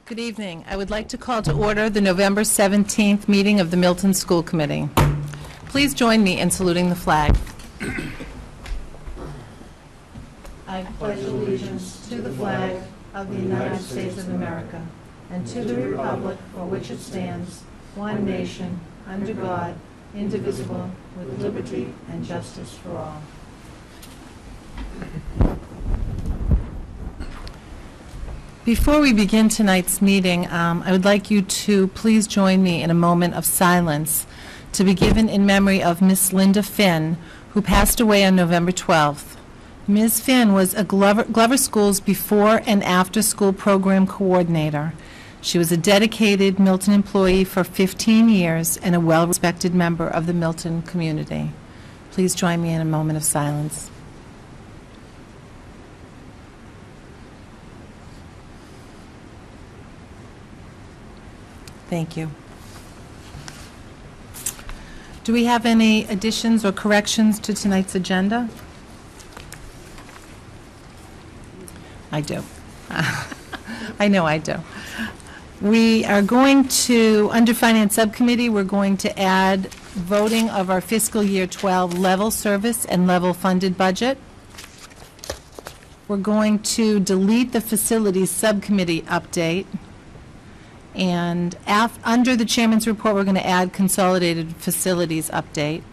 Good evening. I would like to call to order the November 17th meeting of the Milton School Committee. Please join me in saluting the flag. I pledge allegiance to the flag of the United States of America and to the republic for which it stands, one nation, under God, indivisible, with liberty and justice for all. Before we begin tonight's meeting, I would like you to please join me in a moment of silence to be given in memory of Miss Linda Finn, who passed away on November 12th. Ms. Finn was a Glover School's before and after school program coordinator. She was a dedicated Milton employee for 15 years and a well-respected member of the Milton community. Please join me in a moment of silence. Thank you. Do we have any additions or corrections to tonight's agenda? I do. I know I do. We are going to, under Finance Subcommittee, we're going to add voting of our fiscal year 12 level service and level funded budget. We're going to delete the Facilities Subcommittee update. And under the Chairman's report, we're going to add Consolidated Facilities update.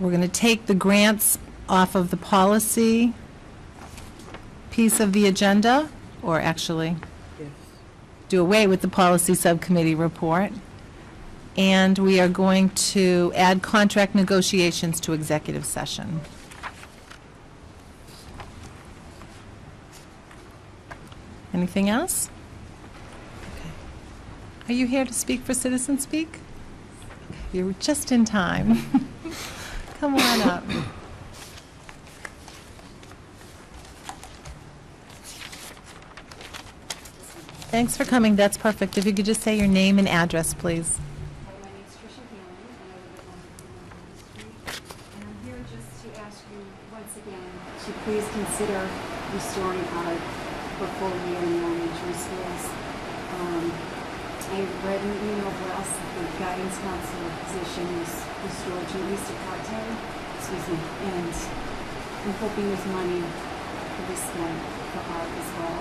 We're going to take the grants off of the policy piece of the agenda, or actually do away with the Policy Subcommittee report. And we are going to add contract negotiations to executive session. Anything else? Okay. Are you here to speak for Citizen Speak? You're just in time. Come on up. Thanks for coming. That's perfect. If you could just say your name and address, please. Hi, my name is Tricia Hanlon, and I live at 131 Street. And I'm here just to ask you once again to please consider restoring art for full year in the elementary schools. I read in the email for us that the guidance counselor position is restored to at least a part-time, and I'm hoping there's money to be spent for art as well.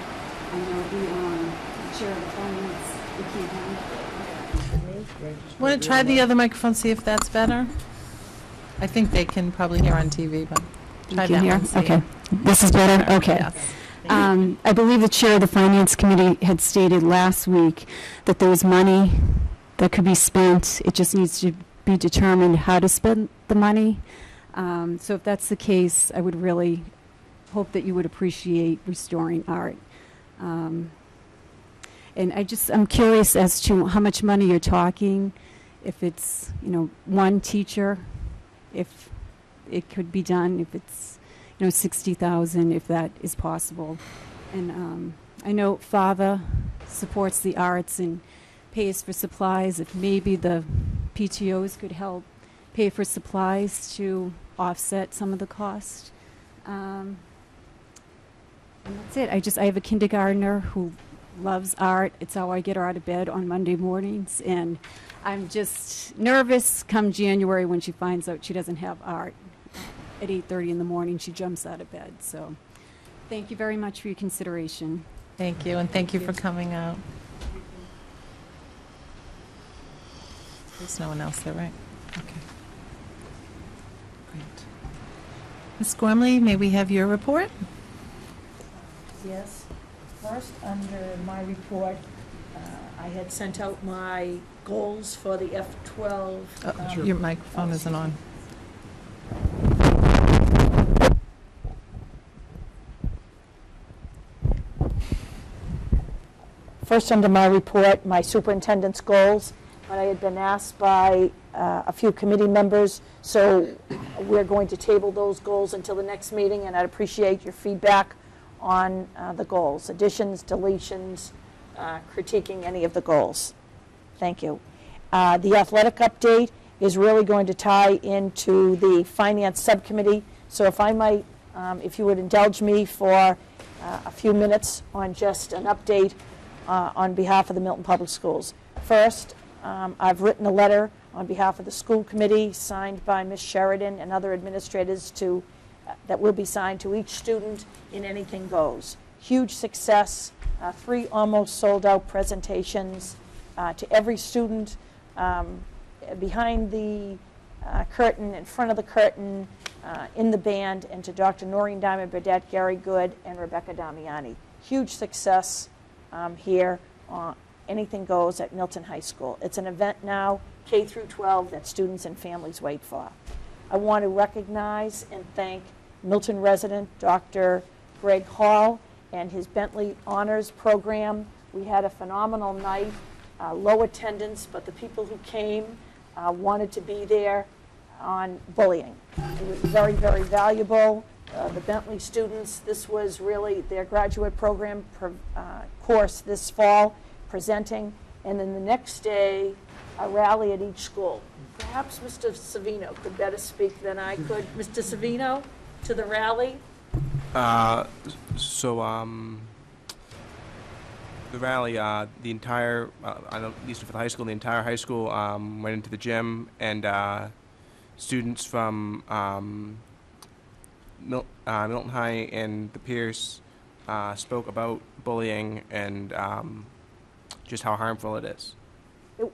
I know the chair of the finance, we can't. Want to try the other microphone, see if that's better? I think they can probably hear on TV, but try that one. Okay. This is better? Okay. Yes. I believe the chair of the Finance Committee had stated last week that there was money that could be spent. It just needs to be determined how to spend the money. So if that's the case, I would really hope that you would appreciate restoring art. And I'm curious as to how much money you're talking, if it's, one teacher, if it could be done, if it's, 60,000, if that is possible. And I know Father supports the arts and pays for supplies. If maybe the PTOs could help pay for supplies to offset some of the cost. And that's it. I have a kindergartner who loves art. It's how I get her out of bed on Monday mornings. And I'm just nervous come January when she finds out she doesn't have art. At 8:30 in the morning, she jumps out of bed. So thank you very much for your consideration. Thank you, and thank you for coming out. There's no one else there, right? Okay. Great. Ms. Gormley, may we have your report? Yes. First, under my report, I had sent out my goals for the F12. Your microphone isn't on. First, under my report, my superintendent's goals. But I had been asked by a few committee members, so we're going to table those goals until the next meeting, and I'd appreciate your feedback on the goals, additions, deletions, critiquing any of the goals. Thank you. The athletic update is really going to tie into the finance subcommittee. So if I might, if you would indulge me for a few minutes on just an update on behalf of the Milton Public Schools. First, I've written a letter on behalf of the school committee signed by Ms. Sheridan and other administrators that will be signed to each student in Anything Goes. Huge success, 3 almost sold out presentations to every student behind the curtain, in front of the curtain, in the band, and to Dr. Noreen Diamond Burdette, Gary Good, and Rebecca Damiani. Huge success here on Anything Goes at Milton High School. It's an event now, K through 12, that students and families wait for. I want to recognize and thank Milton resident Dr. Greg Hall and his Bentley Honors Program. We had a phenomenal night, low attendance, but the people who came wanted to be there on bullying. It was very, very valuable. The Bentley students, this was really their graduate program course this fall, presenting, and then the next day, a rally at each school. Perhaps Mr. Savino could better speak than I could. Mr. Savino, to the rally? The rally, the entire, at least for the high school, the entire high school went into the gym, and students from Milton High and the Pierce spoke about bullying and just how harmful it is.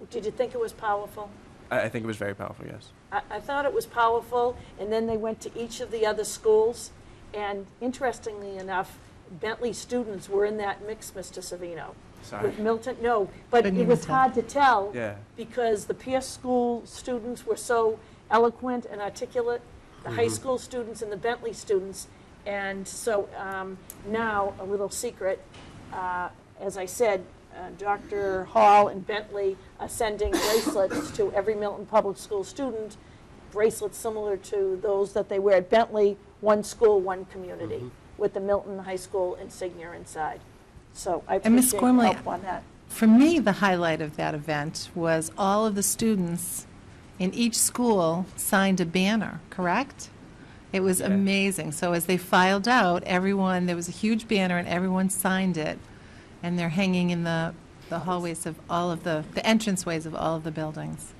Did you think it was powerful? I think it was very powerful, yes. I thought it was powerful, and then they went to each of the other schools, and interestingly enough, Bentley students were in that mix, Mr. Savino. Sorry. With Milton, no, but it was hard to tell because the Pierce School students were so eloquent and articulate, the high school students and the Bentley students, and so now, a little secret, as I said, Dr. Hall and Bentley are sending bracelets to every Milton Public School student, bracelets similar to those that they wear at Bentley, one school, one community, with the Milton High School insignia inside. So I appreciate your help on that. For me, the highlight of that event was all of the students in each school signed a banner, correct? It was amazing. So as they filed out, everyone, there was a huge banner and everyone signed it. And they're hanging in the hallways of all of the entranceways of all of the buildings.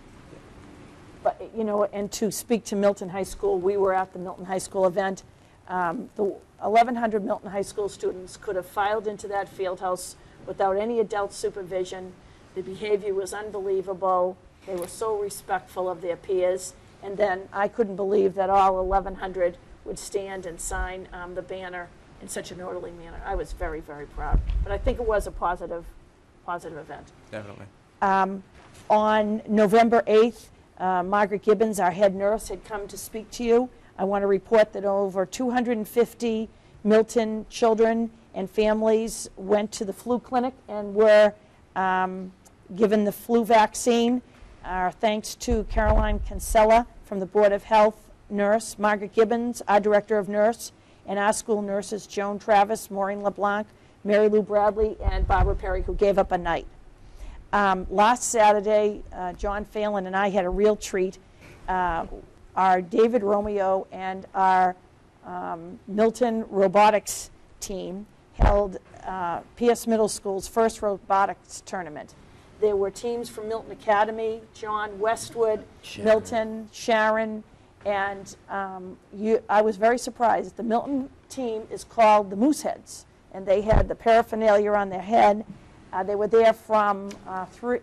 But, you know, and to speak to Milton High School, we were at the Milton High School event. The 1,100 Milton High School students could have filed into that field house without any adult supervision. The behavior was unbelievable. They were so respectful of their peers. And then I couldn't believe that all 1,100 would stand and sign the banner in such an orderly manner. I was very, very proud. But I think it was a positive event. Definitely. On November 8th, Margaret Gibbons, our head nurse, had come to speak to you. I want to report that over 250 Milton children and families went to the flu clinic and were given the flu vaccine. Thanks to Caroline Kinsella from the Board of Health nurse, Margaret Gibbons, our director of nurse, and our school nurses, Joan Travis, Maureen LeBlanc, Mary Lou Bradley, and Barbara Perry, who gave up a night. Last Saturday, John Phelan and I had a real treat. Our David Romeo and our Milton robotics team held PS Middle School's first robotics tournament. There were teams from Milton Academy, John Westwood, Milton, Sharon, and I was very surprised. The Milton team is called the Mooseheads, and they had the paraphernalia on their head. They were there from 8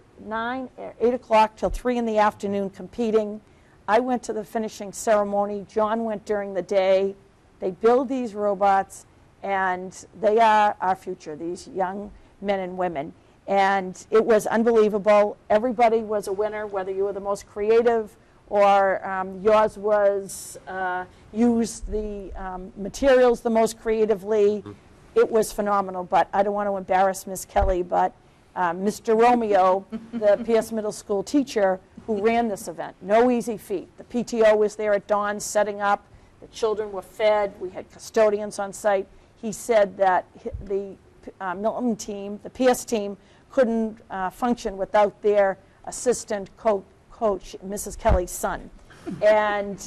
o'clock till 3 in the afternoon competing. I went to the finishing ceremony. John went during the day. They build these robots, and they are our future, these young men and women. And it was unbelievable. Everybody was a winner, whether you were the most creative or yours was used the materials the most creatively. It was phenomenal, but I don't want to embarrass Miss Kelly, but Mr. Romeo, the PS Middle School teacher who ran this event, no easy feat. The PTO was there at dawn setting up. The children were fed. We had custodians on site. He said that the Milton team, the PS team, couldn't function without their assistant coach, Mrs. Kelly's son. And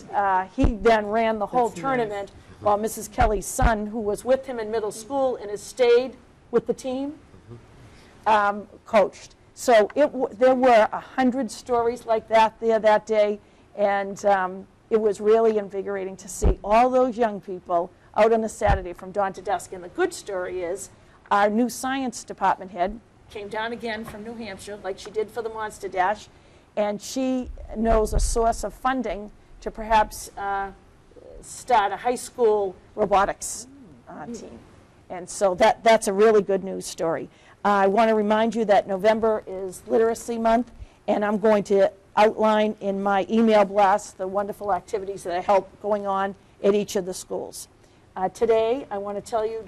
he then ran the whole tournament while Mrs. Kelly's son, who was with him in middle school and has stayed with the team, coached. So there were 100 stories like that there that day, and it was really invigorating to see all those young people out on a Saturday from dawn to dusk. And the good story is our new science department head came down again from New Hampshire, like she did for the Monster Dash, and she knows a source of funding to perhaps start a high school robotics team. And so that's a really good news story. I want to remind you that November is Literacy Month, and I'm going to outline in my email blast the wonderful activities that I help going on at each of the schools. Today, I want to tell you,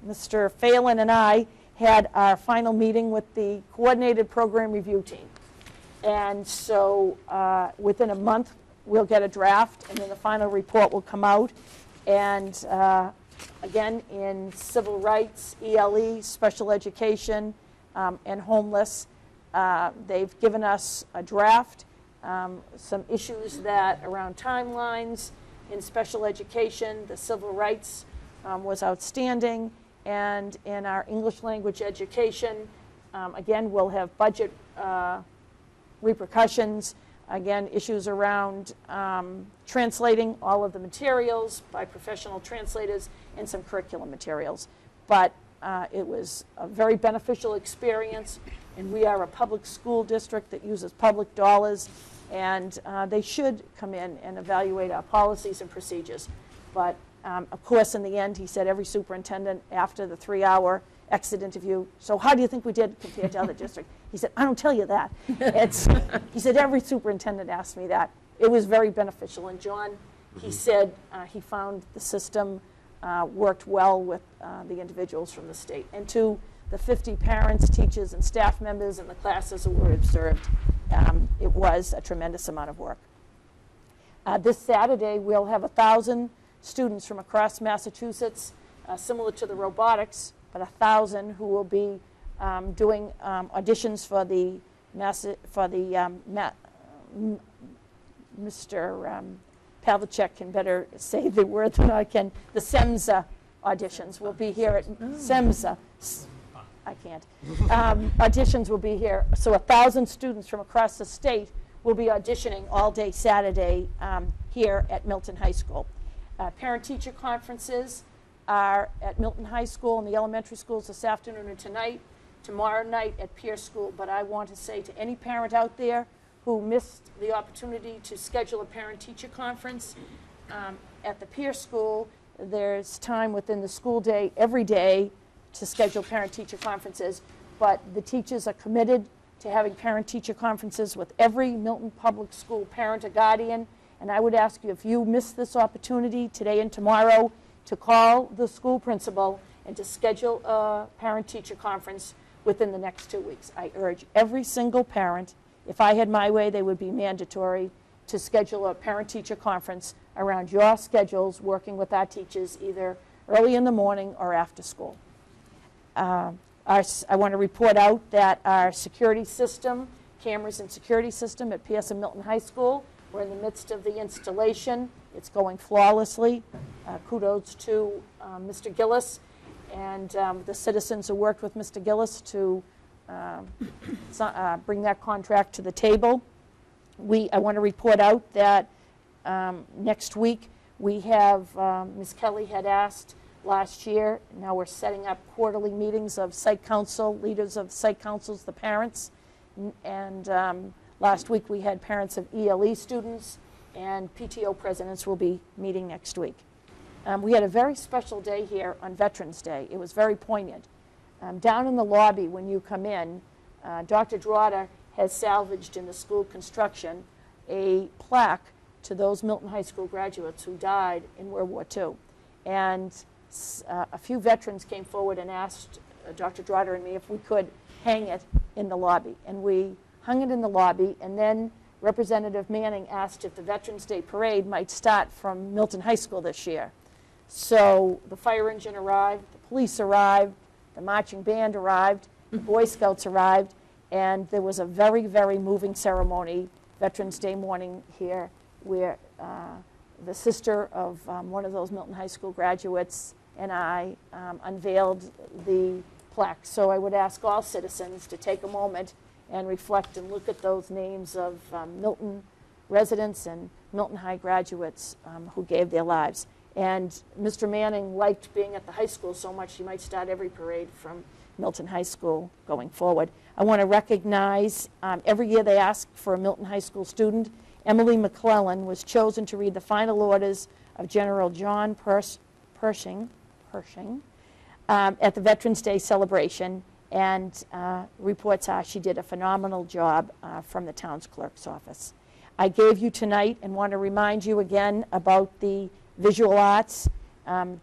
Mr. Phelan and I had our final meeting with the Coordinated Program Review Team. And so within a month, we'll get a draft, and then the final report will come out. And again, in civil rights, ELE, special education, and homeless, they've given us a draft, some issues that around timelines. In special education, the civil rights was outstanding. And in our English language education, again, we'll have budget repercussions. Again, issues around translating all of the materials by professional translators and some curriculum materials. But it was a very beneficial experience, and we are a public school district that uses public dollars, and they should come in and evaluate our policies and procedures. But of course, in the end, he said every superintendent, after the 3-hour exit interview, so how do you think we did compared to other districts? He said, I don't tell you that. He said, every superintendent asked me that. It was very beneficial. And John, he said he found the system worked well with the individuals from the state. And to the 50 parents, teachers, and staff members and the classes who were observed, it was a tremendous amount of work. This Saturday, we'll have 1,000 students from across Massachusetts, similar to the robotics, but 1,000 who will be doing auditions for the Mr. Pavlicek can better say the word than I can. The SEMSA auditions will be here at SEMSA. I can't. Auditions will be here. So 1,000 students from across the state will be auditioning all day Saturday here at Milton High School. Parent-teacher conferences are at Milton High School and the elementary schools this afternoon and tonight, tomorrow night at Pierce School. But I want to say to any parent out there who missed the opportunity to schedule a parent-teacher conference at the Pierce School, there's time within the school day every day to schedule parent-teacher conferences. But the teachers are committed to having parent-teacher conferences with every Milton Public School parent or guardian. And I would ask you, if you miss this opportunity today and tomorrow, to call the school principal and to schedule a parent-teacher conference within the next 2 weeks. I urge every single parent, if I had my way, they would be mandatory, to schedule a parent-teacher conference around your schedules, working with our teachers either early in the morning or after school. I want to report out that our security system, cameras and security system at PS and Milton High School, we're in the midst of the installation. It's going flawlessly. Kudos to Mr. Gillis and the citizens who worked with Mr. Gillis to bring that contract to the table. I want to report out that next week we have, Ms. Kelly had asked last year, now we're setting up quarterly meetings of site council, leaders of site councils, the parents, and last week we had parents of ELE students, and PTO presidents will be meeting next week. We had a very special day here on Veterans Day. It was very poignant. Down in the lobby when you come in, Dr. Drotter has salvaged in the school construction a plaque to those Milton High School graduates who died in World War II. And a few veterans came forward and asked Dr. Drotter and me if we could hang it in the lobby. And we hung it in the lobby, and then Representative Manning asked if the Veterans Day Parade might start from Milton High School this year. So the fire engine arrived, the police arrived, the marching band arrived, the Boy Scouts arrived, and there was a very, very moving ceremony Veterans Day morning here where the sister of one of those Milton High School graduates and I unveiled the plaque. So I would ask all citizens to take a moment and reflect and look at those names of Milton residents and Milton High graduates who gave their lives. And Mr. Manning liked being at the high school so much he might start every parade from Milton High School going forward. I want to recognize, every year they ask for a Milton High School student. Emily McClellan was chosen to read the final orders of General John Pershing at the Veterans Day celebration, and reports are she did a phenomenal job from the town's clerk's office. I gave you tonight and want to remind you again about the visual arts.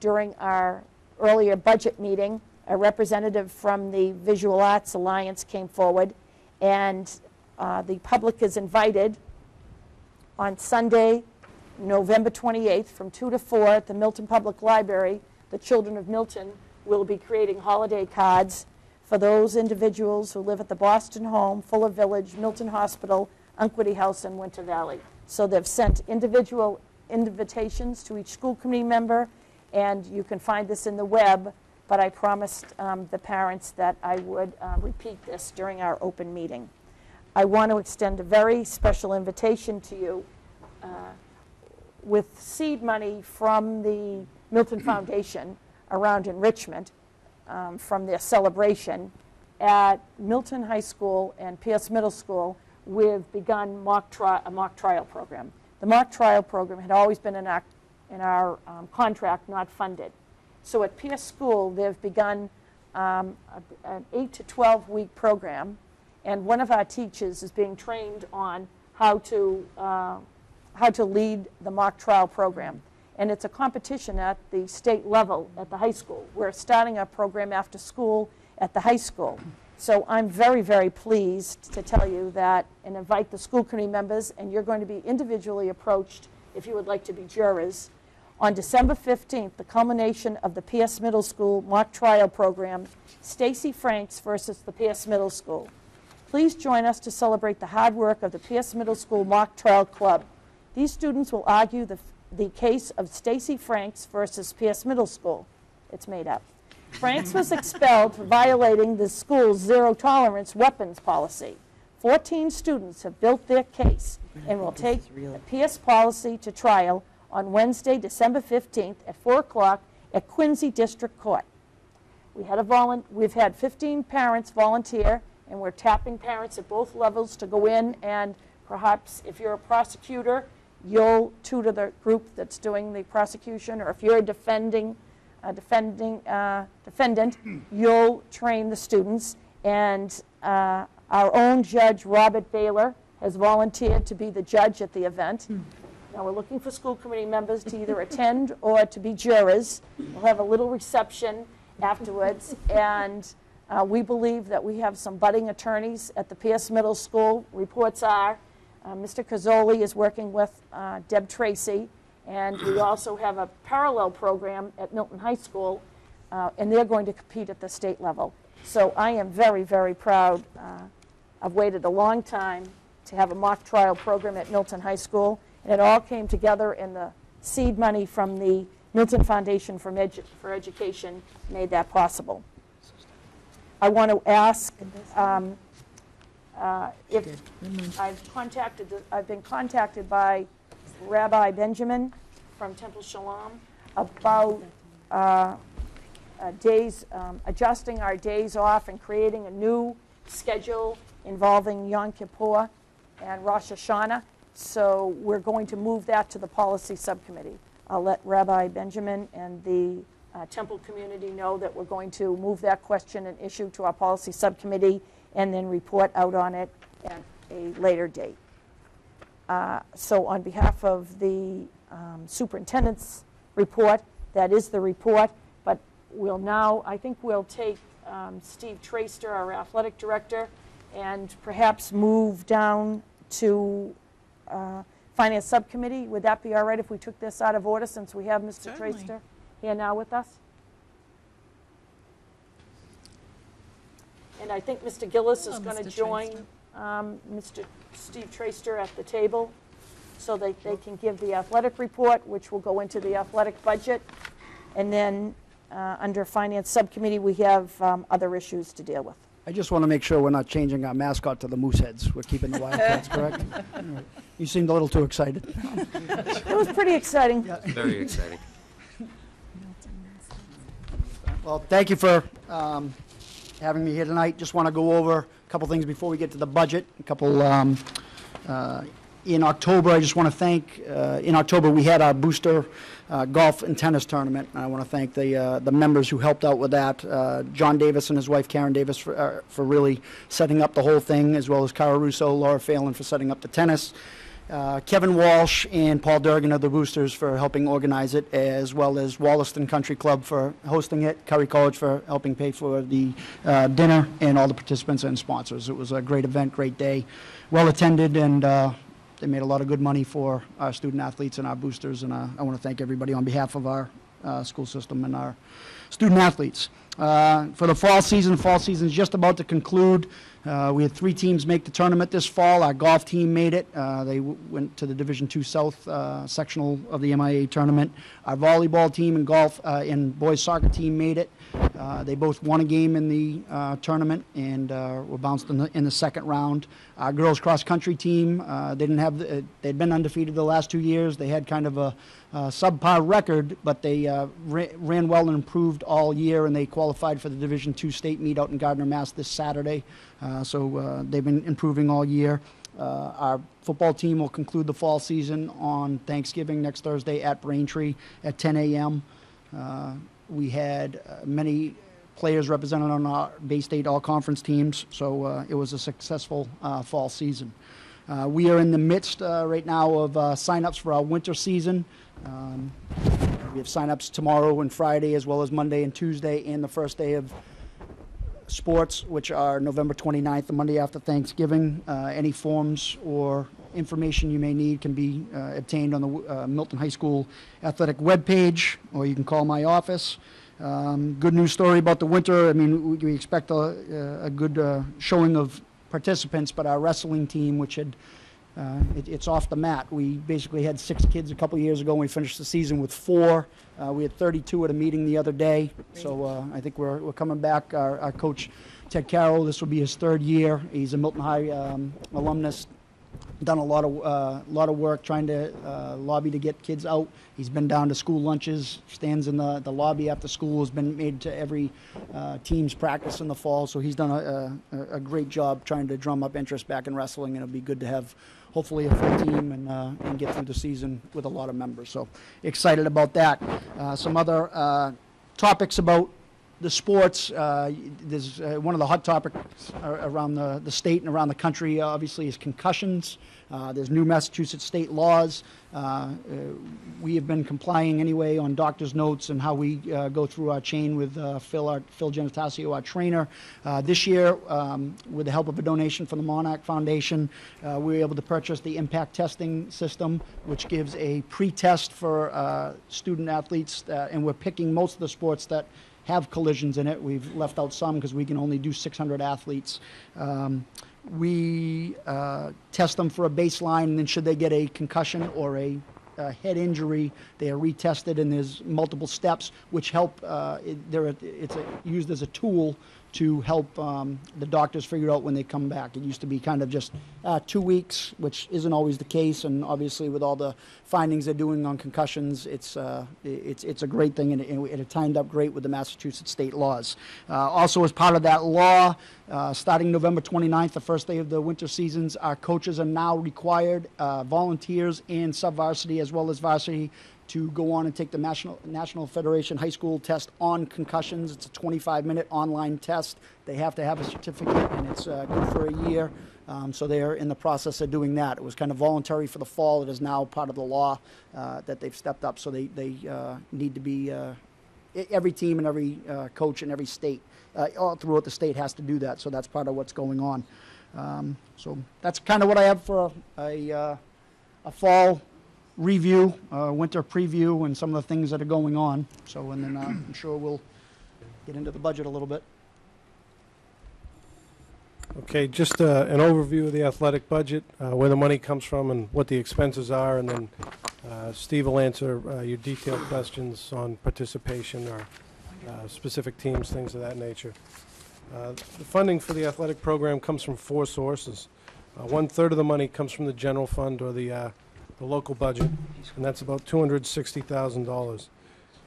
During our earlier budget meeting, a representative from the Visual Arts Alliance came forward, and the public is invited on Sunday, November 28th from 2 to 4 at the Milton Public Library. The children of Milton will be creating holiday cards for those individuals who live at the Boston Home, Fuller Village, Milton Hospital, Unquity House, and Winter Valley. So they've sent individual invitations to each school committee member, and you can find this in the web, but I promised the parents that I would repeat this during our open meeting. I want to extend a very special invitation to you with seed money from the Milton Foundation around enrichment from their celebration at Milton High School and Pierce Middle School. We've begun a mock trial program. The mock trial program had always been in our contract, not funded. So at Pierce School, they've begun an 8 to 12 week program, and one of our teachers is being trained on how to lead the mock trial program. And it's a competition at the state level at the high school. We're starting our program after school at the high school. So I'm very, very pleased to tell you that and invite the school committee members, and you're going to be individually approached if you would like to be jurors. On December 15th, the culmination of the Pierce Middle School mock trial program, Stacy Franks versus the Pierce Middle School. Please join us to celebrate the hard work of the Pierce Middle School Mock Trial Club. These students will argue the case of Stacy Franks versus Pierce Middle School. It's made up. Franks was expelled for violating the school's zero-tolerance weapons policy. 14 students have built their case and will take the Pierce policy to trial on Wednesday, December 15th at 4 o'clock at Quincy District Court. We've had 15 parents volunteer, and we're tapping parents at both levels to go in, and perhaps if you're a prosecutor, you'll tutor the group that's doing the prosecution, or if you're a defendant, you'll train the students. And our own judge, Robert Baylor, has volunteered to be the judge at the event. Now we're looking for school committee members to either attend or to be jurors. We'll have a little reception afterwards, and we believe that we have some budding attorneys at the Pierce Middle School. Reports are Mr. Cazzoli is working with Deb Tracy, and we also have a parallel program at Milton High School, and they're going to compete at the state level. So I am very, very proud. I've waited a long time to have a mock trial program at Milton High School, and it all came together, and the seed money from the Milton Foundation for Education made that possible. I want to ask if I've been contacted by Rabbi Benjamin from Temple Shalom about adjusting our days off and creating a new schedule involving Yom Kippur and Rosh Hashanah. So we're going to move that to the policy subcommittee. I'll let Rabbi Benjamin and the Temple community know that we're going to move that question and issue to our policy subcommittee and then report out on it at a later date. So on behalf of the superintendent's report, that is the report, but we'll now, I think we'll take Steve Traster, our athletic director, and perhaps move down to Finance Subcommittee. Would that be all right if we took this out of order, since we have Mr. Traster here now with us? And I think Mr. Gillis is going to join Mr. Steve Traster at the table. so they can give the athletic report, which will go into the athletic budget. And then under Finance Subcommittee, we have other issues to deal with. I just want to make sure we're not changing our mascot to the Mooseheads. We're keeping the Wildcats, correct? All right. You seemed a little too excited. It was pretty exciting. Very exciting. Well, thank you for having me here tonight. Just want to go over a couple things before we get to the budget. A couple, in October, I just want to thank, in October we had our booster golf and tennis tournament. And I want to thank the members who helped out with that. John Davis and his wife Karen Davis for really setting up the whole thing, as well as Cara Russo, Laura Phelan for setting up the tennis. Kevin Walsh and Paul Durgan of the Boosters for helping organize it, as well as Wollaston Country Club for hosting it, Curry College for helping pay for the dinner, and all the participants and sponsors. It was a great event, great day, well attended, and they made a lot of good money for our student athletes and our boosters, and I want to thank everybody on behalf of our school system and our student athletes. For the fall season is just about to conclude. We had 3 teams make the tournament this fall. Our golf team made it. They went to the Division II South sectional of the MIA tournament. Our volleyball team and golf and boys soccer team made it. They both won a game in the tournament and were bounced in the second round. Our girls cross country team, they'd been undefeated the last 2 years. They had kind of a subpar record, but they ran well and improved all year, and they qualified for the Division II state meet out in Gardner, Mass. This Saturday. So they've been improving all year. Our football team will conclude the fall season on Thanksgiving next Thursday at Braintree at 10 a.m. We had many players represented on our Bay State all-conference teams, so it was a successful fall season. We are in the midst right now of sign-ups for our winter season. We have sign-ups tomorrow and Friday, as well as Monday and Tuesday, and the first day of sports, which are November 29th, the Monday after Thanksgiving. Any forms or information you may need can be obtained on the Milton High School athletic webpage, or you can call my office. Good news story about the winter. I mean, we expect a good showing of participants, but our wrestling team, which had it's off the mat. We basically had 6 kids a couple years ago, and we finished the season with 4. We had 32 at a meeting the other day, so I think we're coming back. Our coach, Ted Carroll, this will be his 3rd year. He's a Milton High alumnus. Done a lot of work trying to lobby to get kids out. He's been down to school lunches, stands in the lobby after school, has been made to every team's practice in the fall. So he's done a great job trying to drum up interest back in wrestling, and it'll be good to have hopefully a full team and get through the season with a lot of members. So excited about that. Some other topics about the sports. There's one of the hot topics around the state and around the country, obviously, is concussions. There's new Massachusetts state laws. We have been complying anyway on doctor's notes and how we go through our chain with Phil Genetasio, our trainer. This year, with the help of a donation from the Monarch Foundation, we were able to purchase the impact testing system, which gives a pre-test for student athletes, and we're picking most of the sports that have collisions in it. We've left out some because we can only do 600 athletes. We test them for a baseline, and then should they get a concussion or a head injury, they are retested, and there's multiple steps which help. It's used as a tool to help the doctors figure out when they come back. It used to be kind of just 2 weeks, which isn't always the case, and obviously with all the findings they're doing on concussions, it's a great thing, and it timed up great with the Massachusetts state laws. Also, as part of that law, starting November 29th, the first day of the winter seasons, our coaches are now required, volunteers and sub-varsity as well as varsity, to go on and take the National Federation High School test on concussions. It's a 25-minute online test. They have to have a certificate, and it's good for a year. So they're in the process of doing that. It was kind of voluntary for the fall. It is now part of the law that they've stepped up. So they need to be, every team and every coach in every state, all throughout the state has to do that. So that's part of what's going on. So that's kind of what I have for a fall review, winter preview, and some of the things that are going on. So, and then I'm sure we'll get into the budget a little bit. Okay, just an overview of the athletic budget, where the money comes from and what the expenses are, and then Steve will answer your detailed questions on participation or specific teams, things of that nature. The funding for the athletic program comes from 4 sources. 1/3 of the money comes from the general fund or the local budget, and that's about $260,000.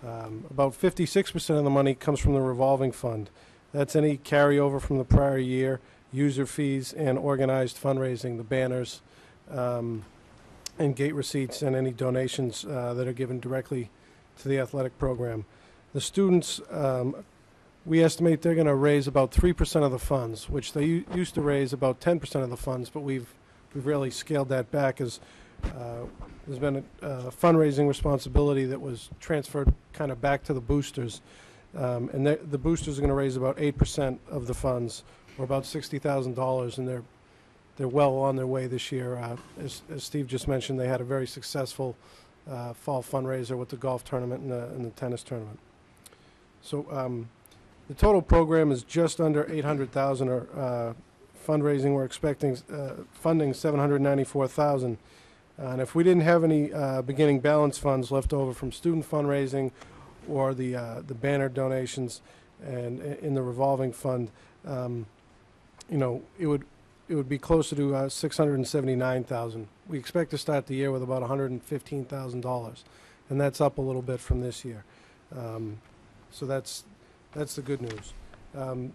About 56% of the money comes from the revolving fund. That's any carryover from the prior year, user fees, and organized fundraising, the banners, and gate receipts, and any donations that are given directly to the athletic program. The students, we estimate they're going to raise about 3% of the funds, which they used to raise about 10% of the funds, but we've really scaled that back as there's been a fundraising responsibility that was transferred kind of back to the boosters. And the boosters are going to raise about 8% of the funds, or about $60,000, and they're well on their way this year. As Steve just mentioned, they had a very successful fall fundraiser with the golf tournament and the tennis tournament. So the total program is just under $800,000, or fundraising. We're expecting funding $794,000. And if we didn't have any beginning balance funds left over from student fundraising or the banner donations and in the revolving fund, you know, it would be closer to $679,000. We expect to start the year with about $115,000, and that's up a little bit from this year. So that's the good news. You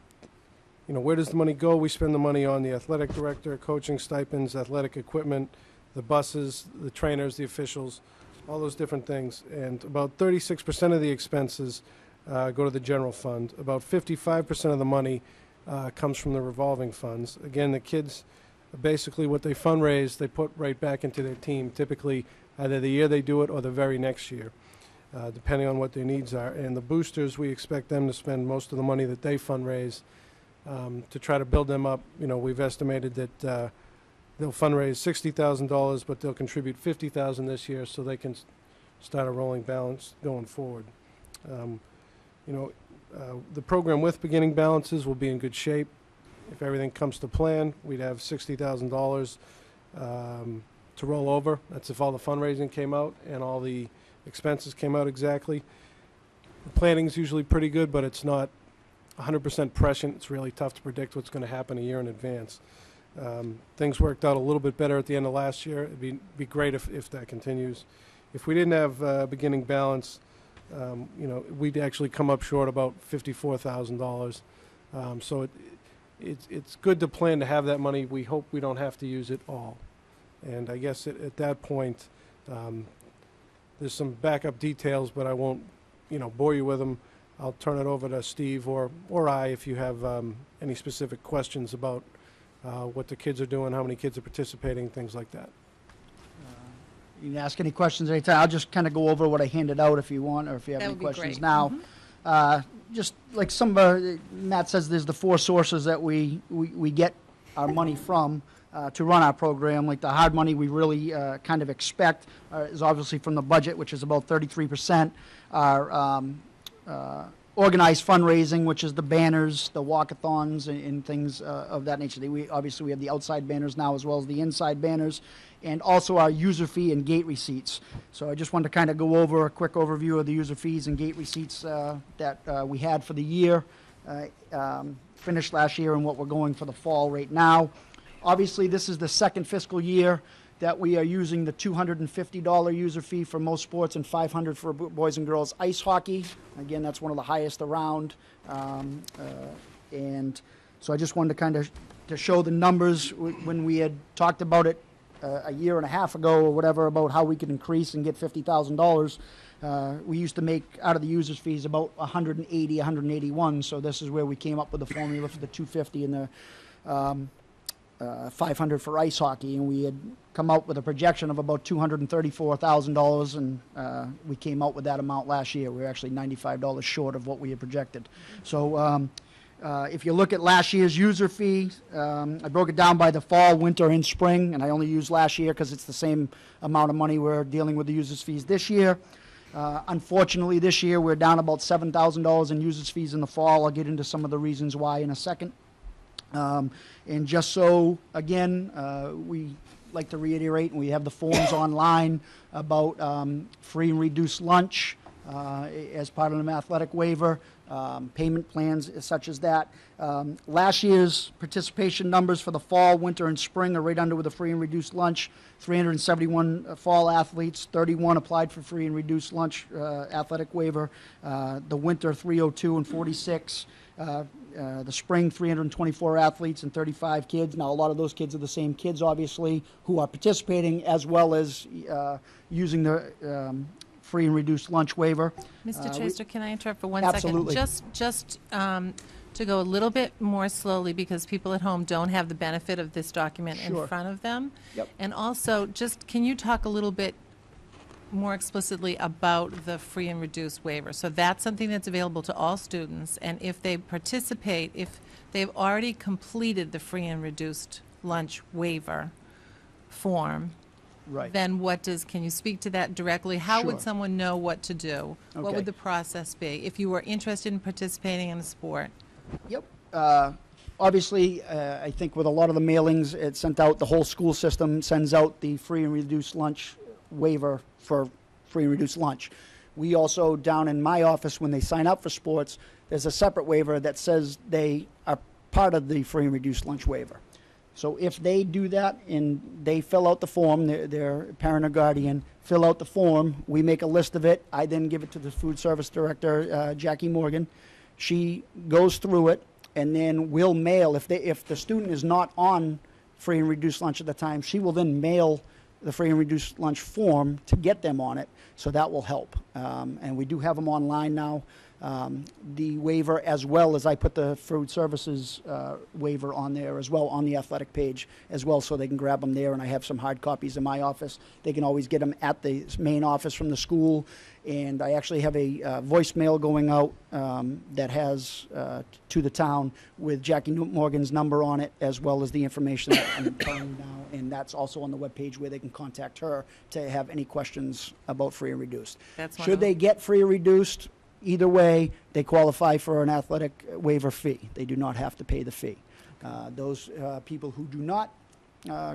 know, where does the money go? We spend the money on the athletic director, coaching stipends, athletic equipment, the buses, the trainers, the officials, all those different things. And about 36% of the expenses go to the general fund. About 55% of the money comes from the revolving funds. Again, the kids, basically what they fundraise, they put right back into their team, typically either the year they do it or the very next year, depending on what their needs are. And the boosters, we expect them to spend most of the money that they fundraise to try to build them up. You know, we've estimated that they'll fundraise $60,000, but they'll contribute $50,000 this year, so they can start a rolling balance going forward. You know, the program with beginning balances will be in good shape. If everything comes to plan, we'd have $60,000 to roll over. That's if all the fundraising came out and all the expenses came out exactly. The planning's usually pretty good, but it's not 100% prescient. It's really tough to predict what's going to happen a year in advance. Things worked out a little bit better at the end of last year. It'd be great if that continues. If we didn't have beginning balance, you know, we'd actually come up short about $54,000. So it's good to plan to have that money. We hope we don't have to use it all. And I guess at that point, there's some backup details, but I won't, you know, bore you with them. I'll turn it over to Steve or I if you have any specific questions about what the kids are doing, how many kids are participating, things like that. You can ask any questions anytime. I'll just kind of go over what I handed out if you want, or if you have any questions now. Just like Matt says, there's the 4 sources that we get our money from to run our program. Like the hard money we really kind of expect is obviously from the budget, which is about 33%. Our organized fundraising, which is the banners, the walkathons, and things of that nature. We have the outside banners now as well as the inside banners, and also our user fee and gate receipts. So I just wanted to kind of go over a quick overview of the user fees and gate receipts that we had for the year, finished last year, and what we're going for the fall right now. Obviously, this is the second fiscal year that we are using the $250 user fee for most sports and $500 for boys and girls ice hockey. Again, that's one of the highest around. And so I just wanted to kind of show the numbers when we had talked about it a year and a half ago or whatever about how we could increase and get $50,000. We used to make out of the users fees about 180, 181. So this is where we came up with the formula for the 250 and the 500 for ice hockey, and we had come out with a projection of about $234,000, and we came out with that amount last year. We were actually $95 short of what we had projected. So if you look at last year's user fee, I broke it down by the fall, winter, and spring, and I only used last year because it's the same amount of money we're dealing with the users fees this year. Unfortunately, this year we're down about $7,000 in users fees in the fall. I'll get into some of the reasons why in a second. And just so, again, we like to reiterate, and we have the forms online about free and reduced lunch as part of an athletic waiver, payment plans such as that. Last year's participation numbers for the fall, winter, and spring are right under with the free and reduced lunch. 371 fall athletes, 31 applied for free and reduced lunch athletic waiver. The winter, 302 and 46. The spring, 324 athletes and 35 kids. Now, a lot of those kids are the same kids, obviously, who are participating as well as using the free and reduced lunch waiver. Mr. Traster, can I interrupt for one second? Absolutely. Just to go a little bit more slowly, because people at home don't have the benefit of this document in Sure. front of them. Yep. And also, just, can you talk a little bit more explicitly about the free and reduced waiver? So that's something that's available to all students, and if they participate, if they've already completed the free and reduced lunch waiver form, Right. then can you speak to that directly? How would Sure. someone know what to do? What Okay. would the process be if you were interested in participating in a sport? Yep. Obviously, I think with a lot of the mailings, it's sent out, the whole school system sends out the free and reduced lunch waiver for free and reduced lunch. We also, down in my office, when they sign up for sports, there's a separate waiver that says they are part of the free and reduced lunch waiver. So if they do that and they fill out the form, their parent or guardian, fill out the form, we make a list of it. I then give it to the food service director, Jackie Morgan. She goes through it, and then we'll mail, if the student is not on free and reduced lunch at the time, she will then mail the free and reduced lunch form to get them on it, so that will help. And we do have them online now, the waiver, as well as I put the food services waiver on there as well, on the athletic page as well, so they can grab them there, and I have some hard copies in my office. They can always get them at the main office from the school, and I actually have a voicemail going out that has to the town with Jackie Morgan's number on it, as well as the information that I'm telling you now, and that's also on the webpage where they can contact her to have any questions about free and reduced. That's Should they get free or reduced, either way, they qualify for an athletic waiver fee. They do not have to pay the fee. Those people who do not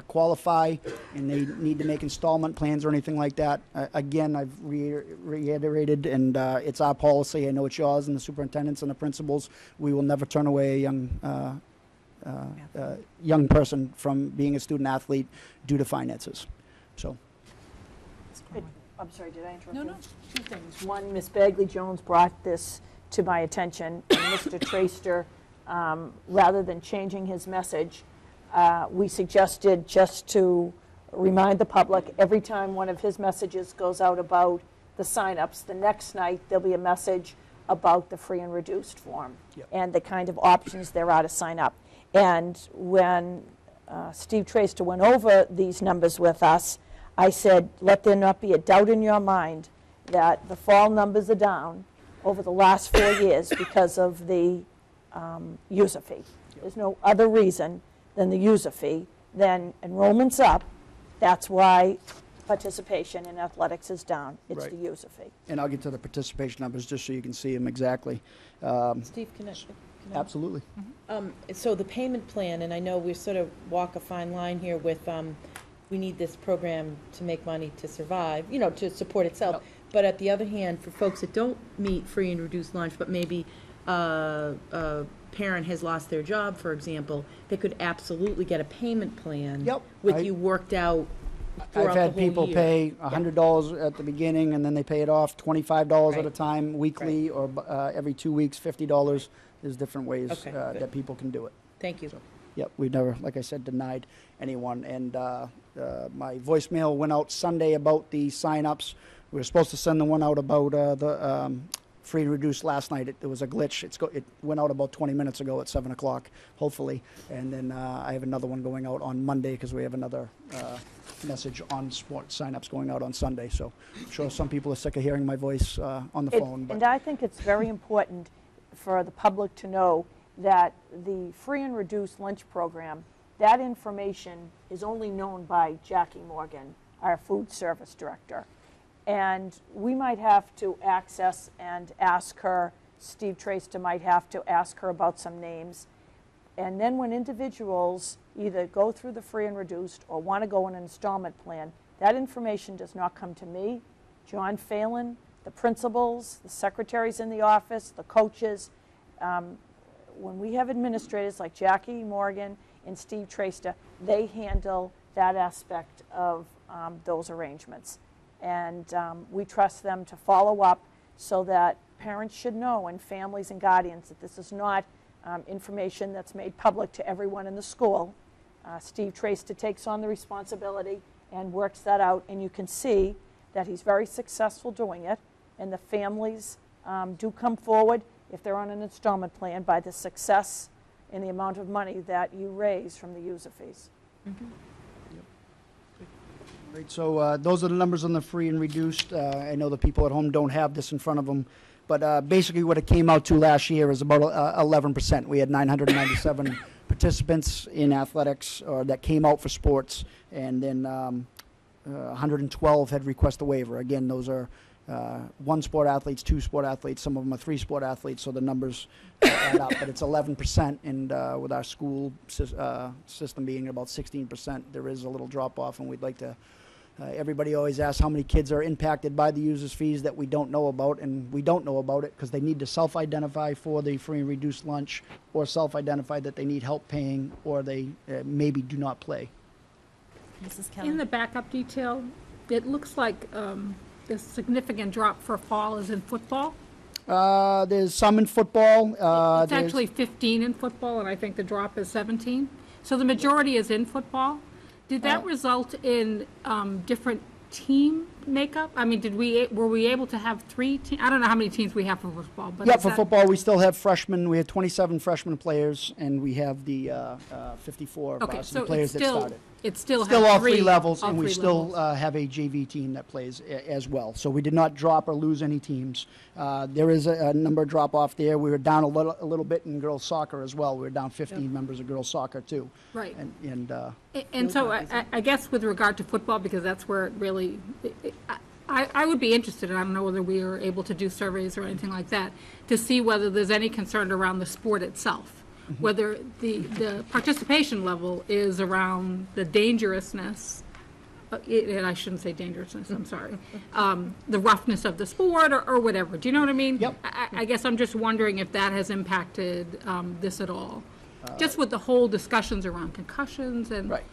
qualify and they need to make installment plans or anything like that, again, I've reiterated, and it's our policy. I know it's yours and the superintendents and the principals. We will never turn away a young person from being a student athlete due to finances. So. I'm sorry, did I interrupt No, you? no. Two things. One, Ms. Bagley Jones brought this to my attention, and Mr. Traster, rather than changing his message, we suggested, just to remind the public, every time one of his messages goes out about the sign-ups, the next night there'll be a message about the free and reduced form. Yep. And the kind of options there are to sign up. And when Steve Traster went over these numbers with us, I said, let there not be a doubt in your mind that the fall numbers are down over the last 4 years because of the user fee. There's no other reason than the user fee. Then enrollment's up. That's why participation in athletics is down. It's Right. the user fee. And I'll get to the participation numbers just so you can see them exactly. Steve, can I? Absolutely. So the payment plan, and I know we sort of walk a fine line here with, we need this program to make money to survive, to support itself. Yep. But at the other hand, for folks that don't meet free and reduced lunch, but maybe a parent has lost their job, for example, they could absolutely get a payment plan Yep. with you worked out I've throughout the had whole people year. pay $100 at the beginning, and then they pay it off $25 at a Right. time, weekly, or every 2 weeks, $50. There's different ways Okay, good. that people can do it. Thank you. Yep, we've never, like I said, denied anyone. And my voicemail went out Sunday about the sign-ups. We were supposed to send the one out about the free and reduced last night. There was a glitch. It went out about 20 minutes ago at 7 o'clock, hopefully. And then I have another one going out on Monday because we have another message on sports sign-ups going out on Sunday. So I'm sure some people are sick of hearing my voice on the phone. And I think it's very important for the public to know that the free and reduced lunch program, that information is only known by Jackie Morgan, our food service director. And we might have to access and ask her, Steve Traster might have to ask her about some names. And then when individuals either go through the free and reduced or want to go on an installment plan, that information does not come to me, John Phelan, the principals, the secretaries in the office, the coaches. When we have administrators like Jackie Morgan and Steve Traster, they handle that aspect of those arrangements. And we trust them to follow up so that parents should know, and families and guardians, that this is not information that's made public to everyone in the school. Steve Traster takes on the responsibility and works that out, and you can see that he's very successful doing it, and the families do come forward if they're on an installment plan by the success and the amount of money that you raise from the user fees. Right, so those are the numbers on the free and reduced. I know the people at home don't have this in front of them, but basically what it came out to last year is about 11%. We had 997 participants in athletics that came out for sports, and then 112 had requested a waiver. Again, those are one sport athletes, two sport athletes, some of them are three sport athletes, so the numbers add up, but it's 11%, and with our school system being about 16%, there is a little drop off, and we'd like to everybody always asks how many kids are impacted by the users fees that we don't know about, and we don't know about it because they need to self-identify for the free and reduced lunch, or self-identify that they need help paying, or they maybe do not play. Mrs. Kelly? In the backup detail, it looks like the significant drop for fall is in football. There's some in football. It's actually 15 in football, and I think the drop is 17. So the majority is in football. Did that result in different team makeup? I mean, were we able to have 3 teams? I don't know how many teams we have for football. But yeah, for football, we still have freshmen. We had 27 freshman players, and we have the 54 varsity players that started. It still Still has all three levels, and we still levels. have a JV team that plays as well. So we did not drop or lose any teams. There is a number drop off there. We were down a little bit in girls soccer as well. We were down 15 members of girls soccer too. Right. And So I guess with regard to football, because that's where it really, I would be interested, and I don't know whether we are able to do surveys or anything like that, to see whether there's any concern around the sport itself. Whether the participation level is around the dangerousness, and I shouldn't say dangerousness, I'm sorry, the roughness of the sport or whatever. Do you know what I mean? Yep. I guess I'm just wondering if that has impacted this at all. Just with the whole discussions around concussions and, Right.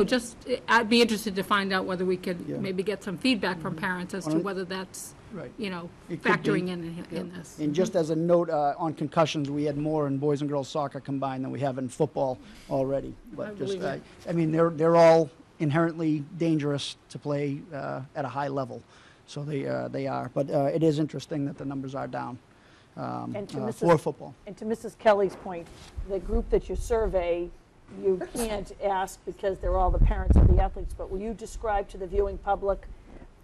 Just, I'd be interested to find out whether we could maybe get some feedback from parents as to whether that's, Right. It could factoring be. in this. And just as a note on concussions, we had more in boys and girls soccer combined than we have in football already. But believe that. I mean, they're all inherently dangerous to play at a high level, so they are. But it is interesting that the numbers are down for football. And to Mrs. Kelly's point, the group that you survey, you can't ask because they're all the parents of the athletes, but will you describe to the viewing public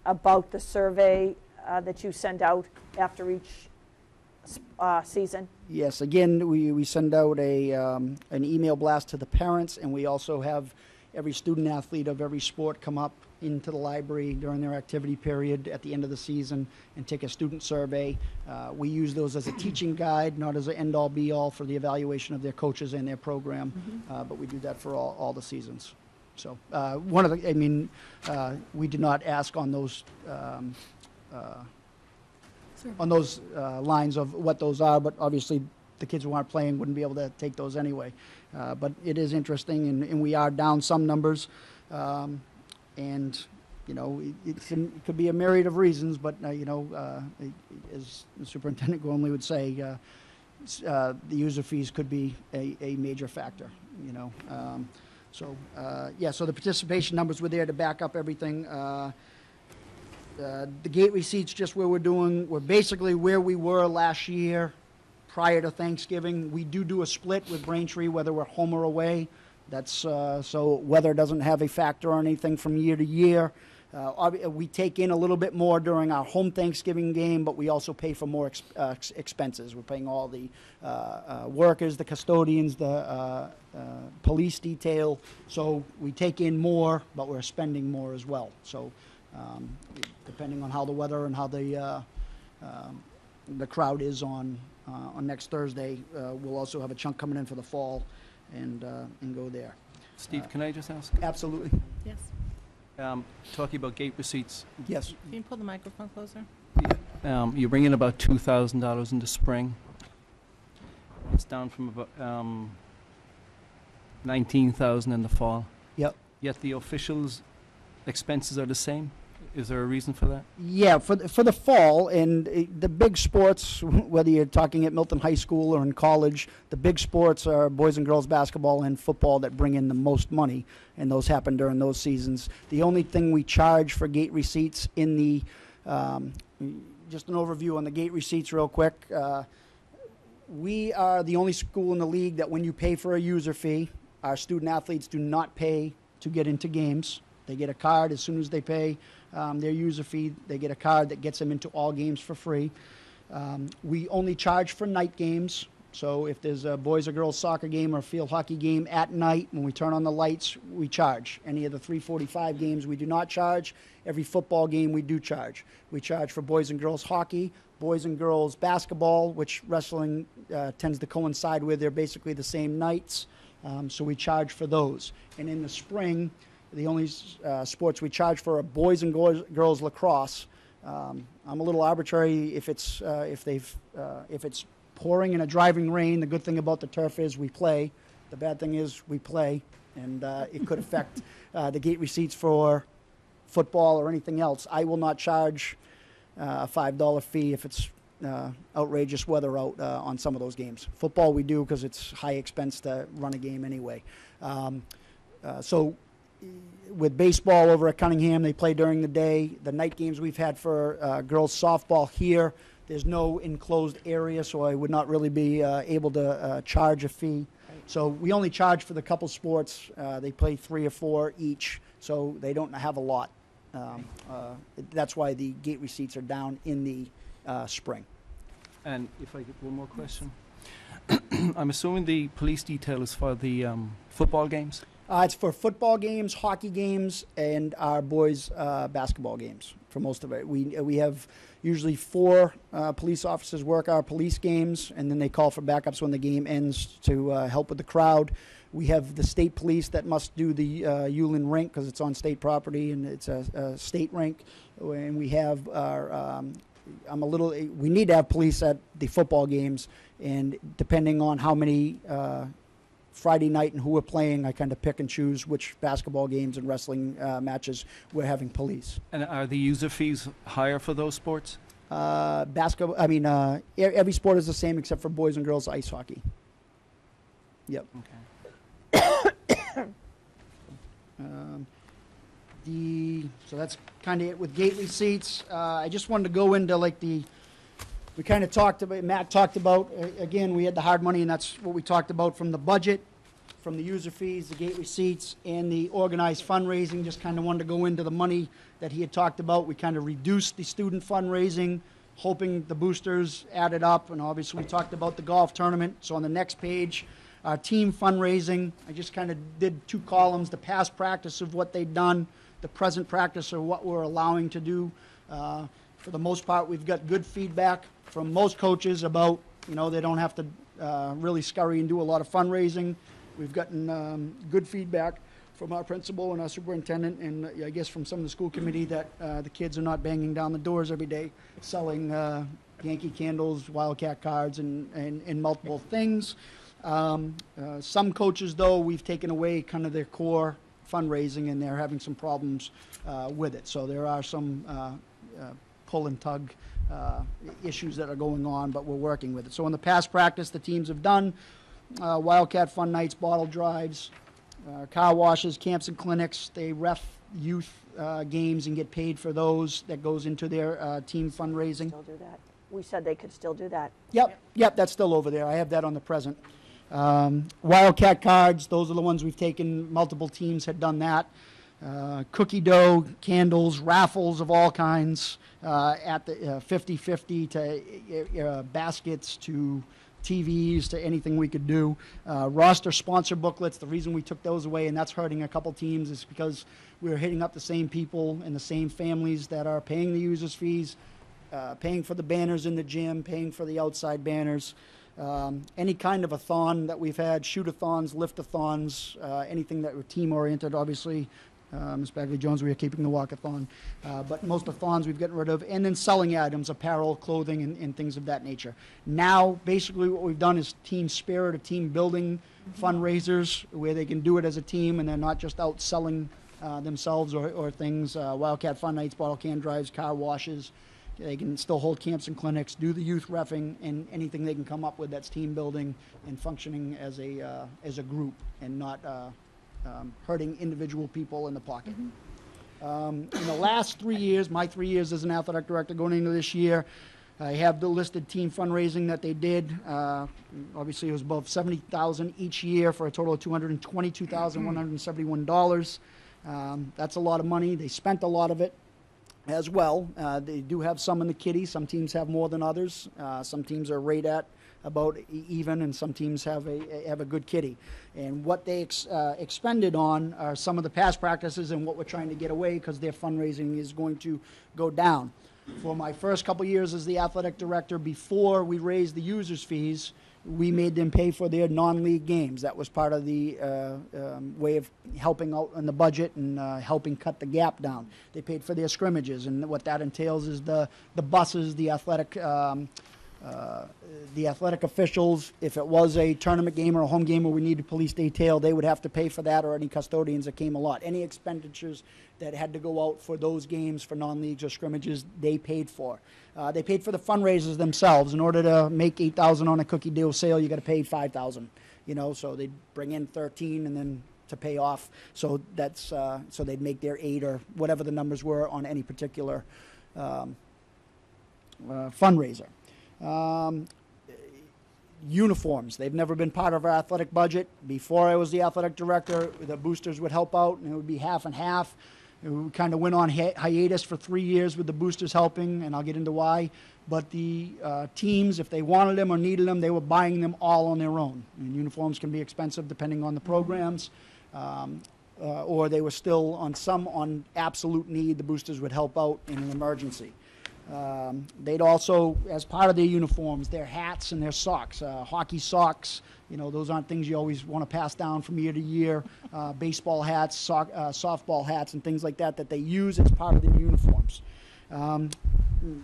about the survey that you send out after each season? Yes, again, we send out an email blast to the parents, and we also have every student athlete of every sport come up into the library during their activity period at the end of the season and take a student survey. We use those as a teaching guide, not as an end-all be-all for the evaluation of their coaches and their program, but we do that for all the seasons. So we did not ask on those lines of what those are, but obviously the kids who aren't playing wouldn't be able to take those anyway. But it is interesting, and we are down some numbers. And, it could be a myriad of reasons, but, as the superintendent Gormley would say, the user fees could be a major factor, So the participation numbers were there to back up everything. The gate receipts, just where we're basically where we were last year prior to Thanksgiving. We do a split with Braintree, whether we're home or away. That's so weather doesn't have a factor or anything from year to year. We take in a little bit more during our home Thanksgiving game, but we also pay for more expenses. We're paying all the workers, the custodians, the police detail. So we take in more, but we're spending more as well. So depending on how the weather and how the crowd is on on next Thursday. We'll also have a chunk coming in for the fall and go there. Steve, can I just ask? Absolutely. Yes. Talking about gate receipts, Yes. Can you pull the microphone closer? you bring in about $2,000 in the spring. It's down from about 19,000 in the fall. Yep. Yet the officials' expenses are the same. Is there a reason for that? Yeah, for the fall, and the big sports, whether you're talking at Milton High School or in college, the big sports are boys and girls basketball and football that bring in the most money, and those happen during those seasons. The only thing we charge for gate receipts in the, just an overview on the gate receipts real quick. We are the only school in the league that when you pay for a user fee, our student athletes do not pay to get into games. They get a card as soon as they pay their user fee. They get a card that gets them into all games for free. We only charge for night games. So if there's a boys or girls soccer game or a field hockey game at night, when we turn on the lights, we charge. Any of the 3:45 games, we do not charge. Every football game, we do charge. We charge for boys and girls hockey, boys and girls basketball, which wrestling tends to coincide with. They're basically the same nights. So we charge for those. And in the spring, the only sports we charge for are boys and girls lacrosse. I'm a little arbitrary if it's pouring in a driving rain. The good thing about the turf is we play. The bad thing is we play, and it could affect the gate receipts for football or anything else. I will not charge a $5 fee if it's outrageous weather out on some of those games. Football we do because it's high expense to run a game anyway. So with baseball over at Cunningham, they play during the day. The night games we've had for girls softball here, there's no enclosed area, so I would not really be able to charge a fee. So we only charge for the couple sports. They play 3 or 4 each, so they don't have a lot. That's why the gate receipts are down in the spring. And if I get one more question. I'm assuming the police detail is for the football games? It's for football games, hockey games, and our boys' basketball games for most of it. We have usually 4 police officers work our police games, and then they call for backups when the game ends to help with the crowd. We have the state police that must do the Ulen rink because it's on state property and it's a state rink. And we have our, we need to have police at the football games, and depending on how many Friday night and who we're playing, I kind of pick and choose which basketball games and wrestling matches we're having police. And are the user fees higher for those sports? Basketball, every sport is the same except for boys and girls ice hockey. Yep. Okay. So that's kind of it with gate receipts. I just wanted to go into we kind of talked about, Matt talked about, again, we had the hard money, and that's what we talked about from the budget, from the user fees, the gate receipts, and the organized fundraising. Just kind of wanted to go into the money that he had talked about. We kind of reduced the student fundraising, hoping the boosters added up, and obviously we talked about the golf tournament. So on the next page, our team fundraising, I just kind of did 2 columns, the past practice of what they've done, the present practice of what we're allowing to do. For the most part, we've got good feedback from most coaches about, they don't have to really scurry and do a lot of fundraising. We've gotten good feedback from our principal and our superintendent, and I guess from some of the school committee that the kids are not banging down the doors every day selling Yankee candles, Wildcat cards, and multiple things. Some coaches, though, we've taken away kind of their core fundraising, and they're having some problems with it. So there are some pull and tug issues that are going on, but we're working with it. So in the past practice, the teams have done Wildcat Fun Nights, bottle drives, car washes, camps and clinics. They ref youth games and get paid for those. That goes into their team fundraising. Still do that. We said they could still do that. Yep, that's still over there. I have that on the present. Wildcat cards, those are the ones we've taken. Multiple teams had done that. Cookie dough, candles, raffles of all kinds, at the 50-50 to baskets to TVs to anything we could do. Roster sponsor booklets, the reason we took those away, and that's hurting a couple teams, is because we're hitting up the same people and the same families that are paying the users fees, paying for the banners in the gym, paying for the outside banners, any kind of a thon that we've had, shoot-a-thons, lift-a-thons, anything that were team-oriented, obviously. Ms. Bagley-Jones, we are keeping the walk-a-thon. But most of the thons we've gotten rid of, and then selling items, apparel, clothing, and things of that nature. Now, basically what we've done is team spirit, a team building fundraisers where they can do it as a team and they're not just out selling themselves or things. Wildcat Fun Nights, bottle can drives, car washes. They can still hold camps and clinics, do the youth reffing, and anything they can come up with that's team building and functioning as a group and not hurting individual people in the pocket. In the last 3 years, my 3 years as an athletic director going into this year, I have the listed team fundraising that they did. Obviously, it was above $70,000 each year for a total of $222,171. That's a lot of money. They spent a lot of it as well. They do have some in the kitty. Some teams have more than others. Some teams are right at about even, and some teams have a good kitty. And what they expended on are some of the past practices and what we're trying to get away because their fundraising is going to go down. For my first couple years as the athletic director, before we raised the users' fees, we made them pay for their non-league games. That was part of the way of helping out in the budget and helping cut the gap down. They paid for their scrimmages, and what that entails is the buses, the athletic officials. If it was a tournament game or a home game where we needed police detail, they would have to pay for that, or any custodians that came a lot. Any expenditures that had to go out for those games, for non-leagues or scrimmages, they paid for. They paid for the fundraisers themselves. In order to make $8,000 on a cookie deal sale, you got to pay $5,000. So they'd bring in 13 and then to pay off. So that's so they'd make their 8 or whatever the numbers were on any particular fundraiser. Uniforms. They've never been part of our athletic budget. Before I was the athletic director, the boosters would help out, and it would be half and half. We kind of went on hiatus for 3 years with the boosters helping, and I'll get into why. But the teams, if they wanted them or needed them, they were buying them all on their own. And uniforms can be expensive depending on the programs, or they were still on absolute need. The boosters would help out in an emergency. They'd also, as part of their uniforms, their hats and their socks, hockey socks, those aren't things you always want to pass down from year to year, baseball hats, softball hats, and things like that they use as part of their uniforms.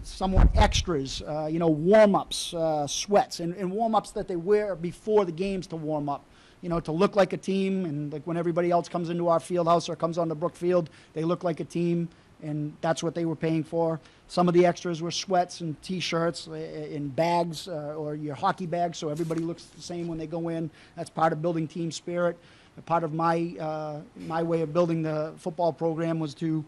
Somewhat extras, warm-ups, sweats, and warm-ups that they wear before the games to warm up. To look like a team, and like when everybody else comes into our field house or comes onto Brookfield, they look like a team, and that's what they were paying for. Some of the extras were sweats and T-shirts and bags, or your hockey bags, so everybody looks the same when they go in. That's part of building team spirit. Part of my way of building the football program was to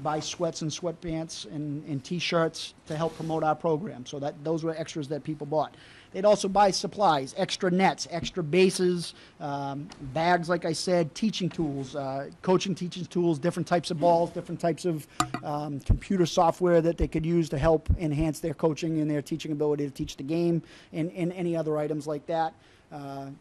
buy sweats and sweatpants and T-shirts to help promote our program. So those were extras that people bought. They'd also buy supplies, extra nets, extra bases, bags, like I said, teaching tools, coaching teaching tools, different types of balls, different types of computer software that they could use to help enhance their coaching and their teaching ability to teach the game, and any other items like that.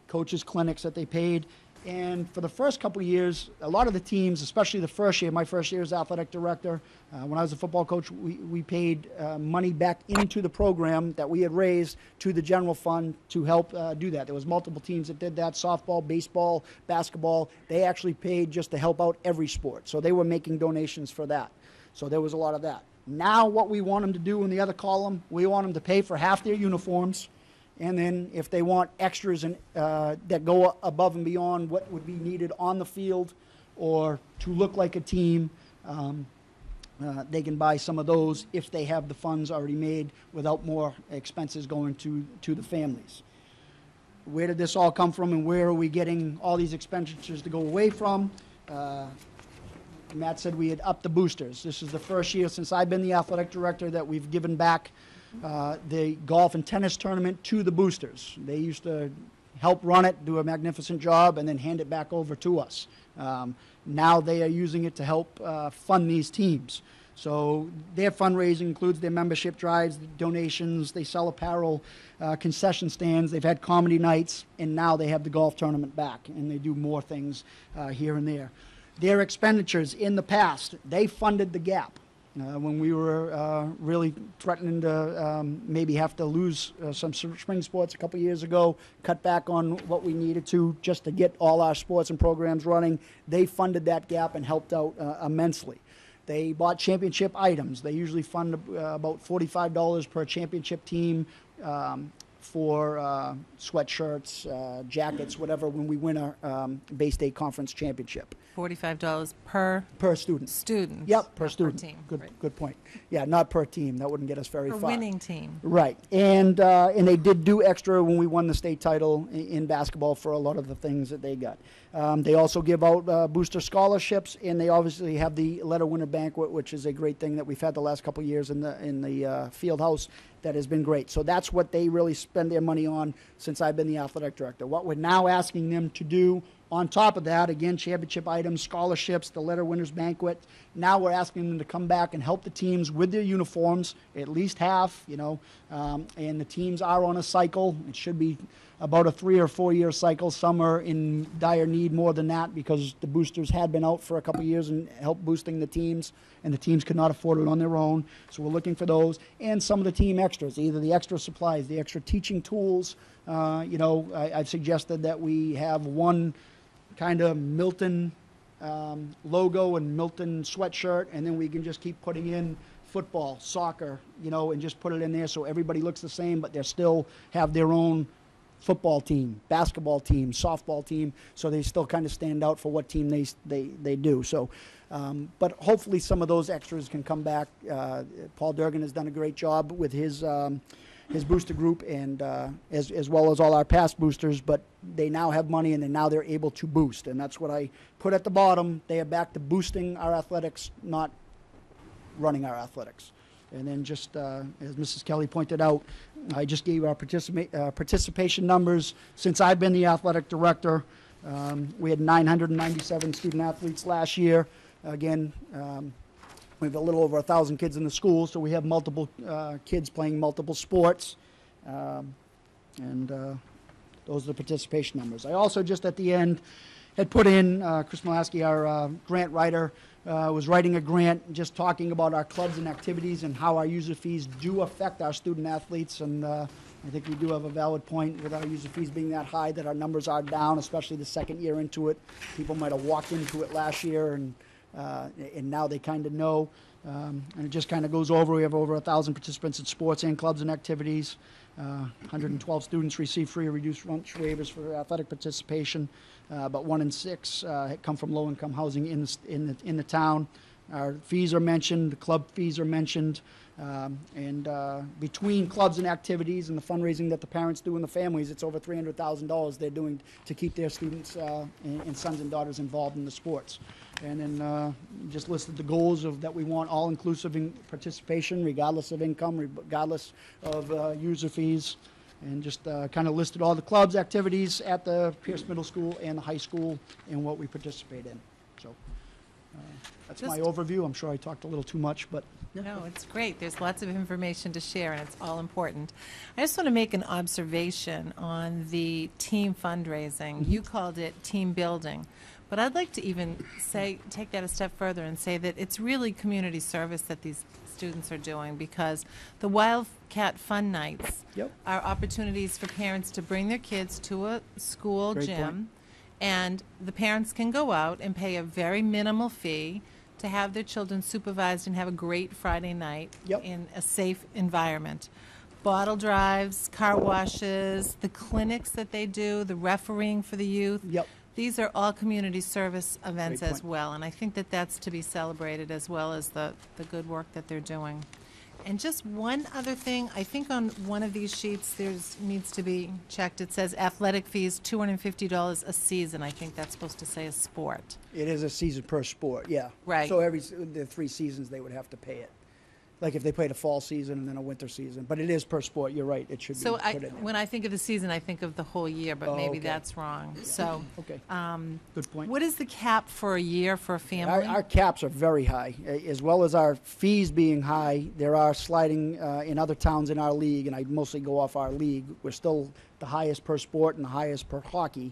Coaches' clinics that they paid. And for the first couple of years, a lot of the teams, especially the first year, my first year as athletic director, when I was a football coach, we paid money back into the program that we had raised to the general fund to help do that. There was multiple teams that did that, softball, baseball, basketball. They actually paid just to help out every sport. So they were making donations for that. So there was a lot of that. Now what we want them to do in the other column, we want them to pay for half their uniforms. And then if they want extras that go above and beyond what would be needed on the field or to look like a team, they can buy some of those if they have the funds already made without more expenses going to the families. Where did this all come from, and where are we getting all these expenditures to go away from? Matt said we had upped the boosters. This is the first year since I've been the athletic director that we've given back the golf and tennis tournament to the boosters. They used to help run it, do a magnificent job, and then hand it back over to us. Now they are using it to help fund these teams. So their fundraising includes their membership drives, donations, they sell apparel, concession stands, they've had comedy nights, and now they have the golf tournament back, and they do more things here and there. Their expenditures in the past, they funded the gap. when we were really threatening to maybe have to lose some spring sports a couple years ago, cut back on what we needed to just to get all our sports and programs running. They funded that gap and helped out immensely. They bought championship items. They usually fund about $45 per championship team for sweatshirts, jackets, whatever, when we win our Bay State Conference championship. $45 Per student. student. Yep, per not student. team. Good, Right. good point. Yeah, not per team. That wouldn't get us very Per far. winning team. Right, and they did do extra when we won the state title in basketball for a lot of the things that they got. They also give out booster scholarships, and they obviously have the letter winner banquet, which is a great thing that we've had the last couple of years in the field house. That has been great. So that's what they really spend their money on since I've been the athletic director. What we're now asking them to do on top of that, again, championship items, scholarships, the letter winners banquet. Now we're asking them to come back and help the teams with their uniforms, at least half, and the teams are on a cycle. It should be about a 3 or 4 year cycle. Some are in dire need more than that because the boosters had been out for a couple of years and helped boosting the teams, and the teams could not afford it on their own. So we're looking for those and some of the team extras, either the extra supplies, the extra teaching tools. I've suggested that we have one kind of Milton logo and Milton sweatshirt, and then we can just keep putting in football, soccer, and just put it in there so everybody looks the same, but they still have their own football team, basketball team, softball team, so they still kind of stand out for what team they do. So, but hopefully some of those extras can come back. Paul Durgan has done a great job with his booster group, and as well as all our past boosters, but they now have money, and now they're able to boost, and that's what I put at the bottom. They are back to boosting our athletics, not running our athletics. And then just as Mrs. Kelly pointed out, I just gave our participation numbers. Since I've been the athletic director, we had 997 student athletes last year. Again, we have a little over 1,000 kids in the school, so we have multiple kids playing multiple sports. And those are the participation numbers. I also, just at the end, had put in, Chris Molaski, our grant writer, was writing a grant just talking about our clubs and activities and how our user fees do affect our student athletes. And I think we do have a valid point with our user fees being that high, that our numbers are down, especially the second year into it. People might have walked into it last year, and now they kind of know. And it just kind of goes over. We have over 1,000 participants in sports and clubs and activities. 112 students receive free or reduced lunch waivers for athletic participation, but 1 in 6 come from low-income housing in the town. Our fees are mentioned, the club fees are mentioned, and between clubs and activities and the fundraising that the parents do and the families, it's over $300,000 they're doing to keep their students and sons and daughters involved in the sports. And then just listed the goals that we want all-inclusive in participation, regardless of income, regardless of user fees, and just kind of listed all the clubs, activities at the Pierce Middle School and the high school and what we participate in. So that's my overview. I'm sure I talked a little too much, but... No, it's great. There's lots of information to share, and it's all important. I just want to make an observation on the team fundraising. You called it team building, but I'd like to even take that a step further and say that it's really community service that these students are doing, because the Wildcat Fun Nights are opportunities for parents to bring their kids to a school gym, and the parents can go out and pay a very minimal fee to have their children supervised and have a great Friday night in a safe environment. Bottle drives, car washes, the clinics that they do, the refereeing for the youth. These are all community service events as well, and I think that that's to be celebrated, as well as the good work that they're doing. And just one other thing, I think on one of these sheets needs to be checked. It says athletic fees, $250 a season. I think that's supposed to say a sport. It is a season per sport, yeah. Right. So the 3 seasons they would have to pay it. Like if they played a fall season and then a winter season. But it is per sport, you're right, it should be put in there. When I think of the season, I think of the whole year, but maybe that's wrong. So, good point. What is the cap for a year for a family? Our caps are very high. As well as our fees being high, there are sliding in other towns in our league, and I mostly go off our league. We're still the highest per sport and the highest per hockey.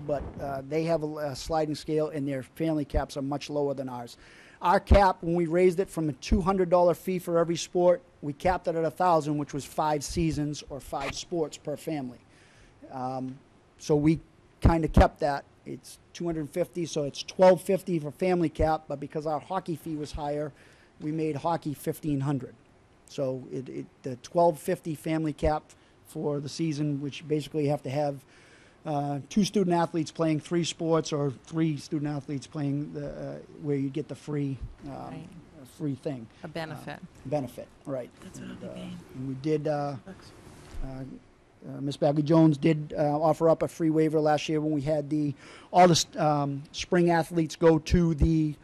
but they have a sliding scale, and their family caps are much lower than ours. Our cap, when we raised it from a $200 fee for every sport, we capped it at $1,000, which was 5 seasons or 5 sports per family. So we kind of kept that. It's $250, so it's $1,250 for family cap, but because our hockey fee was higher, we made hockey $1,500. So the $1,250 family cap for the season, which basically you have to have 2 student athletes playing 3 sports, or 3 student athletes playing where you get the free Right. free thing. A benefit. Benefit, right. That's what I'll be paying. And we did. Ms. Bagley-Jones did offer up a free waiver last year when we had all the spring athletes go to the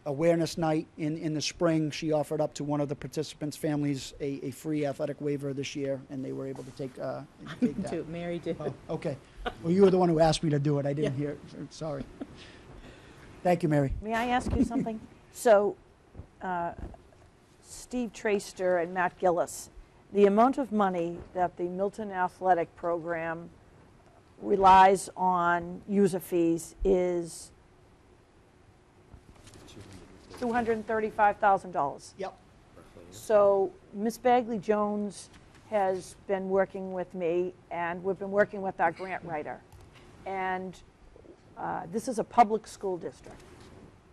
awareness night in the spring. She offered up to one of the participants' families a free athletic waiver this year, and they were able to take that. Too, Mary did. Oh, okay. Well, you were the one who asked me to do it. I didn't Yeah. hear it. Sorry. Thank you, Mary. May I ask you something? So, Steve Traster and Matt Gillis, the amount of money that the Milton Athletic Program relies on user fees is $235,000. Yep. So Ms. Bagley-Jones has been working with me, and we've been working with our grant writer. And this is a public school district.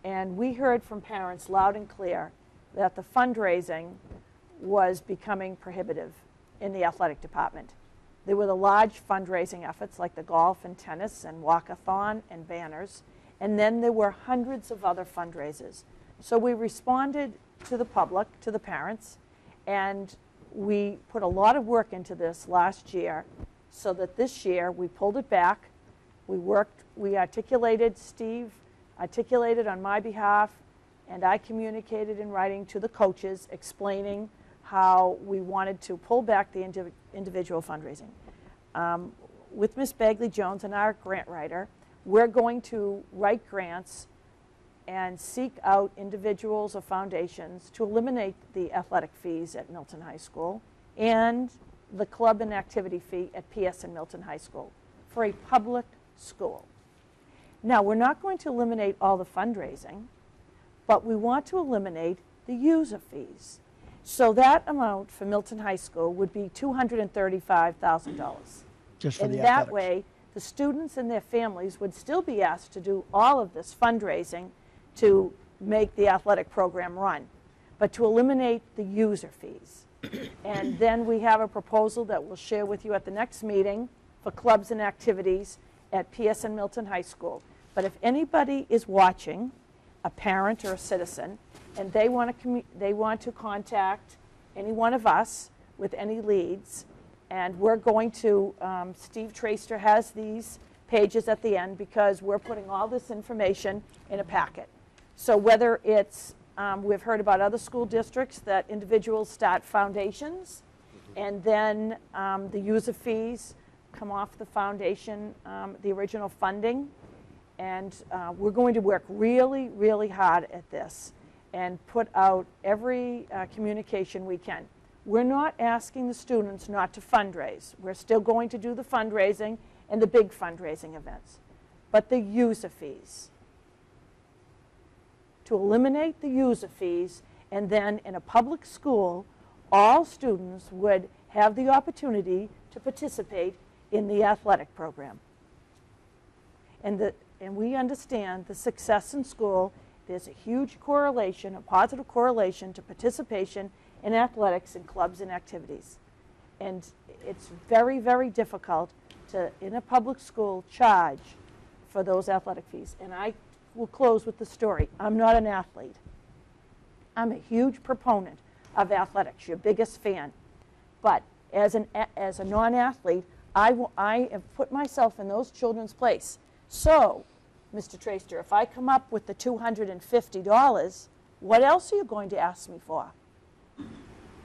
And we heard from parents loud and clear that the fundraising was becoming prohibitive in the athletic department. There were the large fundraising efforts like the golf and tennis and walkathon and banners, and then there were hundreds of other fundraisers. So we responded to the public, to the parents, and we put a lot of work into this last year so that this year we pulled it back. We articulated, Steve articulated on my behalf, and I communicated in writing to the coaches explaining how we wanted to pull back the individual fundraising. With Ms. Bagley-Jones and our grant writer, we're going to write grants and seek out individuals or foundations to eliminate the athletic fees at Milton High School and the club and activity fee at PS and Milton High School for a public school. Now, we're not going to eliminate all the fundraising, but we want to eliminate the user fees. So that amount for Milton High School would be $235,000. Just for And the that athletics. way, the students and their families would still be asked to do all of this fundraising to make the athletic program run, but to eliminate the user fees. And then we have a proposal that we'll share with you at the next meeting for clubs and activities at PS and Milton High School. But if anybody is watching, a parent or a citizen, and they want to contact any one of us with any leads, and we're going to, Steve Traster has these pages at the end because we're putting all this information in a packet. So whether it's, we've heard about other school districts that individuals start foundations, and then the user fees come off the foundation, the original funding. And we're going to work really, really hard at this and put out every communication we can. We're not asking the students not to fundraise. We're still going to do the fundraising and the big fundraising events. But the user fees, to eliminate the user fees, and then in a public school, all students would have the opportunity to participate in the athletic program. And we understand the success in school, there's a huge correlation, a positive correlation to participation in athletics and clubs and activities. And it's very, very difficult to, in a public school, charge for those athletic fees. And I will close with the story. I'm not an athlete. I'm a huge proponent of athletics, your biggest fan. But as a non-athlete, I have put myself in those children's place. So, Mr. Traster, if I come up with the $250, what else are you going to ask me for?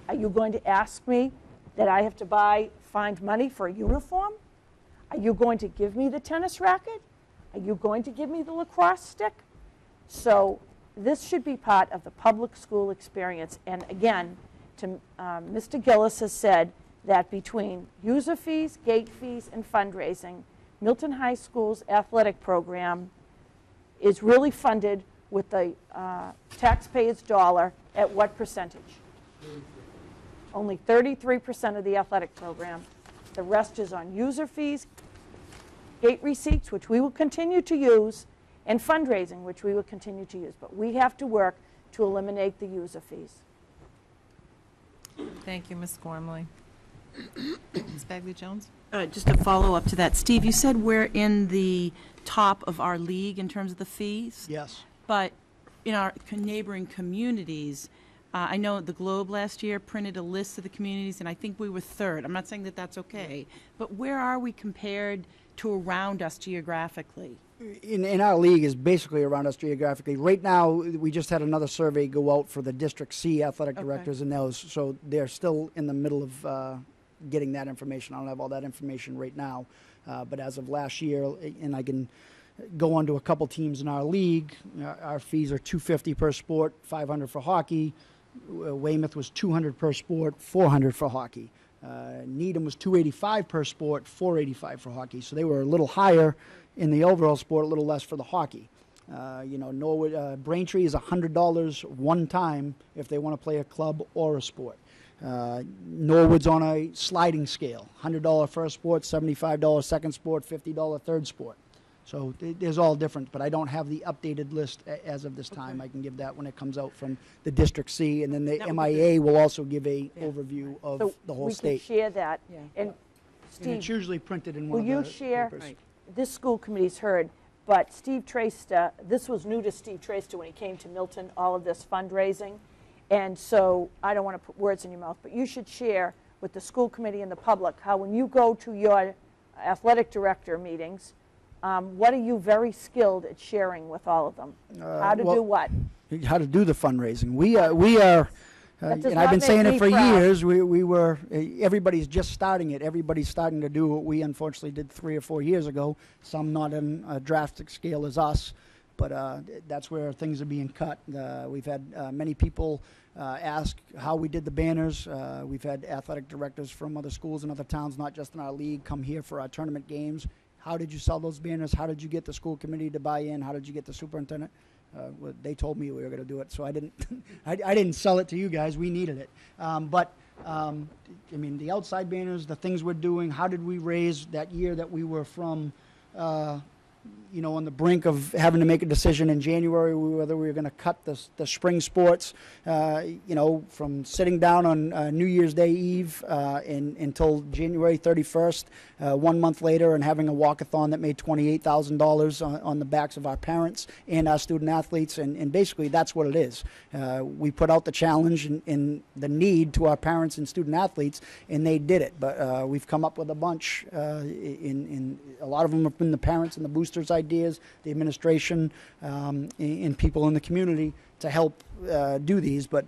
Are you going to ask me that I have to find money for a uniform? Are you going to give me the tennis racket? Are you going to give me the lacrosse stick? So this should be part of the public school experience. And again, Mr. Gillis has said that between user fees, gate fees, and fundraising, Milton High School's athletic program is really funded with the taxpayers' dollar at what percentage? Only 33% of the athletic program. The rest is on user fees, gate receipts, which we will continue to use, and fundraising, which we will continue to use. But we have to work to eliminate the user fees. Thank you, Ms. Gormley. Ms. Bagley-Jones? Just a follow-up to that. Steve, you said we're in the top of our league in terms of the fees, Yes. but in our neighboring communities, I know the Globe last year printed a list of the communities, and I think we were third. I'm not saying that that's okay, but where are we compared to around us geographically? In our league is basically around us geographically. Right now, we just had another survey go out for the District C athletic directors and those, so they're still in the middle of getting that information. I don't have all that information right now, but as of last year, and I can go on to a couple teams in our league, our fees are $250 per sport, $500 for hockey. Weymouth was $200 per sport, $400 for hockey. Needham was $285 per sport, $485 for hockey. So they were a little higher in the overall sport, a little less for the hockey. Norwood, Braintree is $100 one time if they want to play a club or a sport. Norwood's on a sliding scale, $100 first sport, $75 second sport, $50 third sport. So there's all different, but I don't have the updated list as of this time. I can give that when it comes out from the District C, and then the MIA will also give a overview of So the whole we state. can share that. Yeah. And And Steve, it's usually printed in will one you of the share, papers. this school committee's heard, but Steve Trasta, this was new to Steve Trasta when he came to Milton, all of this fundraising. And so I don't want to put words in your mouth, but you should share with the school committee and the public how when you go to your athletic director meetings, what are you very skilled at sharing with all of them? How to well, do what? How to do the fundraising. We are, That does and not I've been make saying it me for proud. years, we were, everybody's just starting it. Everybody's starting to do what we unfortunately did 3 or 4 years ago, some not on a drastic scale as us, but that's where things are being cut. We've had many people ask how we did the banners. We've had athletic directors from other schools and other towns, not just in our league, come here for our tournament games. How did you sell those banners? How did you get the school committee to buy in? How did you get the superintendent? Well, they told me we were going to do it, so I didn't. I didn't sell it to you guys. We needed it. But I mean, the outside banners, the things we're doing. How did we raise that year that we were from? On the brink of having to make a decision in January whether we were going to cut the spring sports, from sitting down on New Year's Day Eve until January 31st, 1 month later, and having a walkathon that made $28,000 on the backs of our parents and our student athletes. And basically, that's what it is. We put out the challenge and the need to our parents and student athletes, and they did it. But we've come up with a bunch. In a lot of them have been the parents and the boosters' ideas, the administration, and people in the community to help do these. But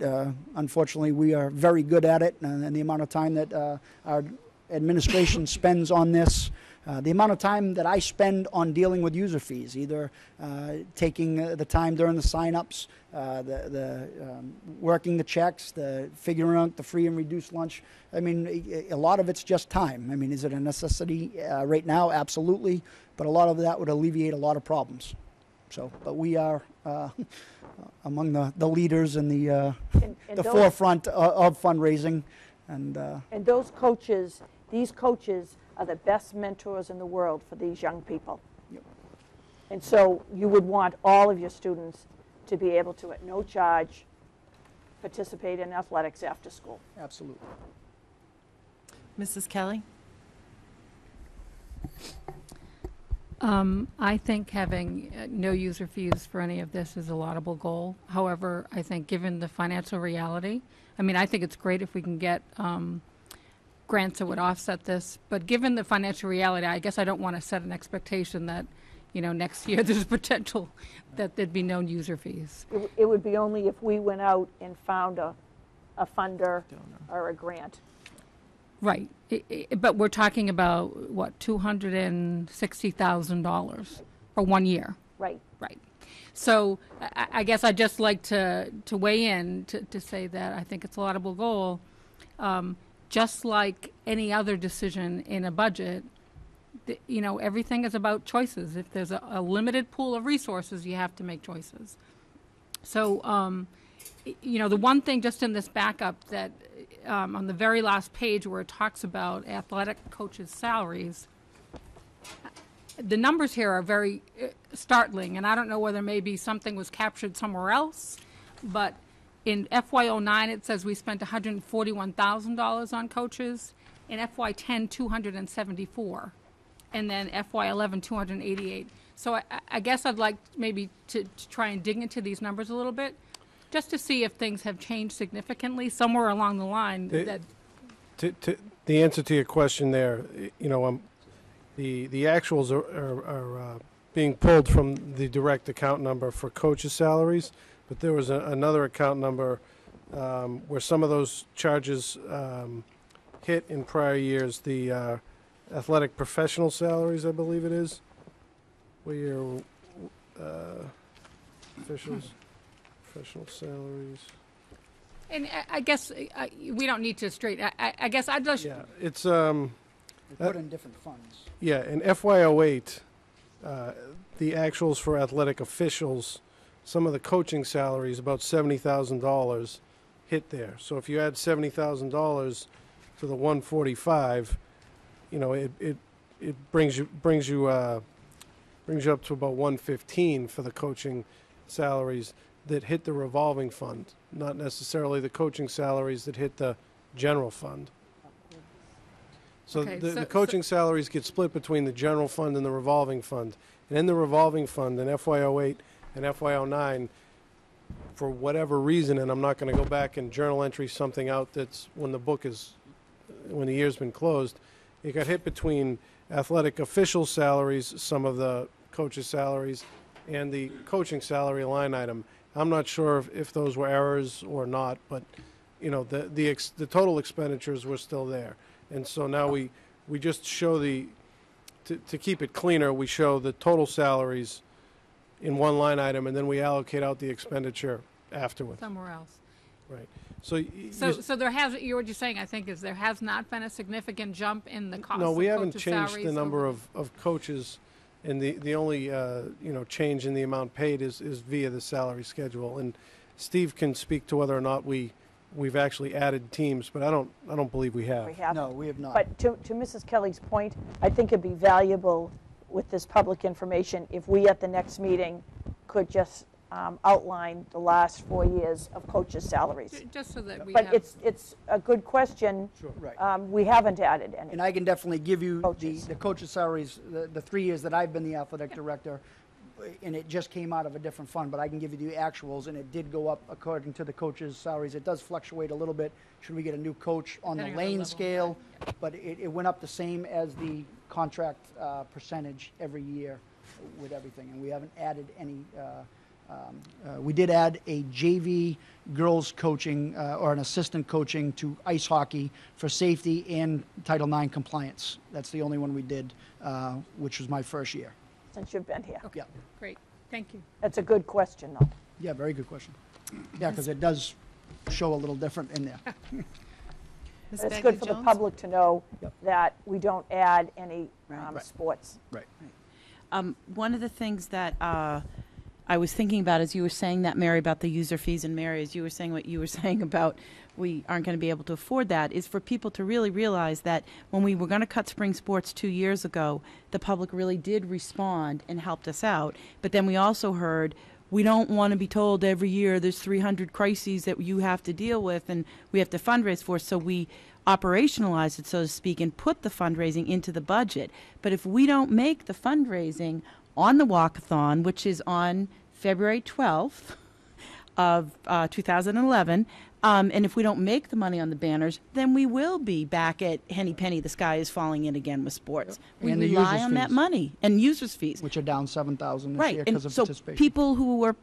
unfortunately, we are very good at it, and the amount of time that our administration spends on this, the amount of time that I spend on dealing with user fees, either taking the time during the sign-ups, working the checks, the figuring out the free and reduced lunch. I mean, a lot of it's just time. I mean, is it a necessity right now? Absolutely. But a lot of that would alleviate a lot of problems. So, but we are among the leaders in the And those- forefront of fundraising. And those coaches, these coaches are the best mentors in the world for these young people. Yep. And so you would want all of your students to be able to, at no charge, participate in athletics after school. absolutely. Mrs. Kelly? I think having no user fees for any of this is a laudable goal. However, I think given the financial reality, I mean, I think it's great if we can get grants that would offset this. But given the financial reality, I guess I don't want to set an expectation that, next year there's potential that there'd be no user fees. It would be only if we went out and found a funder or a grant. Right. But we're talking about, what, $260,000 for 1 year. Right. Right. So I guess I'd just like to weigh in to say that I think it's a laudable goal. just like any other decision in a budget, everything is about choices. If there's a limited pool of resources, you have to make choices. So, the one thing just in this backup that on the very last page where it talks about athletic coaches' salaries, the numbers here are very startling, and I don't know whether maybe something was captured somewhere else, but in FY09 it says we spent $141,000 on coaches. In FY10, $274, and then FY11, $288. So I guess I'd like maybe to try and dig into these numbers a little bit, just to see if things have changed significantly somewhere along the line. The answer to your question there, the actuals are being pulled from the direct account number for coaches' salaries, but there was another account number where some of those charges hit in prior years, the athletic professional salaries, I believe it is, where your officials, professional salaries. And I guess we don't need to I guess I'd just... Yeah, it's... They put in different funds. Yeah, in FY08, the actuals for athletic officials, some of the coaching salaries, about $70,000, hit there. So if you add $70,000 to the 145, it brings you up to about 115 for the coaching salaries that hit the revolving fund, not necessarily the coaching salaries that hit the general fund. So Okay, the coaching salaries get split between the general fund and the revolving fund. And in the revolving fund, in FY08 and FY09, for whatever reason, and I'm not going to go back and journal entry something out that's when the year's been closed, it got hit between athletic official salaries, some of the coaches' salaries, and the coaching salary line item. I'm not sure if those were errors or not, but the total expenditures were still there. And so now we just show to keep it cleaner, we show the total salaries in one line item, and then we allocate out the expenditure afterwards. Somewhere else. Right. So there has, what you're saying, I think, is there has not been a significant jump in the cost of no, we haven't coaches' changed salaries the number over- of coaches, and the only change in the amount paid is via the salary schedule. And Steve can speak to whether or not we've actually added teams, but I don't believe we have. We have. No, we have not. But to Mrs. Kelly's point, I think it'd be valuable with this public information if we at the next meeting could just outline the last 4 years of coaches' salaries. Just so that we But have... it's a good question. Sure. Right. We haven't added any. And I can definitely give you Coaches. the coaches' salaries, the 3 years that I've been the athletic director, and it just came out of a different fund, but I can give you the actuals, and it did go up according to the coaches' salaries. It does fluctuate a little bit should we get a new coach on the Depending on the lane level. scale, but it went up the same as the contract percentage every year with everything, and we haven't added any. We did add a JV girls coaching or an assistant coaching to ice hockey for safety and Title IX compliance. That's the only one we did, which was my first year. Since you've been here. Yeah. Great, thank you. That's a good question, though. Yeah, very good question. Yeah, because it does show a little different in there. Ms. It's good for the Bagley-Jones? public to know Yep. that we don't add any Right. sports. Right. One of the things that I was thinking about as you were saying that, Mary, about the user fees, and Mary, as you were saying what you were saying about we aren't going to be able to afford that, is for people to really realize that when we were going to cut spring sports 2 years ago, the public really did respond and helped us out. But then we also heard, we don't want to be told every year there's 300 crises that you have to deal with and we have to fundraise for. So we operationalized it, so to speak, and put the fundraising into the budget. But if we don't make the fundraising on the walkathon, which is on February 12th of 2011, and if we don't make the money on the banners, then we will be back at henny penny, the sky is falling in again with sports. We And the rely users' on that fees. money and users' fees. Which are down 7,000 this Right, year and because of so participation. people who are,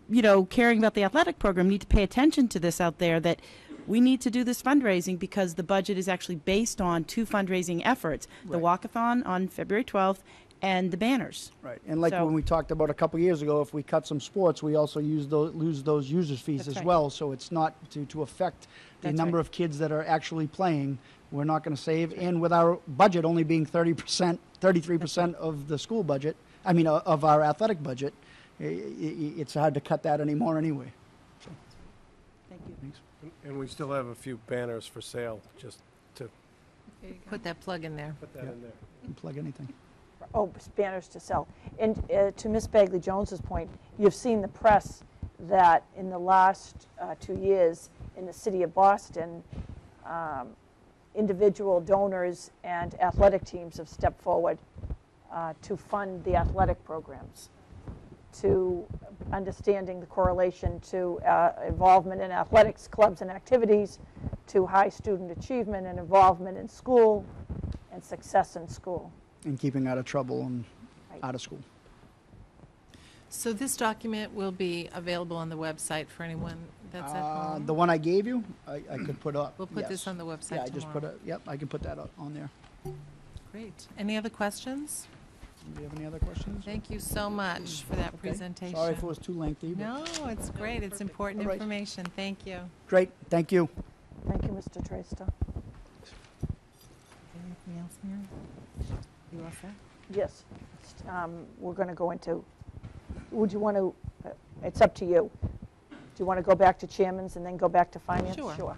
caring about the athletic program need to pay attention to this out there, that we need to do this fundraising because the budget is actually based on two fundraising efforts, the Right. walkathon on February 12th and the banners. Right, and like So- when we talked about a couple years ago, if we cut some sports, we also lose those users fees That's as right. well. So it's not to affect the That's number right. of kids that are actually playing. we're not going to save. And with our budget only being 30%, 33% of the school budget, I mean, of our athletic budget, it's hard to cut that anymore anyway. So, Thank you. thanks. And we still have a few banners for sale, just to Put that plug in there. put that Yeah. in there. Plug anything. Oh, banners to sell. And to Ms. Bagley Jones's point, you've seen the press that in the last 2 years in the city of Boston, individual donors and athletic teams have stepped forward to fund the athletic programs, to understanding the correlation to involvement in athletics clubs and activities, to high student achievement and involvement in school and success in school. And keeping out of trouble and Right. out of school. So this document will be available on the website for anyone that's at home? The one I gave you, I could put up. We'll put this yes. on the website Yeah, I just put tomorrow. yep, I can put that on there. Great. Any other questions? Do you have any other questions? Thank you so much for that Okay. presentation. Sorry if it was too lengthy. But No, it's great. It's important All right. information. Thank you. Great, thank you. Thank you, Mr. Traister. Anything else, Mary? You all set? Yes. We're going to go into, would you want to, it's up to you. Do you want to go back to chairman's and then go back to finance? Sure. Sure.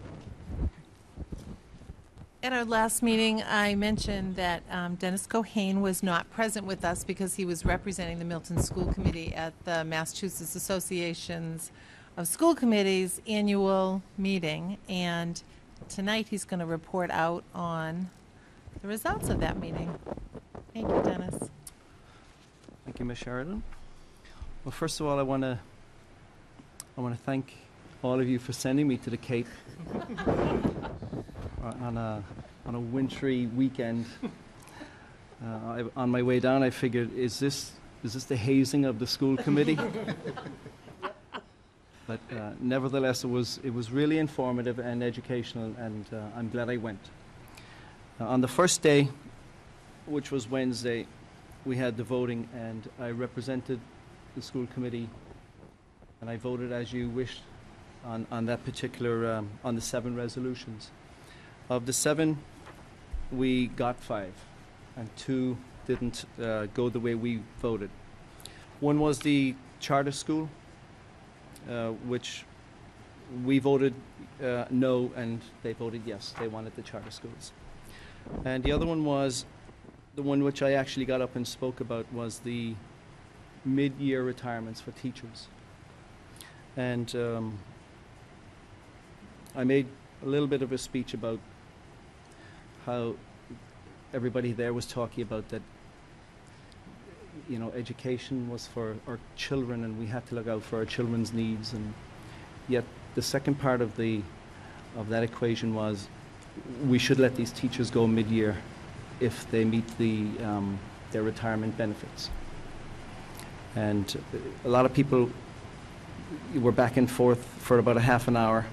At our last meeting, I mentioned that Dennis Cohane was not present with us because he was representing the Milton School Committee at the Massachusetts Associations of School Committees annual meeting. And tonight, he's going to report out on the results of that meeting. Thank you, Dennis. Thank you, Ms. Sheridan. Well, first of all, I want to thank all of you for sending me to the Cape on a wintry weekend. On my way down, I figured, is this the hazing of the school committee? But nevertheless, it was really informative and educational, and I'm glad I went. On the first day, which was Wednesday, we had the voting, and I represented the school committee, and I voted as you wished on that particular, on the 7 resolutions. Of the 7, we got 5, and 2 didn't go the way we voted. One was the charter school, which we voted no, and they voted yes. They wanted the charter schools. And the other one was, the one which I actually got up and spoke about, was the mid-year retirements for teachers. And I made a little bit of a speech about how everybody there was talking about that, you know, education was for our children and we had to look out for our children's needs, and yet the second part of that equation was we should let these teachers go mid-year if they meet their retirement benefits. And a lot of people were back and forth for about a half an hour,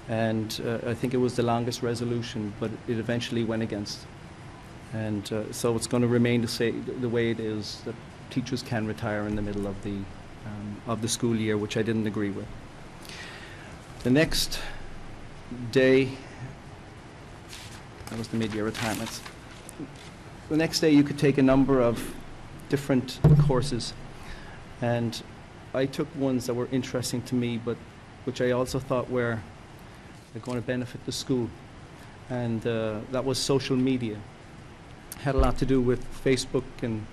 and I think it was the longest resolution, but it eventually went against. And so it's going to remain the way it is, that teachers can retire in the middle of the school year, which I didn't agree with. The next day, that was the mid-year retirements. The next day you could take a number of different courses, and I took ones that were interesting to me, but which I also thought were going to benefit the school, and that was social media. Had a lot to do with Facebook and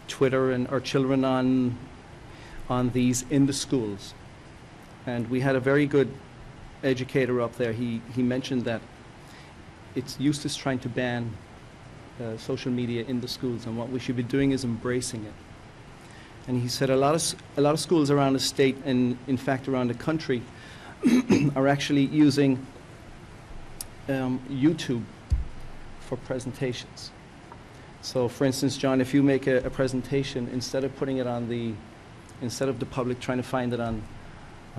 Twitter and our children on these in the schools. And we had a very good educator up there. He mentioned that it's useless trying to ban social media in the schools, and what we should be doing is embracing it. And he said a lot of schools around the state, and in fact around the country, are actually using YouTube for presentations. So, for instance, John, if you make a presentation, instead of putting it instead of the public trying to find it on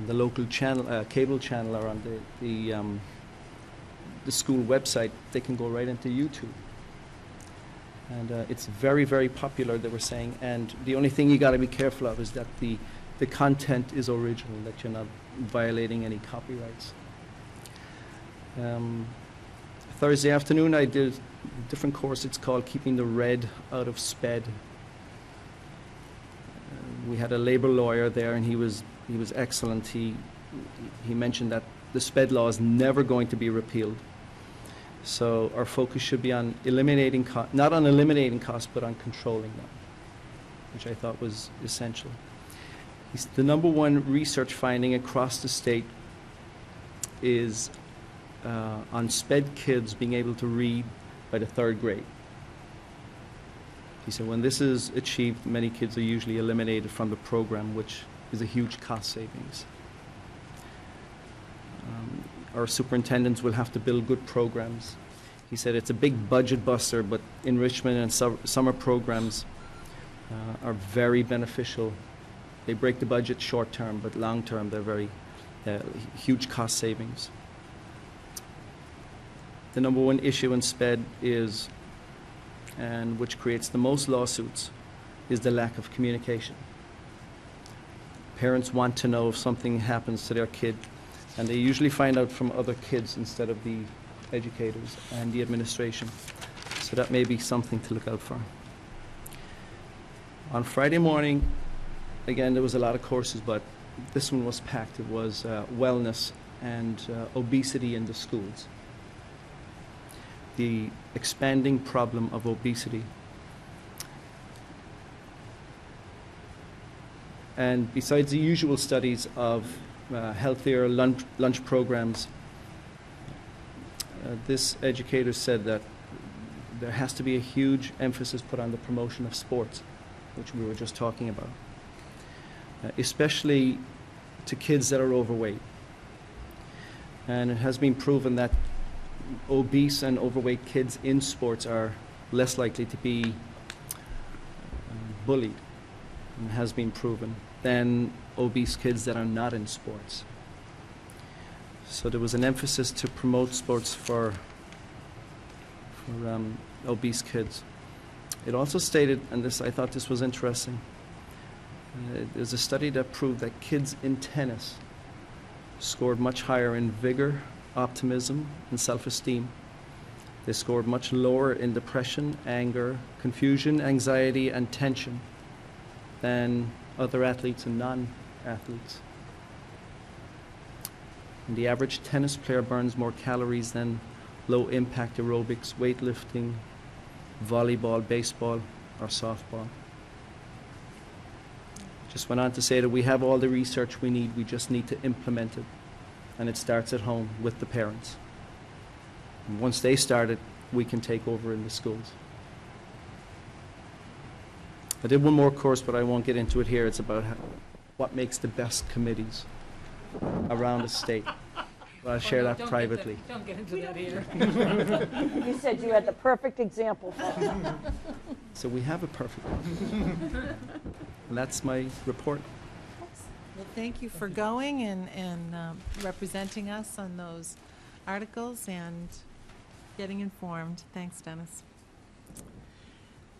the local channel, cable channel, or on the school website, they can go right into YouTube. And it's very, very popular, they were saying. And the only thing you got to be careful of is that the content is original, that you're not violating any copyrights. Thursday afternoon, I did a different course. It's called Keeping the Red Out of SPED. We had a labor lawyer there, and he was excellent. He mentioned that the SPED law is never going to be repealed. So our focus should be on not on eliminating costs, but on controlling them, which I thought was essential. The number one research finding across the state is on SPED kids being able to read by the 3rd grade. He said when this is achieved, many kids are usually eliminated from the program, which is a huge cost savings. Our superintendents will have to build good programs. He said it's a big budget buster, but enrichment and summer programs are very beneficial. They break the budget short term, but long term they're very huge cost savings. The number one issue in SPED is, and which creates the most lawsuits, is the lack of communication. Parents want to know if something happens to their kid, and they usually find out from other kids instead of the educators and the administration. So that may be something to look out for. On Friday morning, again, there was a lot of courses, but this one was packed. It was wellness and obesity in the schools. The expanding problem of obesity. And besides the usual studies of healthier lunch programs, this educator said that there has to be a huge emphasis put on the promotion of sports, which we were just talking about, especially to kids that are overweight. And it has been proven that obese and overweight kids in sports are less likely to be bullied, and has been proven, than obese kids that are not in sports. So there was an emphasis to promote sports for obese kids. It also stated, and I thought this was interesting, there's a study that proved that kids in tennis scored much higher in vigor, optimism, and self-esteem. They scored much lower in depression, anger, confusion, anxiety, and tension than other athletes and non-athletes. And the average tennis player burns more calories than low-impact aerobics, weightlifting, volleyball, baseball, or softball. Just went on to say that we have all the research we need, we just need to implement it. And it starts at home with the parents. And once they start it, we can take over in the schools. I did one more course, but I won't get into it here. It's about what makes the best committees around the state. But I'll share that privately. Don't get into that here. You said you had the perfect example. So we have a perfect one. And that's my report. Well, thank you for going and representing us on those articles and getting informed. Thanks, Dennis.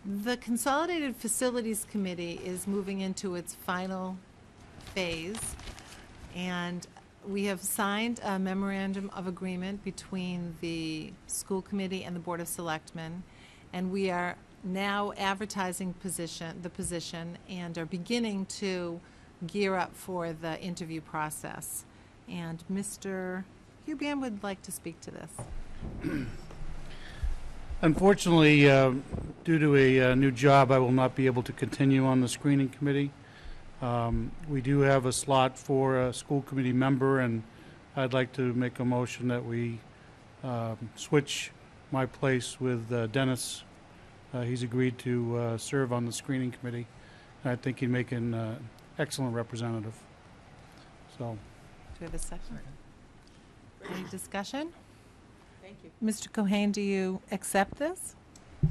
The Consolidated Facilities Committee is moving into its final phase, and we have signed a memorandum of agreement between the school committee and the Board of Selectmen, and we are now advertising the position and are beginning to gear up for the interview process. And Mr. Huban would like to speak to this. Unfortunately, due to a new job, I will not be able to continue on the screening committee. We do have a slot for a school committee member, and I'd like to make a motion that we switch my place with Dennis. He's agreed to serve on the screening committee, and I think he'd make an excellent representative. So, Do we have a second? Any discussion? Thank you. Mr. Cohen, do you accept this?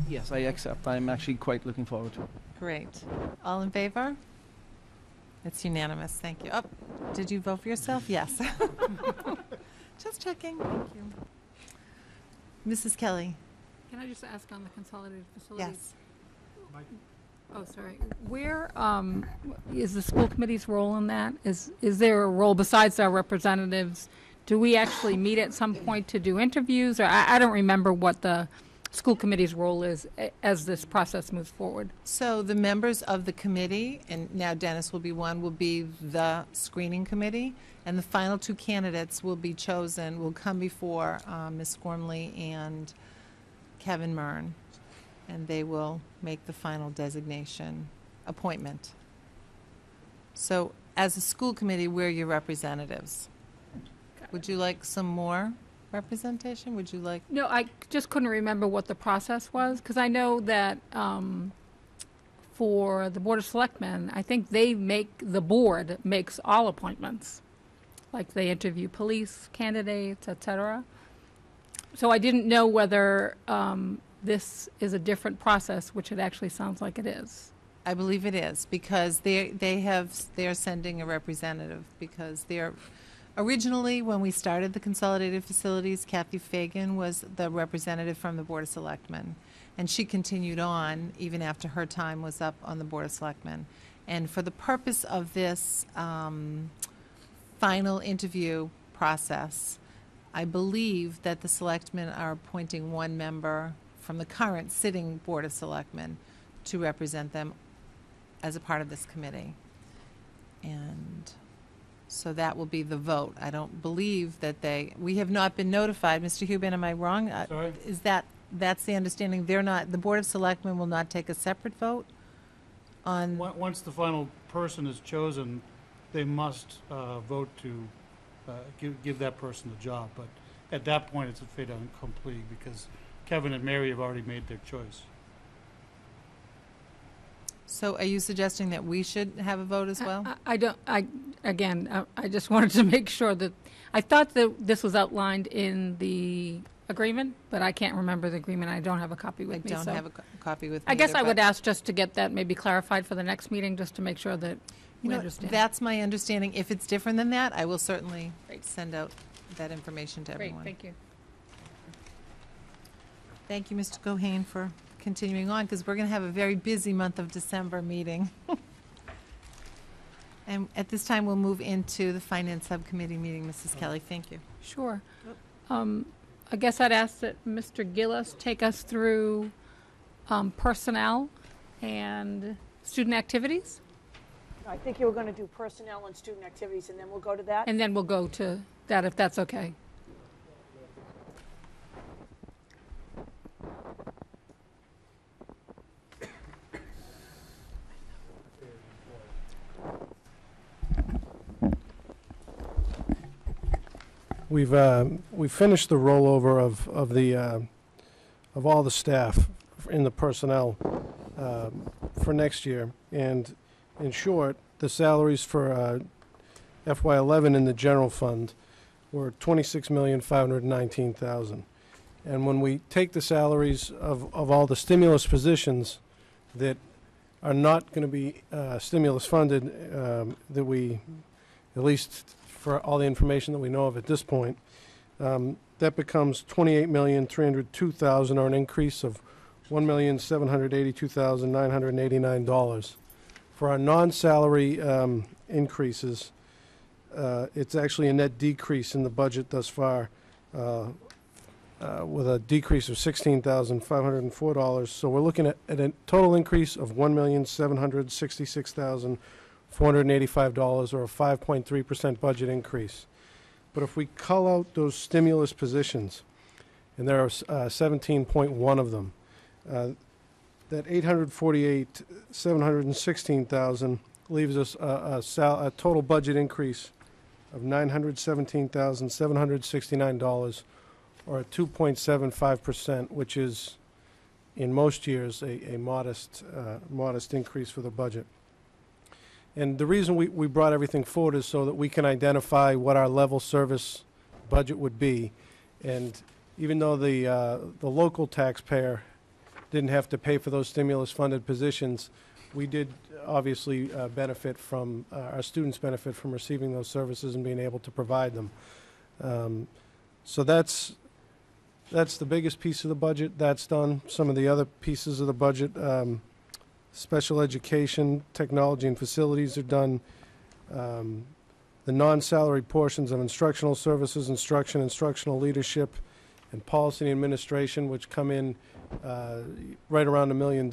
Yes, I accept. I'm actually quite looking forward to it. Great. All in favor? It's unanimous. Thank you. Oh, did you vote for yourself? Yes. Just checking. Thank you. Mrs. Kelly? Can I just ask on the consolidated facilities? Yes. Oh, sorry. Where is the school committee's role in that? Is there a role besides our representatives do we actually meet at some point to do interviews? Or I don't remember what the school committee's role is as this process moves forward. So the members of the committee, and now Dennis will be one, will be the screening committee, and the final two candidates will be chosen, will come before Ms. Gormley and Kevin Mern, and they will make the final designation appointment. So as a school committee, we're your representatives. Would you like some more representation? Would you like? No, I just couldn't remember what the process was, because I know that for the Board of Selectmen, I think the board makes all appointments. Like they interview police candidates, et cetera. So I didn't know whether this is a different process, which it actually sounds like it is. I believe it is, because they are sending a representative, because they're originally, when we started the consolidated facilities, Kathy Fagan was the representative from the Board of Selectmen, and she continued on even after her time was up on the Board of Selectmen. And for the purpose of this final interview process, I believe that the selectmen are appointing one member from the current sitting Board of Selectmen to represent them as a part of this committee. And so that will be the vote. I don't believe that we have not been notified. Mr. Huben, am I wrong? Sorry? That's the understanding? The Board of Selectmen will not take a separate vote on? Once the final person is chosen, they must vote to give that person the job. But at that point, it's a fait accompli, because Kevin and Mary have already made their choice. So are you suggesting that we should have a vote as well? I just wanted to make sure that, I thought that this was outlined in the agreement, but I can't remember the agreement. I don't have a copy with me. I don't so have a copy with me I guess either, I would but- ask just to get that maybe clarified for the next meeting, just to make sure that we understand. That's my understanding. If it's different than that, I will certainly send out that information to Great, everyone. thank you. Thank you, Mr. Gohane, for continuing on, because we're going to have a very busy month of December meeting. And at this time, we'll move into the Finance Subcommittee meeting. Mrs. Kelly, thank you. Sure. I guess I'd ask that Mr. Gillis take us through personnel and student activities, I think you were going to do personnel and student activities, and then we'll go to that. and then we'll go to that, if that's okay. We've finished the rollover of all the staff in the personnel for next year, and in short, the salaries for FY11 in the general fund were $26,519,000. And when we take the salaries of all the stimulus positions that are not going to be stimulus funded, that we, at least for all the information that we know of at this point, that becomes $28,302,000, or an increase of $1,782,989. For our non-salary increases, it's actually a net decrease in the budget thus far, with a decrease of $16,504. So we're looking at a total increase of $1,766,485, or a 5.3% budget increase. But if we cull out those stimulus positions, and there are 17.1 of them, that $848,716,000 leaves us a total budget increase of $917,769, or a 2.75%, which is, in most years, a modest increase for the budget. And the reason we brought everything forward is so that we can identify what our level service budget would be. And even though the local taxpayer didn't have to pay for those stimulus-funded positions, we did obviously benefit from, our students benefit from receiving those services and being able to provide them. So that's the biggest piece of the budget. That's done. Some of the other pieces of the budget, special education, technology, and facilities are done. the non-salary portions of instructional services, instruction, instructional leadership, and policy and administration, which come in right around $1 million.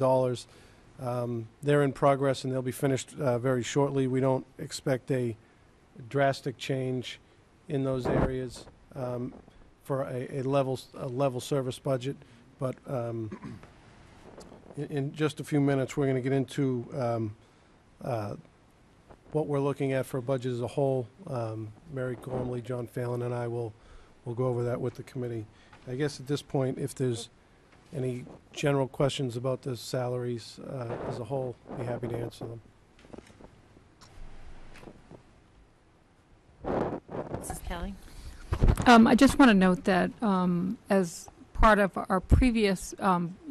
They're in progress, and they'll be finished very shortly. We don't expect a drastic change in those areas for a level service budget, but in just a few minutes, we're going to get into what we're looking at for a budget as a whole. Mary Gormley, John Phelan, and I will go over that with the committee. I guess at this point, if there's any general questions about the salaries as a whole, I'd be happy to answer them. Mrs. Kelly? I just want to note that as part of our previous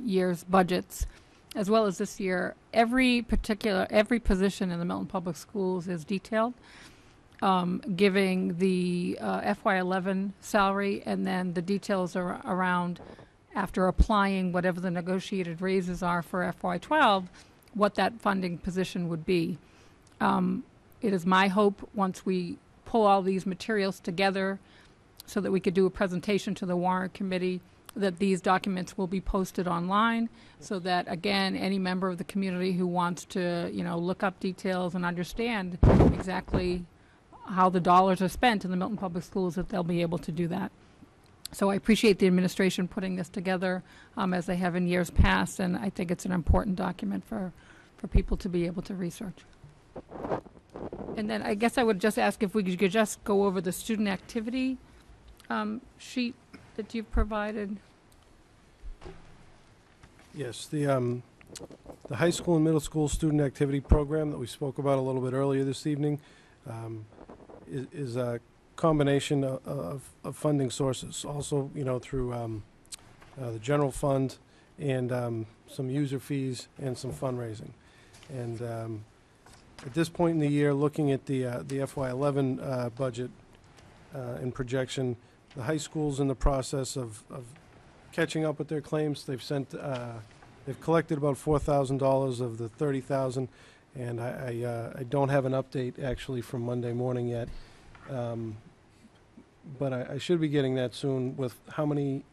year's budgets, as well as this year, every position in the Milton Public Schools is detailed, giving the FY11 salary and then the details around, after applying whatever the negotiated raises are for FY12, what that funding position would be. It is my hope, once we pull all these materials together so that we could do a presentation to the warrant committee, that these documents will be posted online so that, again, any member of the community who wants to, look up details and understand exactly how the dollars are spent in the Milton Public Schools, that they'll be able to do that. So I appreciate the administration putting this together as they have in years past, and I think it's an important document for people to be able to research. And then I guess I would just ask if we could just go over the student activity sheet that you've provided. Yes, the high school and middle school student activity program that we spoke about a little bit earlier this evening is a combination of funding sources, also through the general fund and some user fees and some fundraising. And at this point in the year, looking at the FY11 budget and projection, the high school's in the process of catching up with their claims. They've collected about $4,000 of the $30,000, and I don't have an update actually from Monday morning yet, but I should be getting that soon with how many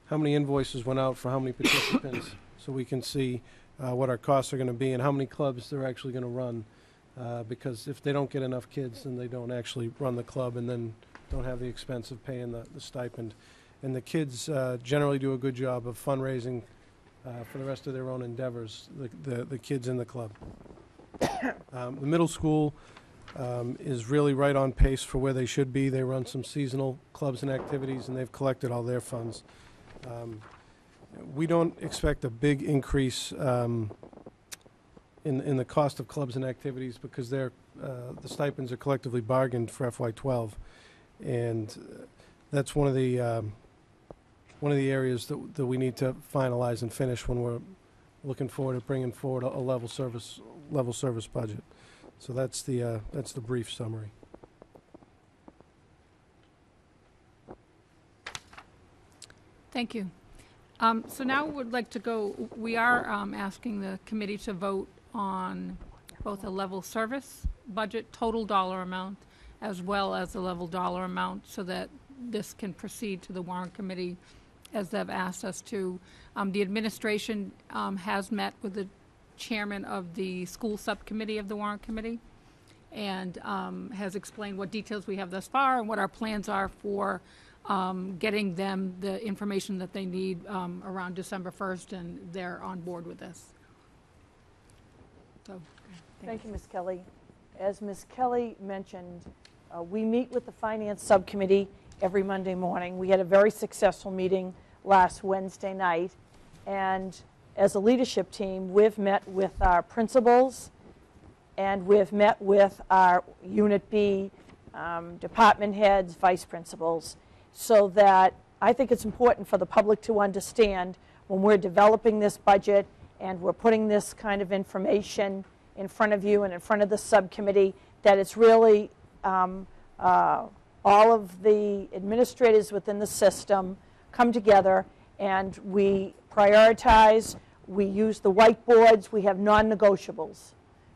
invoices went out for how many participants, so we can see what our costs are going to be and how many clubs they're actually going to run. Because if they don't get enough kids, then they don't actually run the club, and then don't have the expense of paying the stipend. And the kids generally do a good job of fundraising for the rest of their own endeavors, the kids in the club. The middle school is really right on pace for where they should be. They run some seasonal clubs and activities, and they've collected all their funds. We don't expect a big increase in the cost of clubs and activities because the stipends are collectively bargained for FY12, and that's one of the areas that we need to finalize and finish when we're looking forward to bringing forward a level service budget. So that's the brief summary. Thank you. So now we'd like to go, we are asking the committee to vote on both a level service budget total dollar amount as well as a level dollar amount so that this can proceed to the warrant committee as they've asked us to. The administration has met with the chairman of the school subcommittee of the warrant committee and has explained what details we have thus far and what our plans are for getting them the information that they need around December 1st, and they're on board with this. So, Thank you, Ms. Kelly. As Ms. Kelly mentioned, we meet with the Finance Subcommittee every Monday morning. We had a very successful meeting last Wednesday night, and as a leadership team, we've met with our principals, and we've met with our Unit B department heads, vice principals, so that I think it's important for the public to understand when we're developing this budget and we're putting this kind of information in front of you and in front of the subcommittee, that it's really all of the administrators within the system come together and we prioritize, we use the whiteboards, we have non-negotiables.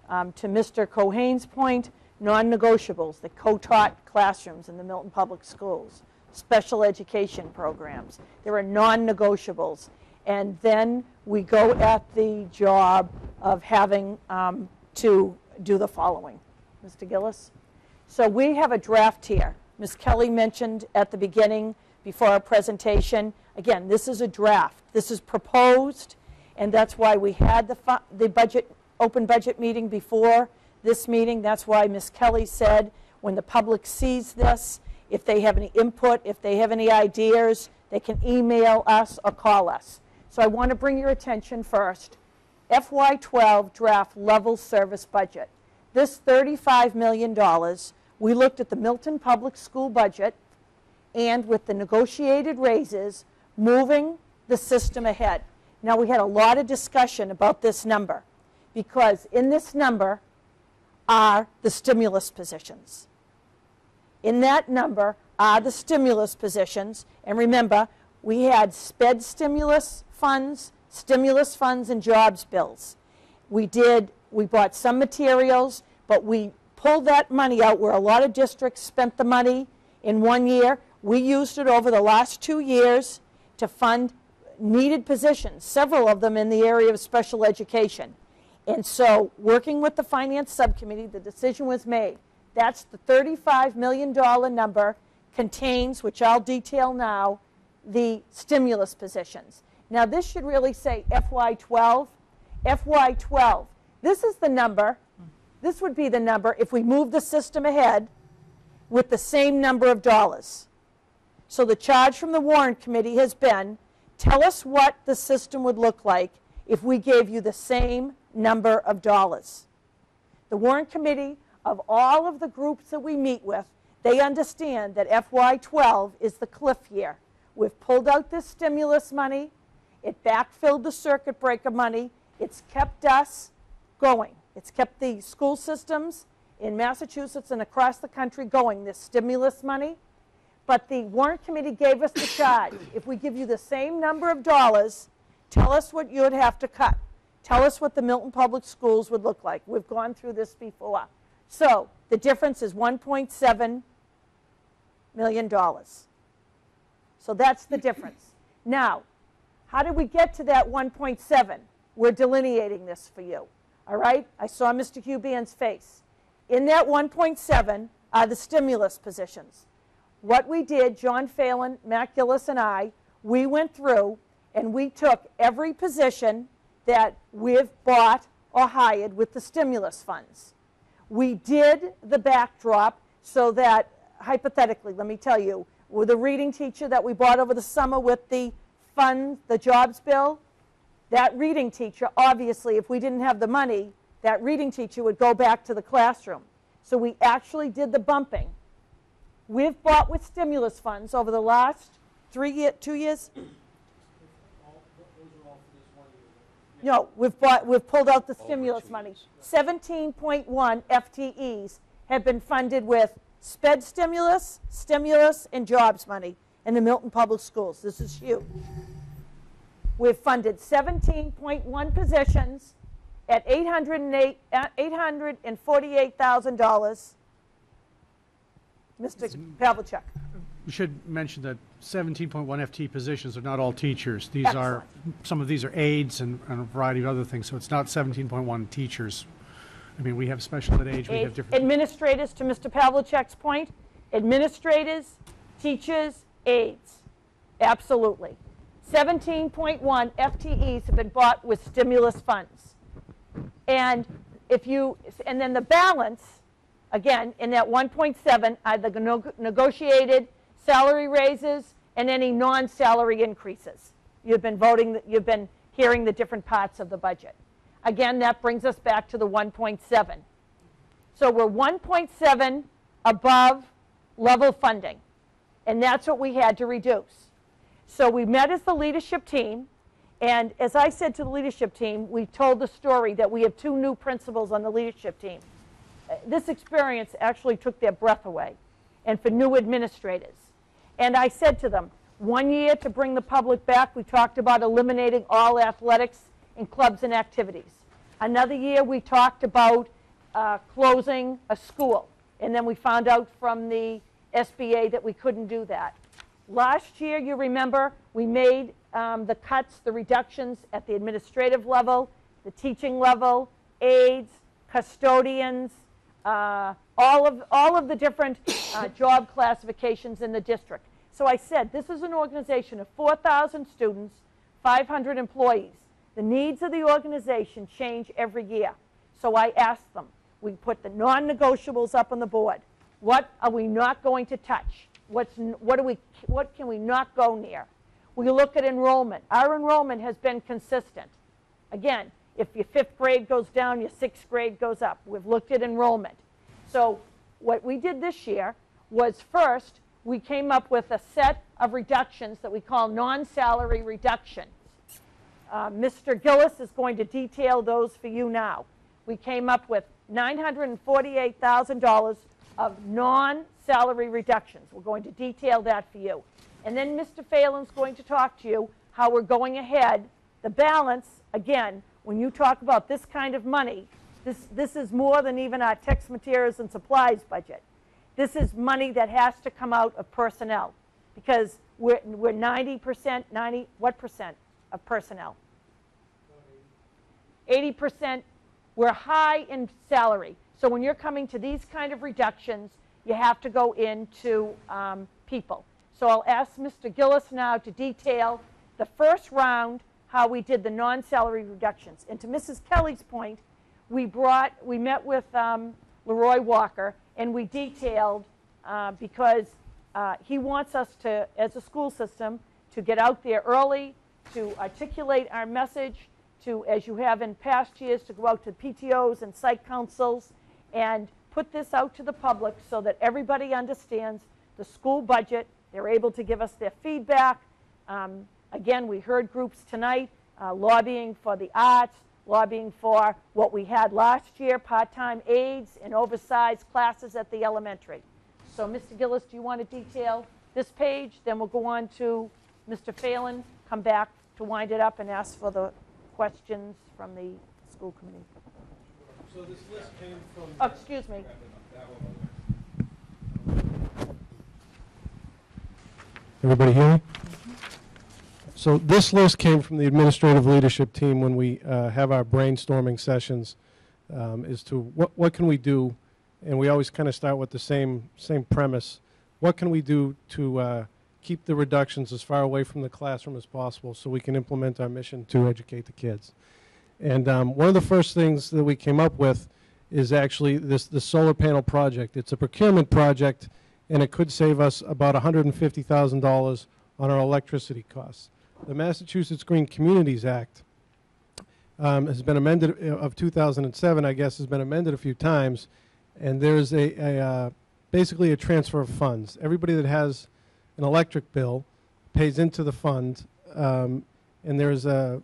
To Mr. Cohane's point, non-negotiables, the co-taught classrooms in the Milton Public Schools, special education programs. There are non-negotiables. And then we go at the job of having to do the following. Mr. Gillis? So we have a draft here. Ms. Kelly mentioned at the beginning, before our presentation, again, this is a draft. This is proposed, and that's why we had the open budget meeting before this meeting. That's why Ms. Kelly said when the public sees this, if they have any input, if they have any ideas, they can email us or call us. So I want to bring your attention first. FY12 draft level service budget. This $35 million, we looked at the Milton Public School budget and with the negotiated raises, moving the system ahead. Now we had a lot of discussion about this number because in this number are the stimulus positions. In that number are the stimulus positions, and remember, we had SPED stimulus funds, and jobs bills. We bought some materials, but we pulled that money out where a lot of districts spent the money in 1 year. We used it over the last 2 years to fund needed positions, several of them in the area of special education. And so, working with the Finance Subcommittee, the decision was made. That's the $35 million number contains, which I'll detail now, the stimulus positions. Now, this should really say FY12. FY12. This is the number. This would be the number if we move the system ahead with the same number of dollars. So the charge from the Warrant Committee has been, tell us what the system would look like if we gave you the same number of dollars. The Warrant Committee, of all of the groups that we meet with, they understand that FY12 is the cliff year. We've pulled out this stimulus money. It backfilled the circuit breaker money. It's kept us going. It's kept the school systems in Massachusetts and across the country going, this stimulus money. But the Warrant Committee gave us the charge. If we give you the same number of dollars, tell us what you would have to cut. Tell us what the Milton Public Schools would look like. We've gone through this before. So the difference is $1.7 million. So that's the difference. Now, how did we get to that 1.7? We're delineating this for you. All right? I saw Mr. Huban's face. In that 1.7 are the stimulus positions. What we did, John Phelan, Matt Gillis, and I, we went through and we took every position that we've bought or hired with the stimulus funds. We did the backdrop so that, hypothetically, let me tell you, with the reading teacher that we bought over the summer with the funds, the jobs bill, that reading teacher, obviously, if we didn't have the money, that reading teacher would go back to the classroom. So we actually did the bumping. We've bought with stimulus funds over the last 2 years. No, we've pulled out the stimulus money. 17.1 FTEs have been funded with SPED stimulus, and jobs money in the Milton Public Schools. This is huge. We've funded 17.1 positions at $848,000. Mr. Pavlicek. We should mention that 17.1 FTE positions are not all teachers. These Excellent. are, some of these are aides and a variety of other things, so it's not 17.1 teachers. I mean, we have special ed age, we have different... Administrators, to Mr. Pavlicek's point, administrators, teachers, aides. Absolutely. 17.1 FTEs have been bought with stimulus funds. And then the balance, again, in that 1.7 are the negotiated salary raises and any non-salary increases. You've been hearing the different parts of the budget. Again, that brings us back to the 1.7. So we're 1.7 above level funding, and that's what we had to reduce. So we met as the leadership team, and as I said to the leadership team, we told the story that we have 2 new principals on the leadership team. This experience actually took their breath away, and for new administrators. And I said to them, 1 year to bring the public back, we talked about eliminating all athletics and clubs and activities. Another year we talked about closing a school. And then we found out from the SBA that we couldn't do that. Last year, you remember, we made the cuts, the reductions at the administrative level, the teaching level, aides, custodians, all of the different job classifications in the district. So I said, this is an organization of 4,000 students, 500 employees. The needs of the organization change every year. So I asked them, we put the non-negotiables up on the board. What are we not going to touch? What can we not go near? We look at enrollment. Our enrollment has been consistent. Again, if your 5th grade goes down, your 6th grade goes up. We've looked at enrollment. So what we did this year was, first, we came up with a set of reductions that we call non-salary reductions. Mr. Gillis is going to detail those for you now. We came up with $948,000 of non-salary reductions. We're going to detail that for you. And then Mr. Phelan's going to talk to you how we're going ahead. The balance, again, when you talk about this kind of money, this is more than even our text materials and supplies budget. This is money that has to come out of personnel, because we're 90%, what percent of personnel? 80%. We're high in salary. So when you're coming to these kind of reductions, you have to go into people. So I'll ask Mr. Gillis now to detail the first round, how we did the non-salary reductions. And to Mrs. Kelly's point, we met with Leroy Walker, and we detailed, because he wants us to, as a school system, to get out there early, to articulate our message, to, as you have in past years, to go out to PTOs and site councils and put this out to the public so that everybody understands the school budget. They're able to give us their feedback. Again, we heard groups tonight lobbying for the arts, lobbying for what we had last year, part-time aides and oversized classes at the elementary. So Mr. Gillis, do you want to detail this page? Then we'll go on to Mr. Phelan, come back to wind it up and ask for the questions from the school committee. So this list came from... Oh, excuse me. Everybody hear me? So this list came from the administrative leadership team when we have our brainstorming sessions as to what can we do, and we always kind of start with the same premise. What can we do to keep the reductions as far away from the classroom as possible so we can implement our mission to educate the kids? And one of the first things that we came up with is actually the solar panel project. It's a procurement project, and it could save us about $150,000 on our electricity costs. The Massachusetts Green Communities Act has been amended, of 2007, I guess, has been amended a few times, and there's basically a transfer of funds. Everybody that has an electric bill pays into the fund, and there's an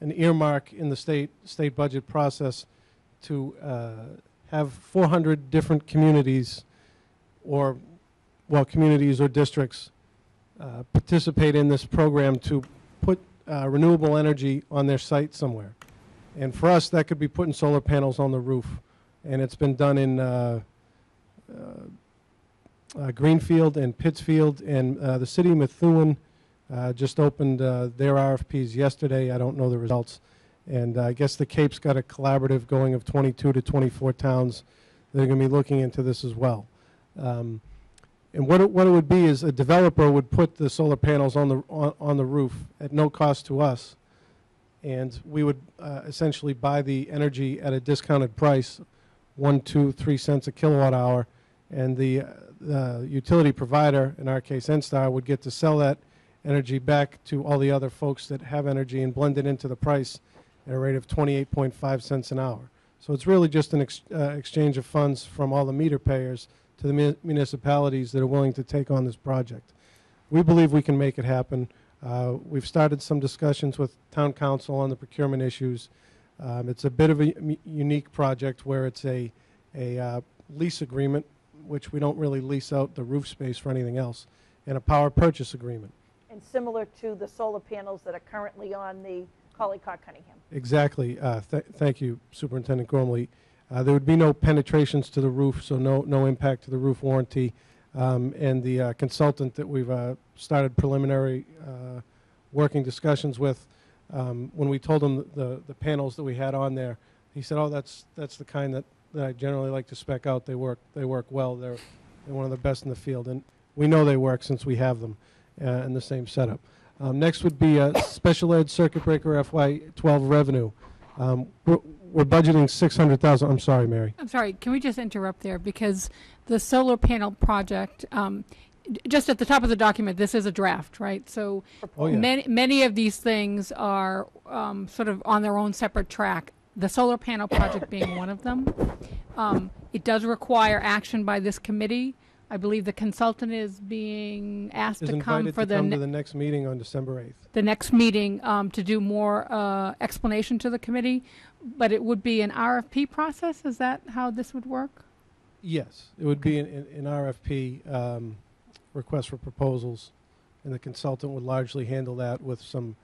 earmark in the state budget process to have 400 different communities or districts participate in this program to put renewable energy on their site somewhere. And for us, that could be putting solar panels on the roof. And it's been done in Greenfield and Pittsfield, and the city of Methuen just opened their RFPs yesterday. I don't know the results. And I guess the Cape's got a collaborative going of 22 to 24 towns that are going to be looking into this as well. And what it would be is a developer would put the solar panels on the roof at no cost to us, and we would essentially buy the energy at a discounted price, 1, 2, 3 cents a kilowatt hour, and the utility provider, in our case NSTAR, would get to sell that energy back to all the other folks that have energy and blend it into the price at a rate of 28.5 cents an hour. So it's really just an exchange of funds from all the meter payers to the municipalities that are willing to take on this project. We believe we can make it happen. We've started some discussions with town council on the procurement issues. It's a bit of a unique project where it's a lease agreement, which we don't really lease out the roof space for anything else, and a power purchase agreement. And similar to the solar panels that are currently on the Collycott Cunningham. Exactly. Thank you, Superintendent Gormley. There would be no penetrations to the roof, so no impact to the roof warranty. And the consultant that we've started preliminary working discussions with, when we told him the panels that we had on there, he said, "Oh, that's the kind that I generally like to spec out. They work well. They're one of the best in the field." And we know they work since we have them in the same setup. Next would be special ed circuit breaker FY12 revenue. We're budgeting $600,000. I'm sorry, Mary. I'm sorry, can we just interrupt there? Because the solar panel project, just at the top of the document, this is a draft, right? So Oh, yeah. many of these things are sort of on their own separate track, the solar panel project being one of them. It does require action by this committee. I believe the consultant is being asked Is to come invited for to come to the next meeting on December 8th. the next meeting to do more explanation to the committee, but it would be an RFP process? Is that how this would work? Yes, it would be an RFP, request for proposals, and the consultant would largely handle that with some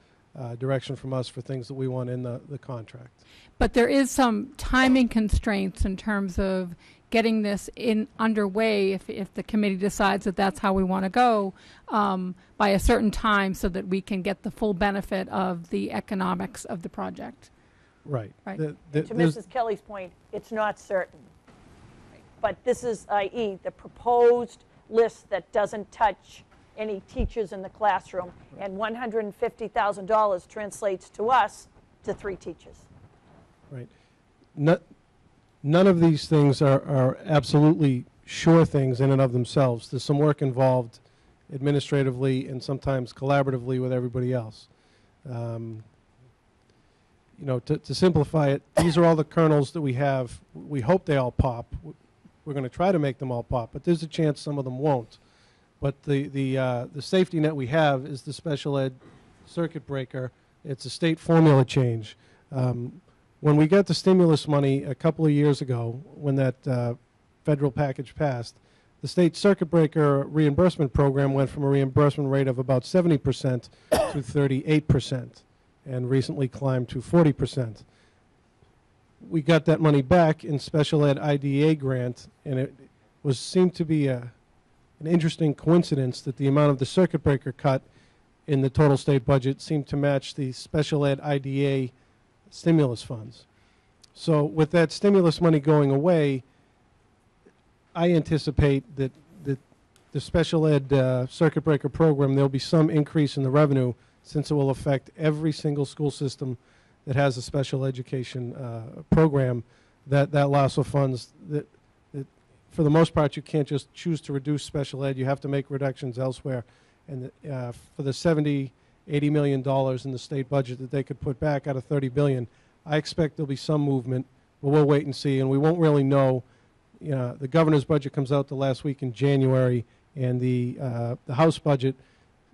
direction from us for things that we want in the contract. But there is some timing constraints in terms of getting this underway if the committee decides that that's how we want to go by a certain time so that we can get the full benefit of the economics of the project. Right. Right. To Mrs. Kelly's point, it's not certain. But this is, i.e., the proposed list that doesn't touch any teachers in the classroom, and $150,000 translates to us to 3 teachers. Right. None of these things are absolutely sure things in and of themselves. There's some work involved administratively and sometimes collaboratively with everybody else. You know, to simplify it, these are all the kernels that we have. We hope they all pop. We're going to try to make them all pop, but there's a chance some of them won't. But the safety net we have is the special ed circuit breaker. It's a state formula change. When we got the stimulus money a couple of years ago, when that federal package passed, the state circuit breaker reimbursement program went from a reimbursement rate of about 70% to 38%, and recently climbed to 40%. We got that money back in special ed IDA grant, and it seemed to be an interesting coincidence that the amount of the circuit breaker cut in the total state budget seemed to match the special ed IDA stimulus funds. So with that stimulus money going away, I anticipate that the special ed circuit breaker program, there'll be some increase in the revenue, since it will affect every single school system that has a special education program. That loss of funds, that for the most part, you can't just choose to reduce special ed. You have to make reductions elsewhere. And for the $70, $80 million in the state budget that they could put back out of $30 billion, I expect there'll be some movement, but we'll wait and see. And we won't really know. You know, the governor's budget comes out the last week in January, and the House budget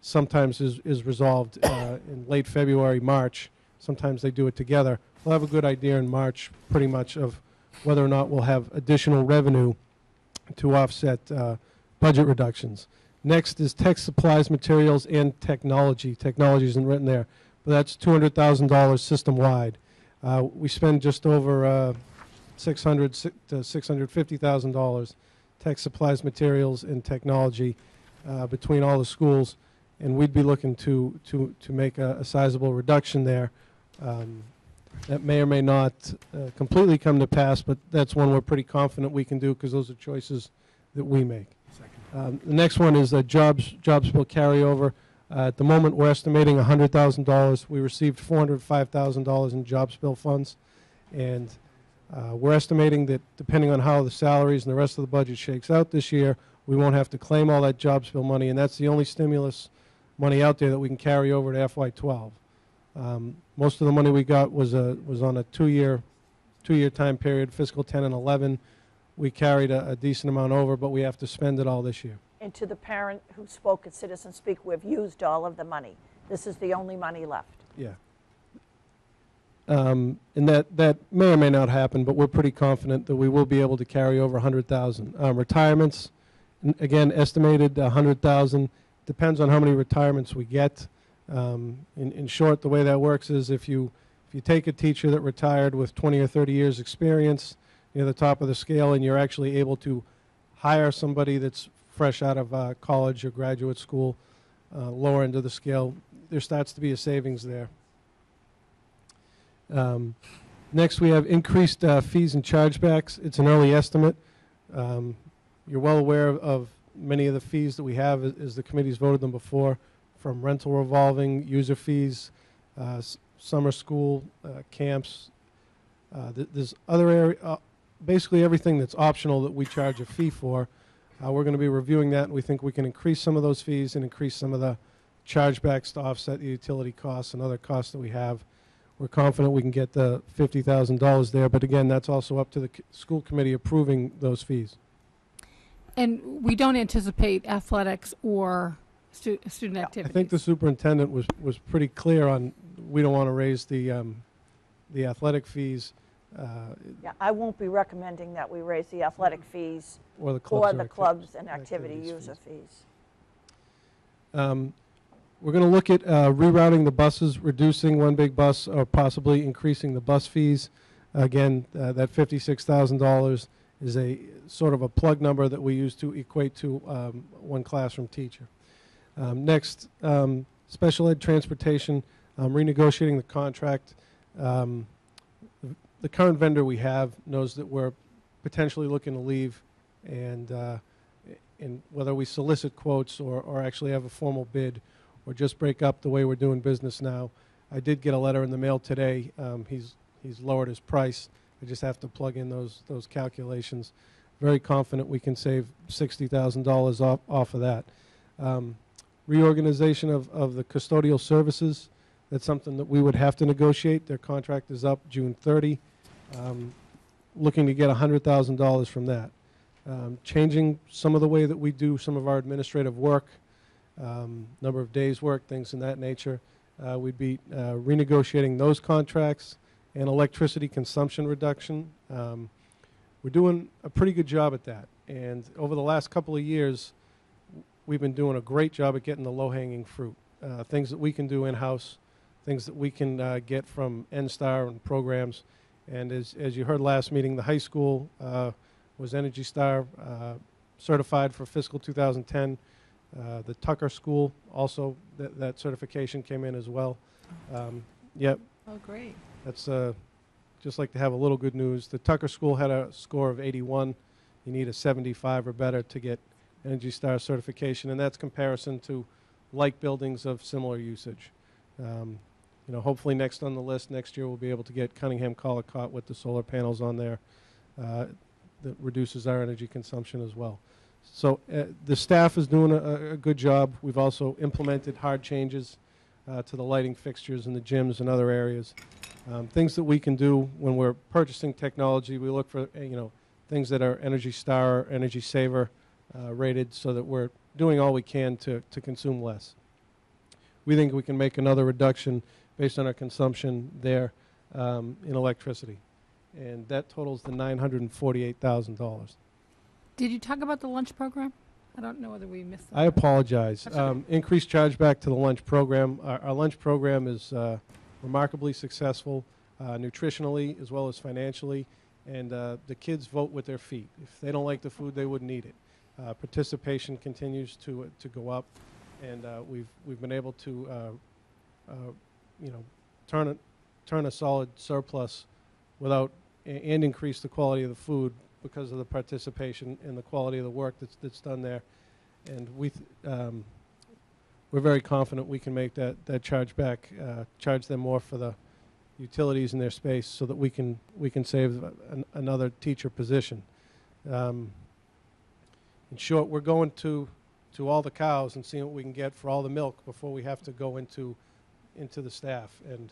sometimes is resolved in late February, March. Sometimes they do it together. We'll have a good idea in March, pretty much, of whether or not we'll have additional revenue to offset budget reductions. Next is text, supplies, materials, and technology. Technology isn't written there, but that's $200,000 system-wide. We spend just over $600,000 to $650,000 text, supplies, materials, and technology between all the schools, and we'd be looking to make a sizable reduction there. That may or may not completely come to pass, but that's one we're pretty confident we can do, because those are choices that we make. The next one is jobs bill carryover. At the moment, we're estimating $100,000. We received $405,000 in jobs bill funds, and we're estimating that depending on how the salaries and the rest of the budget shakes out this year, we won't have to claim all that jobs bill money, and that's the only stimulus money out there that we can carry over to FY12. Most of the money we got was on a two-year time period, fiscal 10 and 11. We carried a decent amount over, but we have to spend it all this year. And to the parent who spoke at Citizen Speak, we've used all of the money. This is the only money left. Yeah. And that may or may not happen, but we're pretty confident that we will be able to carry over 100,000. Retirements, again, estimated 100,000. Depends on how many retirements we get. In short, the way that works is if you take a teacher that retired with 20 or 30 years experience, near the top of the scale, and you're actually able to hire somebody that's fresh out of college or graduate school, lower end of the scale, there starts to be a savings there. Next, we have increased fees and chargebacks. It's an early estimate. You're well aware of many of the fees that we have as the committee's voted them before, from rental revolving, user fees, summer school, camps. There's other area, basically everything that's optional that we charge a fee for. We're going to be reviewing that, and we think we can increase some of those fees and increase some of the chargebacks to offset the utility costs and other costs that we have. We're confident we can get the $50,000 there, but again, that's also up to the school committee approving those fees. And we don't anticipate athletics or student activities. I think the superintendent was pretty clear on we don't want to raise the athletic fees. Yeah, I won't be recommending that we raise the athletic fees Or the clubs and activity user fees. We're going to look at rerouting the buses, reducing one big bus, or possibly increasing the bus fees. Again, that $56,000 is a sort of a plug number that we use to equate to one classroom teacher. Next, special ed transportation, renegotiating the contract. The current vendor we have knows that we're potentially looking to leave, and whether we solicit quotes or actually have a formal bid or just break up the way we're doing business now. I did get a letter in the mail today. He's lowered his price. I just have to plug in those calculations. Very confident we can save $60,000 off of that. Reorganization of the custodial services. That's something that we would have to negotiate. Their contract is up June 30. Looking to get $100,000 from that. Changing some of the way that we do some of our administrative work, number of days work, things in that nature. We'd be renegotiating those contracts and electricity consumption reduction. We're doing a pretty good job at that. And over the last couple of years, we've been doing a great job at getting the low-hanging fruit. Things that we can do in-house, things that we can get from NSTAR and programs. And as you heard last meeting, the high school was Energy Star certified for fiscal 2010. The Tucker School also, that certification came in as well. Yep. Oh, great. That's just like to have a little good news. The Tucker School had a score of 81. You need a 75 or better to get Energy Star certification, and that's comparison to like buildings of similar usage. Hopefully next on the list next year we'll be able to get Cunningham Collicott with the solar panels on there that reduces our energy consumption as well. So the staff is doing a good job. We've also implemented hard changes to the lighting fixtures in the gyms and other areas. Things that we can do when we're purchasing technology, we look for things that are Energy Star or Energy Saver rated, so that we're doing all we can to consume less. We think we can make another reduction based on our consumption there in electricity, and that totals the $948,000. Did you talk about the lunch program? I don't know whether we missed that. I apologize. Okay. Increased chargeback to the lunch program. Our lunch program is remarkably successful nutritionally as well as financially, and the kids vote with their feet. If they don't like the food, they wouldn't eat it. Participation continues to go up, and we've been able to turn a solid surplus without and increase the quality of the food because of the participation and the quality of the work that's done there. And we're very confident we can make that charge back, charge them more for the utilities in their space, so that we can save another teacher position. In short, we're going to all the cows and seeing what we can get for all the milk before we have to go into the staff. And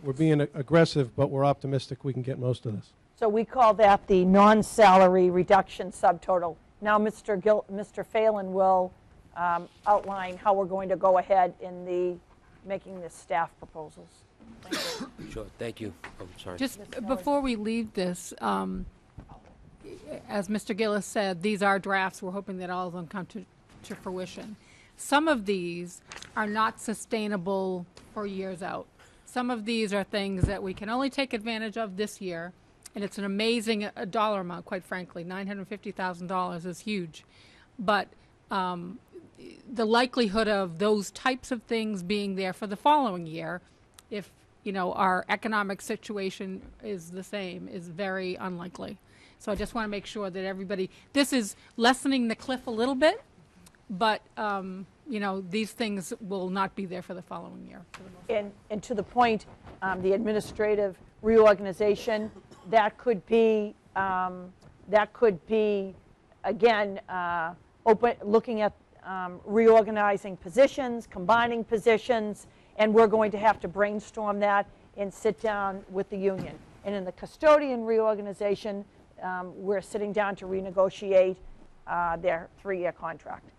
we're being aggressive, but we're optimistic we can get most of this. So we call that the non-salary reduction subtotal. Now Mr. Phelan will outline how we're going to go ahead in making the staff proposals. Thank you. Sure, thank you. Oh, sorry. Just before we leave this, as Mr. Gillis said, these are drafts. We're hoping that all of them come to fruition. Some of these are not sustainable for years out. Some of these are things that we can only take advantage of this year, And it's an amazing dollar amount, quite frankly. $950,000 is huge. But the likelihood of those types of things being there for the following year, if, you know, our economic situation is the same, is very unlikely. So I just want to make sure that everybody, this is lessening the cliff a little bit, but, you know, these things will not be there for the following year. For the most part. And to the point, the administrative reorganization, that could be again, looking at reorganizing positions, combining positions, and we're going to have to brainstorm that and sit down with the union. And in the custodian reorganization, we're sitting down to renegotiate their 3-year contract.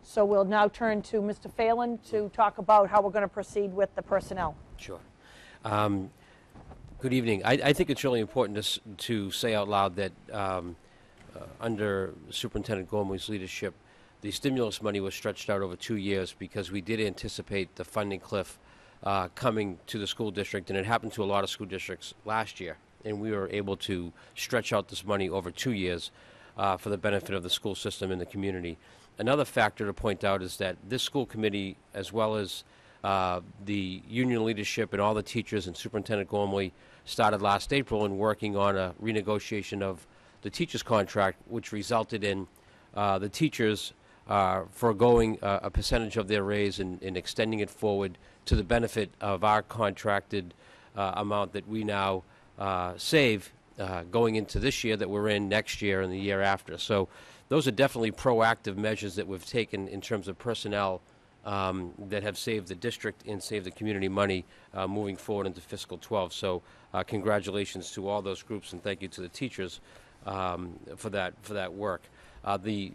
So we'll now turn to Mr. Phelan to talk about how we're going to proceed with the personnel. Sure. Good evening. I think it's really important to say out loud that under Superintendent Gormley's leadership, the stimulus money was stretched out over 2 years because we did anticipate the funding cliff coming to the school district, and it happened to a lot of school districts last year. And we were able to stretch out this money over 2 years for the benefit of the school system and the community. Another factor to point out is that this school committee, as well as the union leadership and all the teachers and Superintendent Gormley, started last April in working on a renegotiation of the teachers' contract, which resulted in the teachers foregoing a percentage of their raise and extending it forward to the benefit of our contracted amount that we now save going into this year that we're in, next year, and the year after. So those are definitely proactive measures that we've taken in terms of personnel that have saved the district and saved the community money moving forward into fiscal 12. So congratulations to all those groups, and thank you to the teachers for that work. The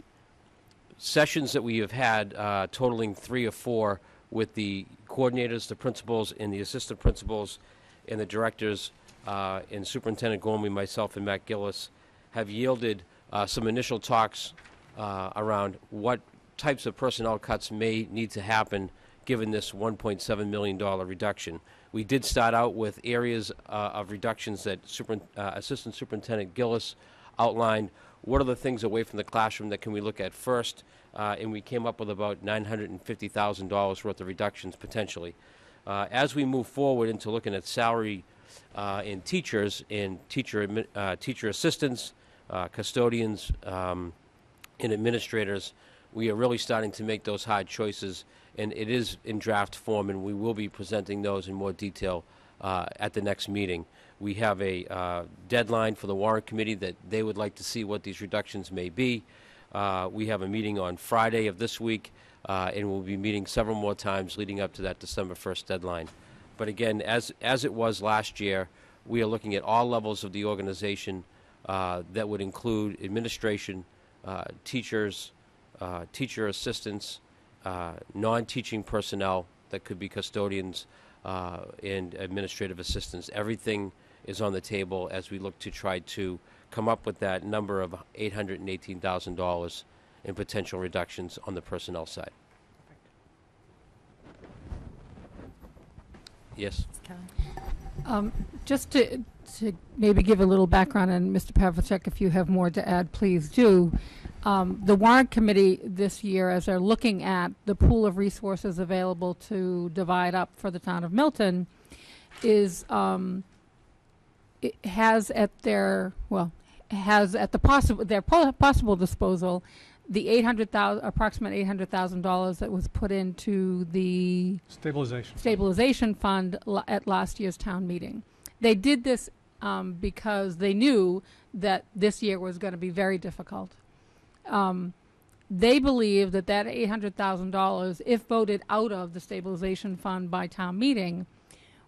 sessions that we have had, totaling 3 or 4, with the coordinators, the principals, and the assistant principals, and the directors, and Superintendent Gormley, myself, and Matt Gillis, have yielded some initial talks around what types of personnel cuts may need to happen given this $1.7 million reduction. We did start out with areas of reductions that Assistant Superintendent Gillis outlined. What are the things away from the classroom that can we look at first? And we came up with about $950,000 worth of reductions potentially. As we move forward into looking at salary in teachers and teacher assistants, custodians, and administrators, we are really starting to make those hard choices, and it is in draft form, and we will be presenting those in more detail at the next meeting. We have a deadline for the warrant committee that they would like to see what these reductions may be. We have a meeting on Friday of this week, and we'll be meeting several more times leading up to that December 1st deadline. But again, as it was last year, we are looking at all levels of the organization that would include administration, teachers, teacher assistants, non-teaching personnel that could be custodians and administrative assistants. Everything is on the table as we look to try to come up with that number of $818,000 in potential reductions on the personnel side. Yes? Just to maybe give a little background, and Mr. Pavlicek, if you have more to add, please do. The warrant committee this year, as they're looking at the pool of resources available to divide up for the town of Milton, it has at their possible disposal the approximate $800,000 that was put into the stabilization fund at last year's town meeting. They did this because they knew that this year was going to be very difficult. They believe that $800,000, if voted out of the stabilization fund by town meeting,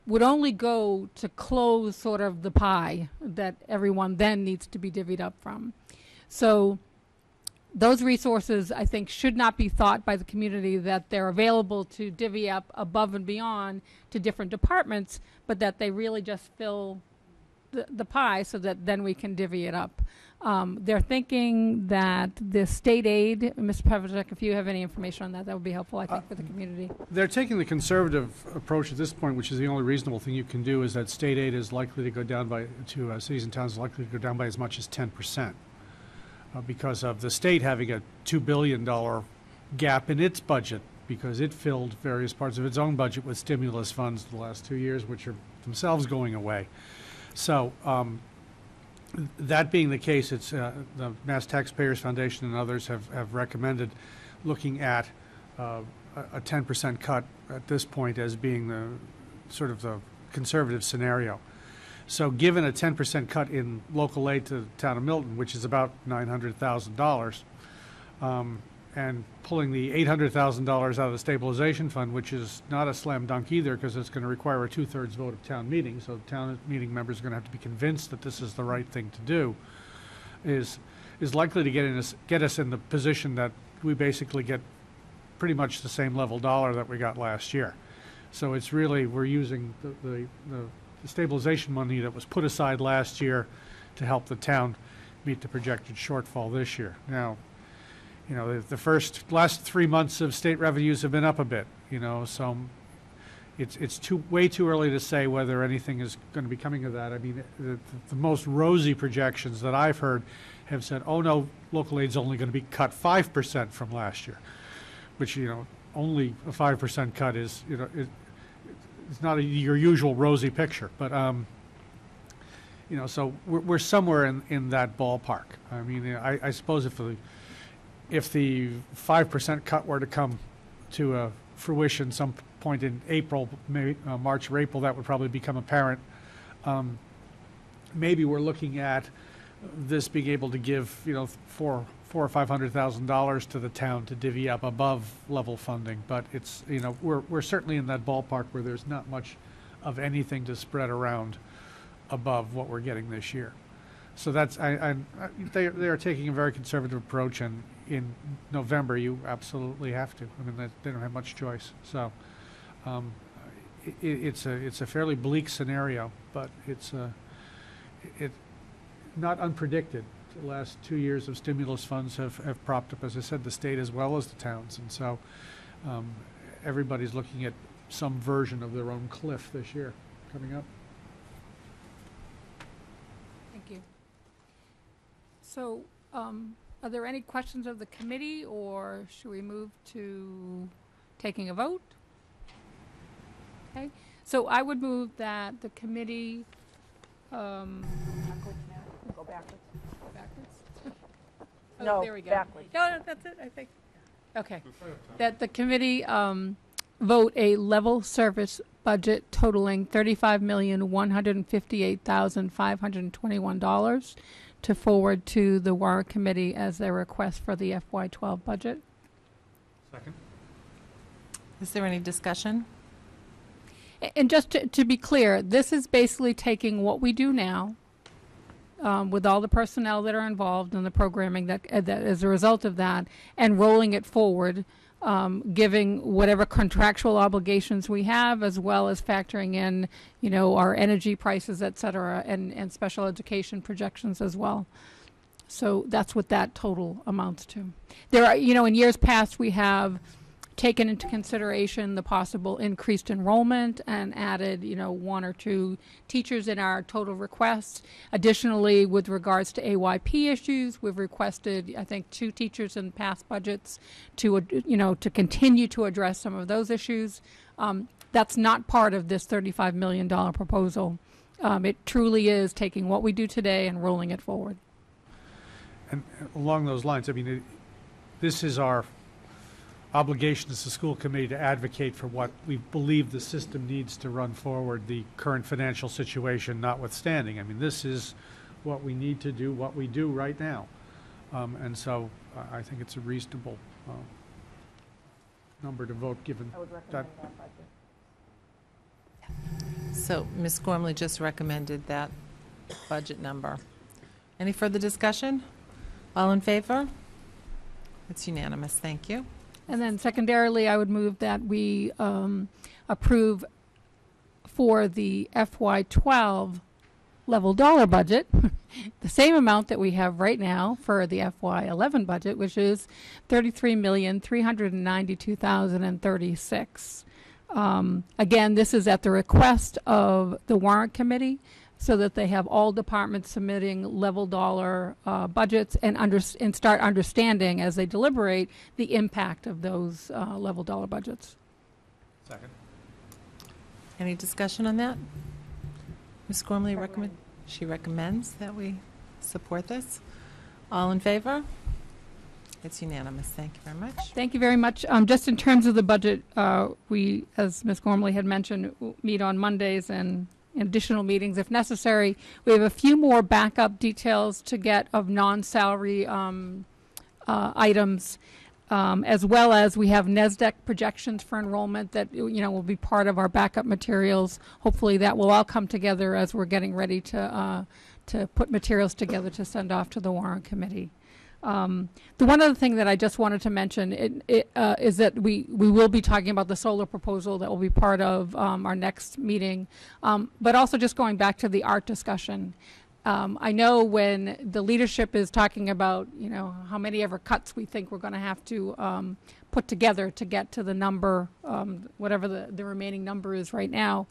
would only go to close sort of the pie that everyone then needs to be divvied up from. So those resources, I think, should not be thought by the community that they're available to divvy up above and beyond to different departments, but that they really just fill the pie so that then we can divvy it up. They're thinking that the state aid, Mr. Pavlicek, if you have any information on that, that would be helpful, I think, for the community. They're taking the conservative approach at this point, which is the only reasonable thing you can do, is that state aid is likely to go down to cities and towns is likely to go down by as much as 10%, because of the state having a $2 billion gap in its budget, because it filled various parts of its own budget with stimulus funds the last 2 years, which are themselves going away. So that being the case, it's the Mass Taxpayers Foundation and others have recommended looking at a 10% cut at this point as being the sort of the conservative scenario. So given a 10% cut in local aid to the town of Milton, which is about $900,000, and pulling the $800,000 out of the stabilization fund, which is not a slam dunk either, because it's going to require a 2/3 vote of town meeting, so town meeting members are going to have to be convinced that this is the right thing to do, is likely to get us in the position that we basically get pretty much the same level dollar that we got last year. So it's really, we're using the stabilization money that was put aside last year to help the town meet the projected shortfall this year. Now, you know, the last 3 months of state revenues have been up a bit, you know, so it's way too early to say whether anything is going to be coming of that. I mean, the most rosy projections that I've heard have said, oh no, local aid's only going to be cut 5% from last year, which, you know, only a 5% cut is, you know, it's not your usual rosy picture, but you know, so we're somewhere in that ballpark. I mean, I suppose if the 5% cut were to come to fruition some point in April, maybe March or April, that would probably become apparent. Maybe we're looking at this being able to give, you know, $400,000 or $500,000 to the town to divvy up above level funding, but it's, you know, we're certainly in that ballpark where there's not much of anything to spread around above what we're getting this year. So that's they are taking a very conservative approach, and in November you absolutely have to. I mean, they don't have much choice. So it's a fairly bleak scenario, but it's not unpredicted. The last 2 years of stimulus funds have propped up, as I said, the state as well as the towns, and so everybody's looking at some version of their own cliff this year coming up. Thank you. So, are there any questions of the committee, or should we move to taking a vote? Okay, so I would move that the committee, Go backwards. backwards? No, there we go. backwards. No, that's it, I think. Okay. That the committee vote a level service budget totaling $35,158,521 to forward to the warrant committee as their request for the FY12 budget. Second. Is there any discussion? And just to be clear, this is basically taking what we do now with all the personnel that are involved in the programming that as a result of that, and rolling it forward, giving whatever contractual obligations we have, as well as factoring in, you know, our energy prices, et cetera, and special education projections as well. So that's what that total amounts to. There are, you know, in years past, we have taken into consideration the possible increased enrollment and added, you know, 1 or 2 teachers in our total requests. Additionally, with regards to AYP issues, we've requested, I think, 2 teachers in past budgets to, you know, to continue to address some of those issues. That's not part of this $35 million proposal. It truly is taking what we do today and rolling it forward. And along those lines, I mean, this is our obligation as a school committee to advocate for what we believe the system needs to run forward, the current financial situation notwithstanding. I mean, this is what we need to do, what we do right now. And so I think it's a reasonable number to vote, given I would recommend that budget. So Ms. Gormley just recommended that budget number. Any further discussion? All in favor? It's unanimous. Thank you. And then secondarily, I would move that we approve for the FY12 level dollar budget, the same amount that we have right now for the FY11 budget, which is $33,392,036. Again, this is at the request of the warrant committee, so that they have all departments submitting level dollar budgets and start understanding as they deliberate the impact of those level dollar budgets. Second. Any discussion on that? Ms. Gormley recommends that we support this. All in favor? It's unanimous. Thank you very much. Thank you very much. Just in terms of the budget, we, as Ms. Gormley had mentioned, meet on Mondays and additional meetings if necessary. We have a few more backup details to get of non-salary items, as well as we have NESDEC projections for enrollment that will be part of our backup materials. Hopefully that will all come together as we're getting ready to put materials together to send off to the warrant committee. The one other thing that I just wanted to mention is that we will be talking about the solar proposal that will be part of our next meeting, but also just going back to the art discussion. I know when the leadership is talking about how many ever cuts we think we're going to have to put together to get to the number, whatever the remaining number is right now,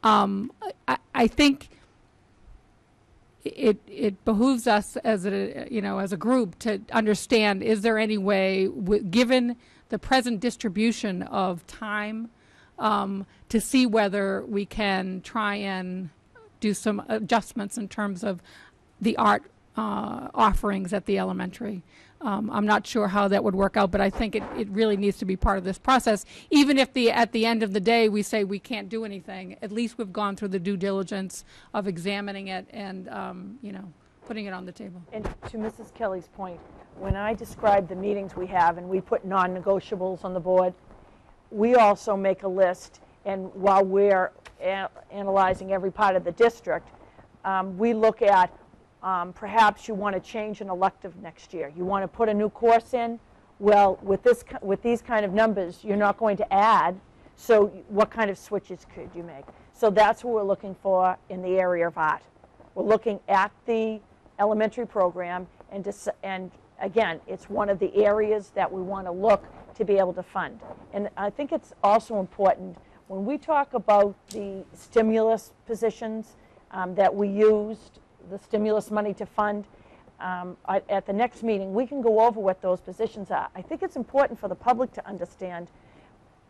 I think it behooves us as a group to understand, is there any way, given the present distribution of time, to see whether we can try and do some adjustments in terms of the art offerings at the elementary. I'm not sure how that would work out, but I think it really needs to be part of this process. Even if at the end of the day we say we can't do anything, at least we've gone through the due diligence of examining it and putting it on the table. And to Mrs. Kelly's point, when I described the meetings we have and we put non-negotiables on the board, we also make a list, and while we're analyzing every part of the district, we look at perhaps you want to change an elective next year. You want to put a new course in. Well, with these kind of numbers, you're not going to add. So what kind of switches could you make? So that's what we're looking for in the area of art. We're looking at the elementary program, and again, it's one of the areas that we want to look to be able to fund. And I think it's also important when we talk about the stimulus positions that we used, the stimulus money to fund, at the next meeting, we can go over what those positions are. I think it's important for the public to understand,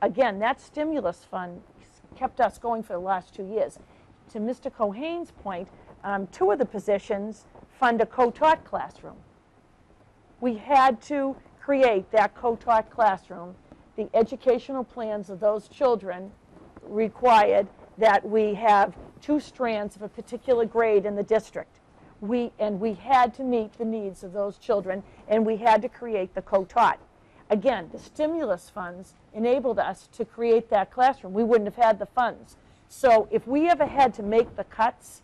again, that stimulus fund kept us going for the last 2 years. To Mr. Cohane's point, 2 of the positions fund a co-taught classroom. We had to create that co-taught classroom. The educational plans of those children required that we have 2 strands of a particular grade in the district. We had to meet the needs of those children, and we had to create the co-taught. Again, the stimulus funds enabled us to create that classroom. We wouldn't have had the funds. So if we ever had to make the cuts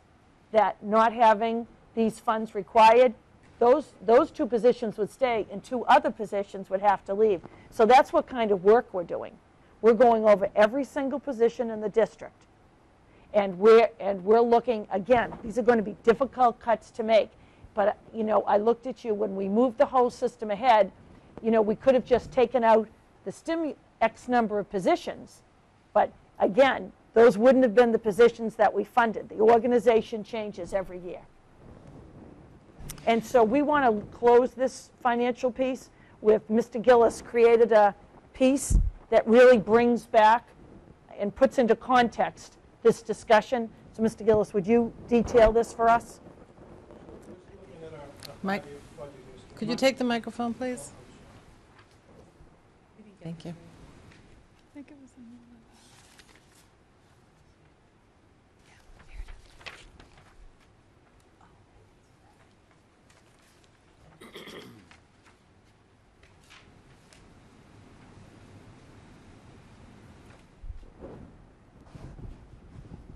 that not having these funds required, those 2 positions would stay and 2 other positions would have to leave. So that's what kind of work we're doing. We're going over every single position in the district. And we're looking, again, these are going to be difficult cuts to make. But, I looked at you when we moved the whole system ahead, we could have just taken out the X number of positions. But, again, those wouldn't have been the positions that we funded. The organization changes every year. And so we want to close this financial piece with Mr. Gillis created a piece that really brings back and puts into context this discussion. So, Mr. Gillis, would you detail this for us? Mike, could you take the microphone, please? Thank you.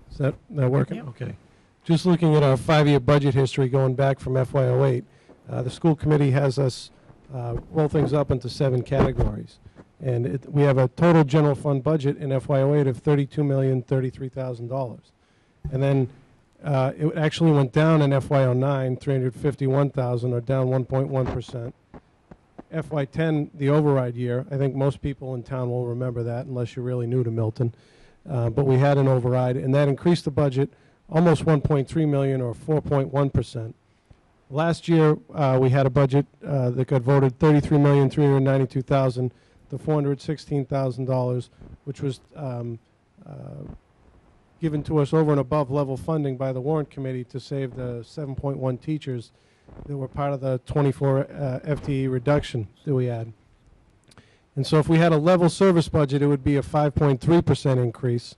Is that working? Yep. Okay. Just looking at our 5-year budget history going back from FY08, the school committee has us roll things up into 7 categories. And we have a total general fund budget in FY08 of $32,033,000. And then It actually went down in FY09, 351,000, or down 1.1%. FY10, the override year, I think most people in town will remember that, unless you're really new to Milton. But we had an override, and that increased the budget almost 1.3 million, or 4.1%. Last year, we had a budget that got voted $33,392,000 to $416,000, which was given to us over and above level funding by the warrant committee to save the 7.1 teachers that were part of the 24 FTE reduction that we had. And so if we had a level service budget, it would be a 5.3% increase,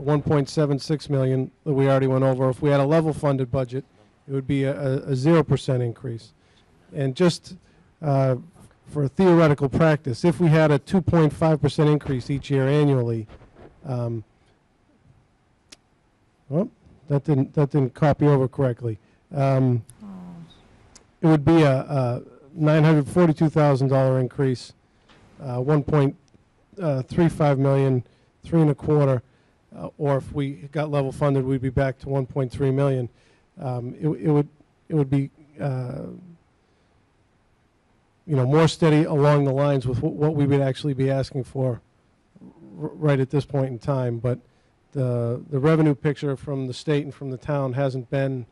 1.76 million that we already went over. If we had a level funded budget, it would be a 0% increase. And just for a theoretical practice, if we had a 2.5% increase each year annually, well, that didn't copy over correctly. It would be a $942,000 increase, 1.35 million, 3.25, or if we got level funded, we'd be back to 1.3 million. It would be more steady along the lines with what we would actually be asking for right at this point in time. But the revenue picture from the state and from the town hasn't been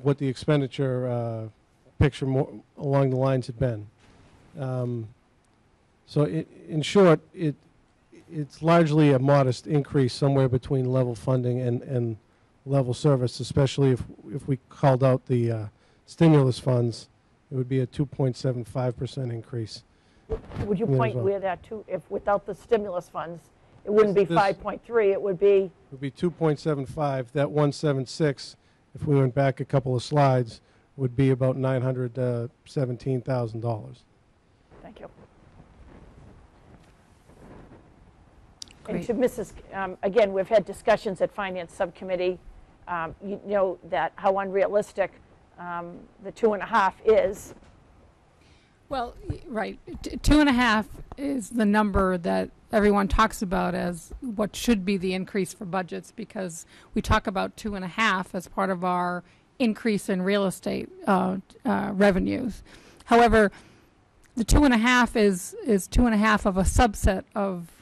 what the expenditure picture more along the lines had been. So in short, it's largely a modest increase somewhere between level funding and level service, especially if we called out the stimulus funds. It would be a 2.75% increase. Would you point where that if without the stimulus funds, it wouldn't be 5.3, it would be? It would be 2.75. That 176, if we went back a couple of slides, would be about $917,000. Thank you. Great. And to Mrs., again, we've had discussions at Finance Subcommittee. You know that how unrealistic the 2.5 is. Well, right. 2.5 is the number that everyone talks about as what should be the increase for budgets, because we talk about 2.5 as part of our increase in real estate revenues. However, the 2.5 is 2.5 of a subset of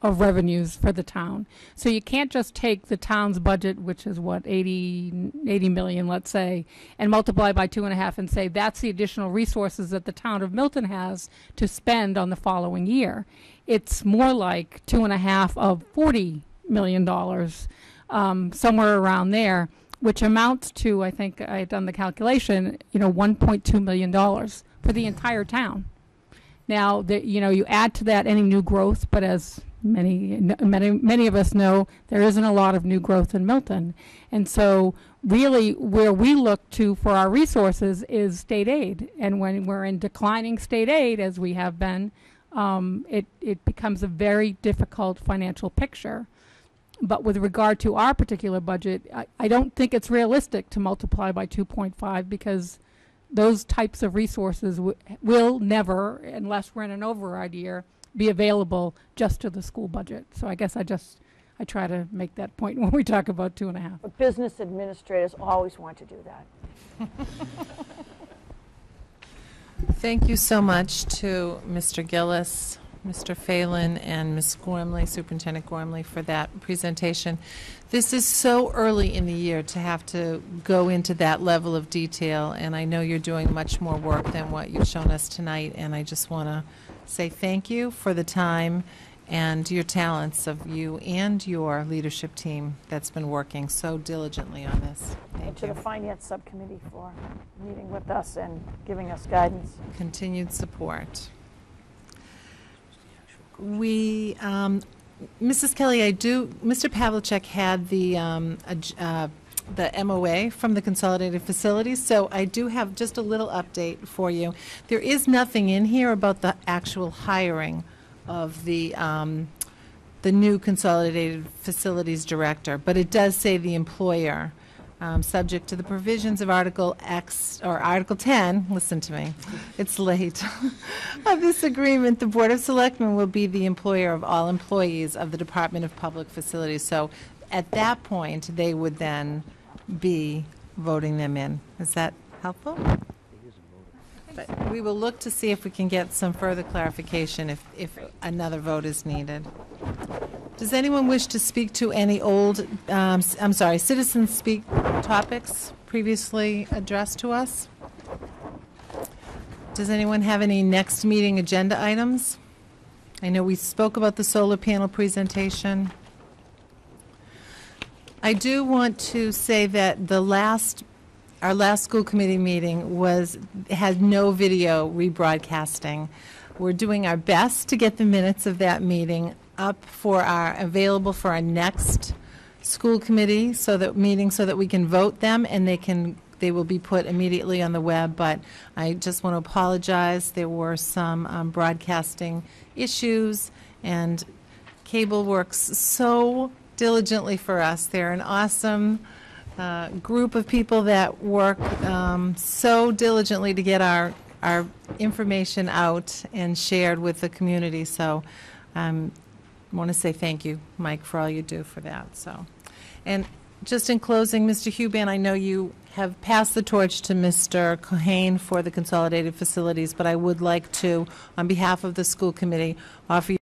revenues for the town. So you can't just take the town's budget, which is what, 80 million, let's say, and multiply by 2.5 and say that's the additional resources that the town of Milton has to spend on the following year. It's more like 2.5 of $40 million, somewhere around there, which amounts to, I think I had done the calculation, $1.2 million for the entire town. Now, you add to that any new growth, but as many of us know, there isn't a lot of new growth in Milton. And so really where we look to for our resources is state aid. And when we're in declining state aid, as we have been, it becomes a very difficult financial picture. But with regard to our particular budget, I don't think it's realistic to multiply by 2.5, because those types of resources will never, unless we're in an override year, be available just to the school budget. So I guess I try to make that point when we talk about 2.5. But business administrators always want to do that. Thank you so much to Mr. Gillis, Mr. Phelan, and Ms. Gormley, Superintendent Gormley, for that presentation. This is so early in the year to have to go into that level of detail, and I know you're doing much more work than what you've shown us tonight, and I just want to say thank you for the time and your talents of you and your leadership team that's been working so diligently on this. And Thank to you. the Finance Subcommittee for meeting with us and giving us guidance. Continued support. We, Mrs. Kelly, Mr. Pavlicek had the MOA from the Consolidated Facilities, so I do have just a little update for you. There is nothing in here about the actual hiring of the new Consolidated Facilities Director, but it does say the employer, subject to the provisions of Article X, or Article 10, listen to me, it's late, of this agreement. The Board of Selectmen will be the employer of all employees of the Department of Public Facilities. So at that point, they would then be voting them in. Is that helpful? But we will look to see if we can get some further clarification if another vote is needed. Does anyone wish to speak to any old, citizens speak topics previously addressed to us? Does anyone have any next meeting agenda items? I know we spoke about the solar panel presentation. I do want to say that our last school committee meeting had no video rebroadcasting. We're doing our best to get the minutes of that meeting up available for our next school committee meeting so that we can vote them, and they will be put immediately on the web. But I just want to apologize. There were some broadcasting issues, and cable works so diligently for us. They're an awesome group of people that work so diligently to get our information out and shared with the community. So I want to say thank you, Mike, for all you do for that. And just in closing, Mr. Huban, I know you have passed the torch to Mr. Cohane for the consolidated facilities, but I would like to, on behalf of the school committee, offer you